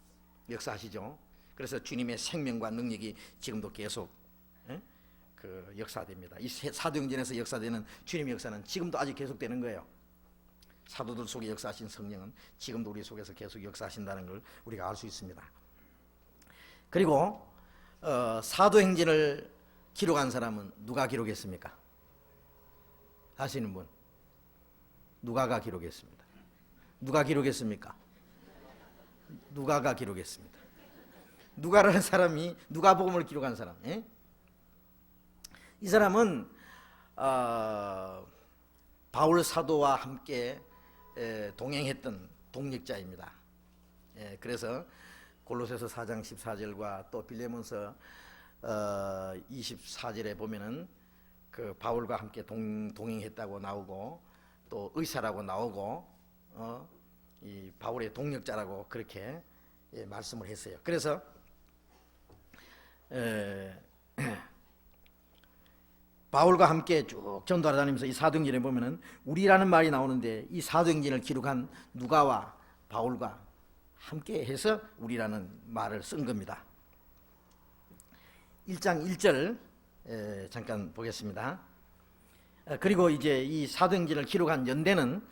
역사하시죠. 그래서 주님의 생명과 능력이 지금도 계속 그 역사됩니다. 이 사도행전에서 역사되는 주님의 역사는 지금도 아직 계속되는 거예요. 사도들 속에 역사하신 성령은 지금도 우리 속에서 계속 역사하신다는 걸 우리가 알 수 있습니다. 그리고 사도행전을 기록한 사람은 누가 기록했습니까? 아시는 분? 누가가 기록했습니다. 누가 기록했습니까? 누가가 기록했습니다. 누가라는 사람이, 누가복음을 기록한 사람, 이 사람은 바울 사도와 함께 동행했던 동력자입니다. 그래서 골로새서 4장 14절과 또 빌레몬서 24절에 보면은 그 바울과 함께 동행했다고 나오고 또 의사라고 나오고 이 바울의 동력자라고 그렇게 말씀을 했어요. 그래서 바울과 함께 쭉 전도하다니면서 이 사도행전에 보면은 우리라는 말이 나오는데 이 사도행전을 기록한 누가와 바울과 함께 해서 우리라는 말을 쓴 겁니다. 1장 1절 잠깐 보겠습니다. 그리고 이제 이 사도행전을 기록한 연대는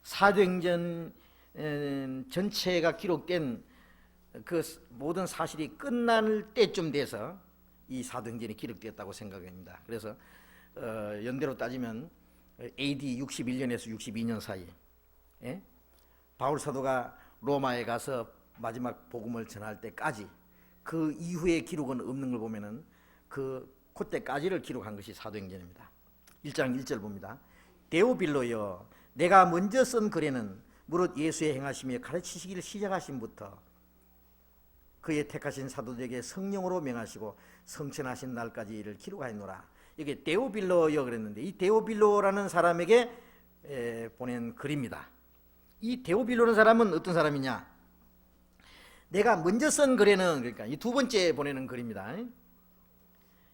사도행전 전체가 기록된 그 모든 사실이 끝날 때쯤 돼서 이 사도행전이 기록되었다고 생각합니다. 그래서 연대로 따지면 AD 61년에서 62년 사이 바울 사도가 로마에 가서 마지막 복음을 전할 때까지 그 이후의 기록은 없는 걸 보면은 그때까지를 기록한 것이 사도행전입니다. 1장 1절 봅니다. 데오빌로여, 내가 먼저 쓴 글에는 무릇 예수의 행하시며 가르치시기를 시작하신부터 그의 택하신 사도들에게 성령으로 명하시고 성천하신 날까지 이를 기록하였노라. 이게 데오빌로여 그랬는데 이 데오빌로라는 사람에게 보낸 글입니다. 이 데오빌로라는 사람은 어떤 사람이냐? 내가 먼저 쓴 글에는, 그러니까 이 두 번째 보내는 글입니다.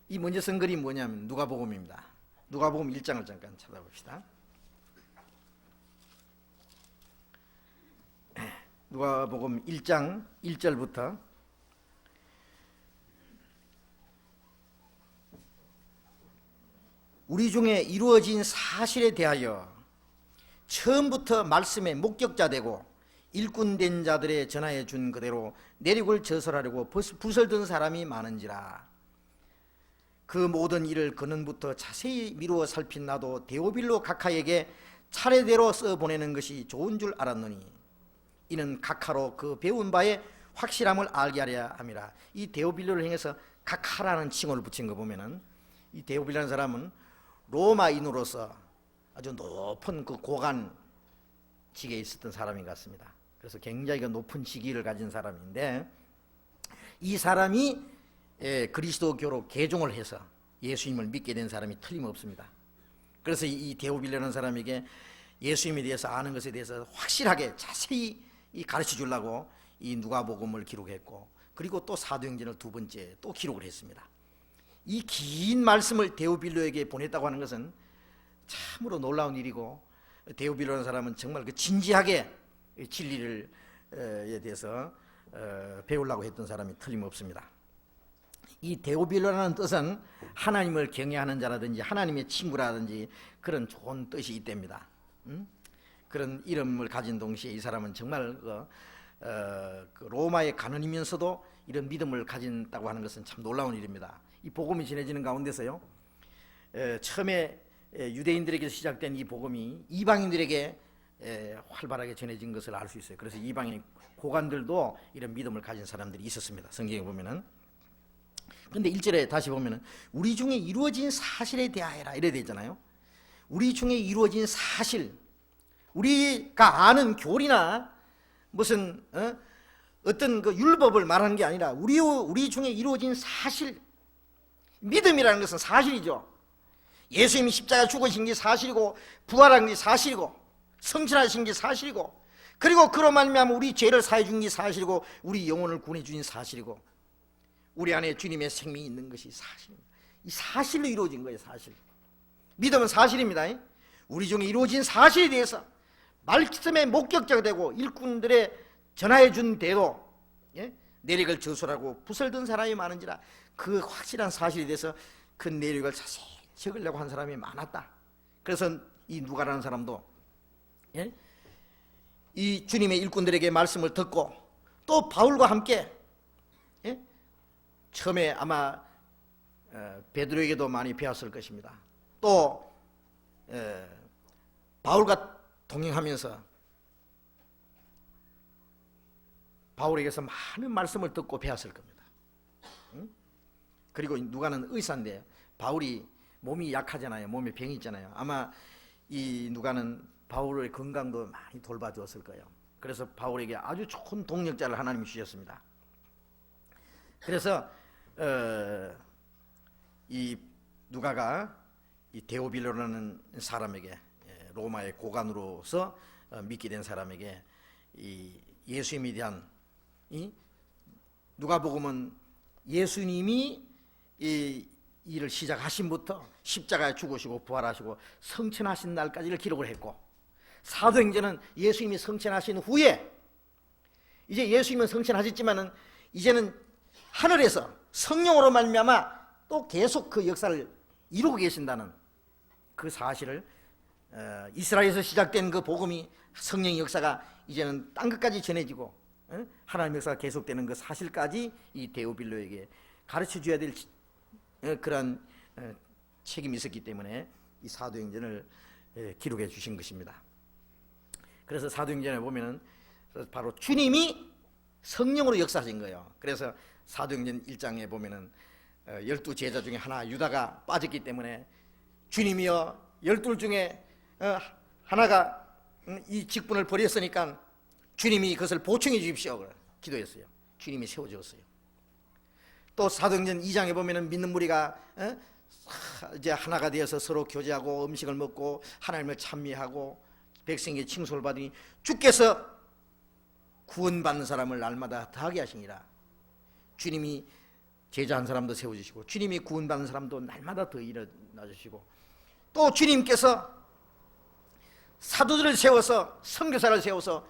이 먼저 쓴 글이 뭐냐면 누가복음입니다. 누가복음 1장을 잠깐 찾아봅시다. 누가복음 1장 1절부터 우리 중에 이루어진 사실에 대하여 처음부터 말씀의 목격자 되고 일꾼된 자들의 전하여 준 그대로 내륙을 저설하려고 부설든 사람이 많은지라. 그 모든 일을 근원부터 자세히 미루어 살핀 나도 데오빌로 각하에게 차례대로 써보내는 것이 좋은 줄 알았노니 이는 각하로 그 배운 바의 확실함을 알게 하려 함이라. 이 데오빌로를 향해서 각하라는 칭호를 붙인 거 보면은 이 데오빌로라는 사람은 로마인으로서 아주 높은 그 고관직에 있었던 사람인 것 같습니다. 그래서 굉장히 높은 직위를 가진 사람인데 이 사람이 그리스도교로 개종을 해서 예수님을 믿게 된 사람이 틀림없습니다. 그래서 이 데오빌로라는 사람에게 예수님에 대해서 아는 것에 대해서 확실하게 자세히 가르쳐 주려고 이 누가복음을 기록했고 그리고 또 사도행전을 두 번째 또 기록을 했습니다. 이 긴 말씀을 데오빌로에게 보냈다고 하는 것은 참으로 놀라운 일이고 데오빌로라는 사람은 정말 그 진지하게 진리를 에 대해서 배우려고 했던 사람이 틀림없습니다. 이 데오빌로라는 뜻은 하나님을 경외하는 자라든지 하나님의 친구라든지 그런 좋은 뜻이 있답니다. 그런 이름을 가진 동시에 이 사람은 정말 그 로마의 간원이면서도 이런 믿음을 가진다고 하는 것은 참 놀라운 일입니다. 이 복음이 전해지는 가운데서요, 처음에 유대인들에게 시작된 이 복음이 이방인들에게 활발하게 전해진 것을 알 수 있어요. 그래서 이방인 고관들도 이런 믿음을 가진 사람들이 있었습니다. 성경에 보면은. 그런데 1절에 다시 보면은 우리 중에 이루어진 사실에 대하여라 이래 되잖아요. 우리 중에 이루어진 사실, 우리가 아는 교리나 무슨 어떤 그 율법을 말하는 게 아니라 우리 중에 이루어진 사실, 믿음이라는 것은 사실이죠. 예수님이 십자가 죽으신 게 사실이고 부활한 게 사실이고 성천하신 게 사실이고 그리고 그로 말미암아 우리 죄를 사해 준 게 사실이고 우리 영혼을 구원해 주신 사실이고 우리 안에 주님의 생명이 있는 것이 사실입니다. 이 사실로 이루어진 거예요. 사실. 믿음은 사실입니다. 우리 중에 이루어진 사실에 대해서 말씀의 목격자가 되고 일꾼들의 전하해 준 대로 내력을 저술하고 부설든 사람이 많은지라. 그 확실한 사실에 대해서 그 내력을 자세히 적으려고 한 사람이 많았다. 그래서 이 누가라는 사람도 이 주님의 일꾼들에게 말씀을 듣고 또 바울과 함께 처음에 아마 베드로에게도 많이 배웠을 것입니다. 또 바울과 동행하면서 바울에게서 많은 말씀을 듣고 배웠을 겁니다. 그리고 누가는 의사인데 바울이 몸이 약하잖아요. 몸에 병이 있잖아요. 아마 이 누가는 바울의 건강도 많이 돌봐주었을 거예요. 그래서 바울에게 아주 좋은 동력자를 하나님이 주셨습니다. 그래서 이 누가가 이 데오빌로라는 사람에게, 로마의 고관으로서 믿게 된 사람에게 이 예수님에 대한, 이 누가복음은 예수님이 이 일을 시작하신부터 십자가에 죽으시고 부활하시고 성천하신 날까지를 기록을 했고, 사도행전은 예수님이 성천하신 후에, 이제 예수님은 성천하셨지만은 이제는 하늘에서 성령으로 말미암아 또 계속 그 역사를 이루고 계신다는 그 사실을, 이스라엘에서 시작된 그 복음이, 성령의 역사가 이제는 땅 끝까지 전해지고 하나님의 역사가 계속되는 그 사실까지 이 데오빌로에게 가르쳐 줘야 될 그런 책임이 있었기 때문에 이 사도행전을 기록해 주신 것입니다. 그래서 사도행전에 보면은 바로 주님이 성령으로 역사하신 거예요. 그래서 사도행전 1장에 보면은 12 제자 중에 하나 유다가 빠졌기 때문에 주님이여 12 중에 하나가 이 직분을 버렸으니까 주님이 그것을 보충해 주십시오 기도했어요. 주님이 세워주었어요. 또 사도행전 2장에 보면은 믿는 무리가 이제 하나가 되어서 서로 교제하고 음식을 먹고 하나님을 찬미하고 백성에게 칭송을 받으니 주께서 구원받는 사람을 날마다 더하게 하시니라. 주님이 제자 한 사람도 세워주시고 주님이 구원받는 사람도 날마다 더 일어나 주시고, 또 주님께서 사도들을 세워서 선교사를 세워서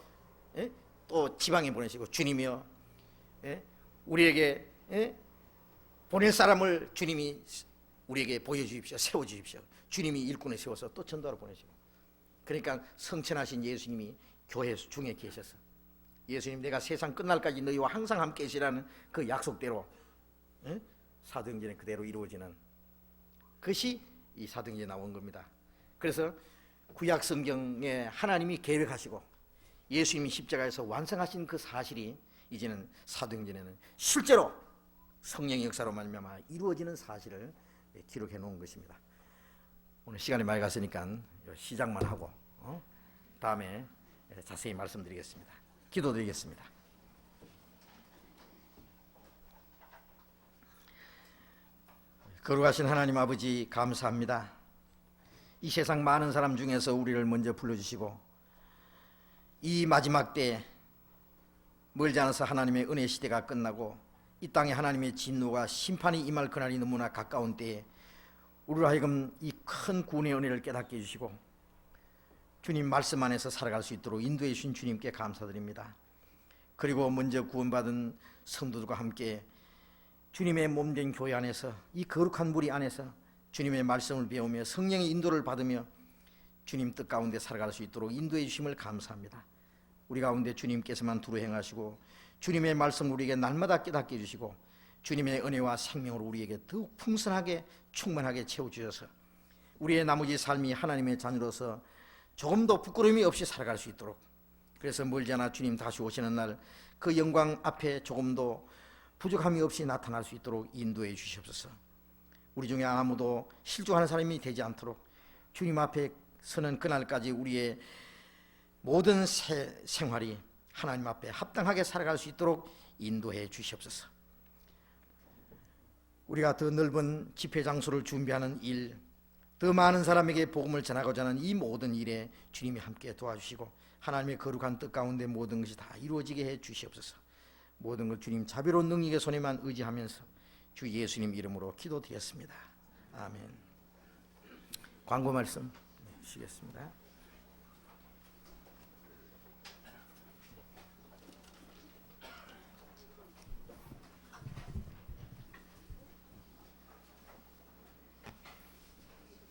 또 지방에 보내시고, 주님이여 우리에게 보낼 사람을 주님이 우리에게 보여주십시오. 세워주십시오. 주님이 일꾼을 세워서 또 전도하러 보내시고, 그러니까 성천하신 예수님이 교회 중에 계셔서 예수님 내가 세상 끝날까지 너희와 항상 함께 계시라는 그 약속대로 사도행전에 그대로 이루어지는 것이 이 사도행전에 나온 겁니다. 그래서 구약 성경에 하나님이 계획하시고 예수님이 십자가에서 완성하신 그 사실이 이제는 사도행전에는 실제로 성령의 역사로 말미암아 이루어지는 사실을 기록해 놓은 것입니다. 오늘 시간이 많이 갔으니까 시작만 하고 다음에 자세히 말씀드리겠습니다. 기도드리겠습니다. 거룩하신 하나님 아버지, 감사합니다. 이 세상 많은 사람 중에서 우리를 먼저 불러주시고 이 마지막 때 멀지 않아서 하나님의 은혜 시대가 끝나고 이 땅에 하나님의 진노가 심판이 임할 그날이 너무나 가까운 때에 우리로 하여금 이 큰 구원의 은혜를 깨닫게 해주시고 주님 말씀 안에서 살아갈 수 있도록 인도해 주신 주님께 감사드립니다. 그리고 먼저 구원받은 성도들과 함께 주님의 몸된 교회 안에서 이 거룩한 무리 안에서 주님의 말씀을 배우며 성령의 인도를 받으며 주님 뜻 가운데 살아갈 수 있도록 인도해 주심을 감사합니다. 우리 가운데 주님께서만 두루 행하시고 주님의 말씀 우리에게 날마다 깨닫게 해주시고 주님의 은혜와 생명으로 우리에게 더욱 풍성하게 충만하게 채워주셔서 우리의 나머지 삶이 하나님의 자녀로서 조금도 부끄러움이 없이 살아갈 수 있도록, 그래서 멀지 않아 주님 다시 오시는 날 그 영광 앞에 조금도 부족함이 없이 나타날 수 있도록 인도해 주시옵소서. 우리 중에 아무도 실족하는 사람이 되지 않도록 주님 앞에 서는 그날까지 우리의 모든 생활이 하나님 앞에 합당하게 살아갈 수 있도록 인도해 주시옵소서. 우리가 더 넓은 집회 장소를 준비하는 일, 더 많은 사람에게 복음을 전하고자 하는 이 모든 일에 주님이 함께 도와주시고 하나님의 거룩한 뜻 가운데 모든 것이 다 이루어지게 해 주시옵소서. 모든 걸 주님 자비로운 능력의 손에만 의지하면서 주 예수님 이름으로 기도드렸습니다. 아멘. 광고 말씀 주시겠습니다.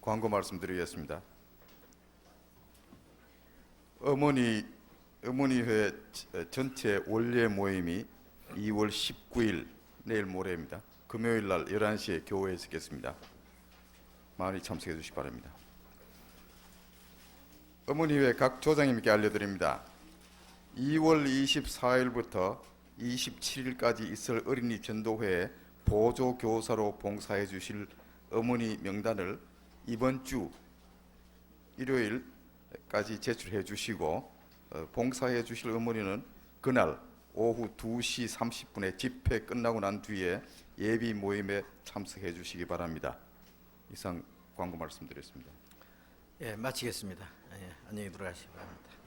광고 말씀드리겠습니다. 어머니회 전체 원례 모임이 2월 19일 내일 모레입니다. 금요일 날 11시에 교회에서 있겠습니다. 많이 참석해 주시기 바랍니다. 어머니회 각 조장님께 알려드립니다. 2월 24일부터 27일까지 있을 어린이 전도회에 보조 교사로 봉사해 주실 어머니 명단을 이번 주 일요일 까지 제출해 주시고 봉사해 주실 어머니는 그날 오후 2시 30분에 집회 끝나고 난 뒤에 예비 모임에 참석해 주시기 바랍니다. 이상 광고 말씀드렸습니다. 예, 마치겠습니다. 예, 안녕히 들어가시기 바랍니다.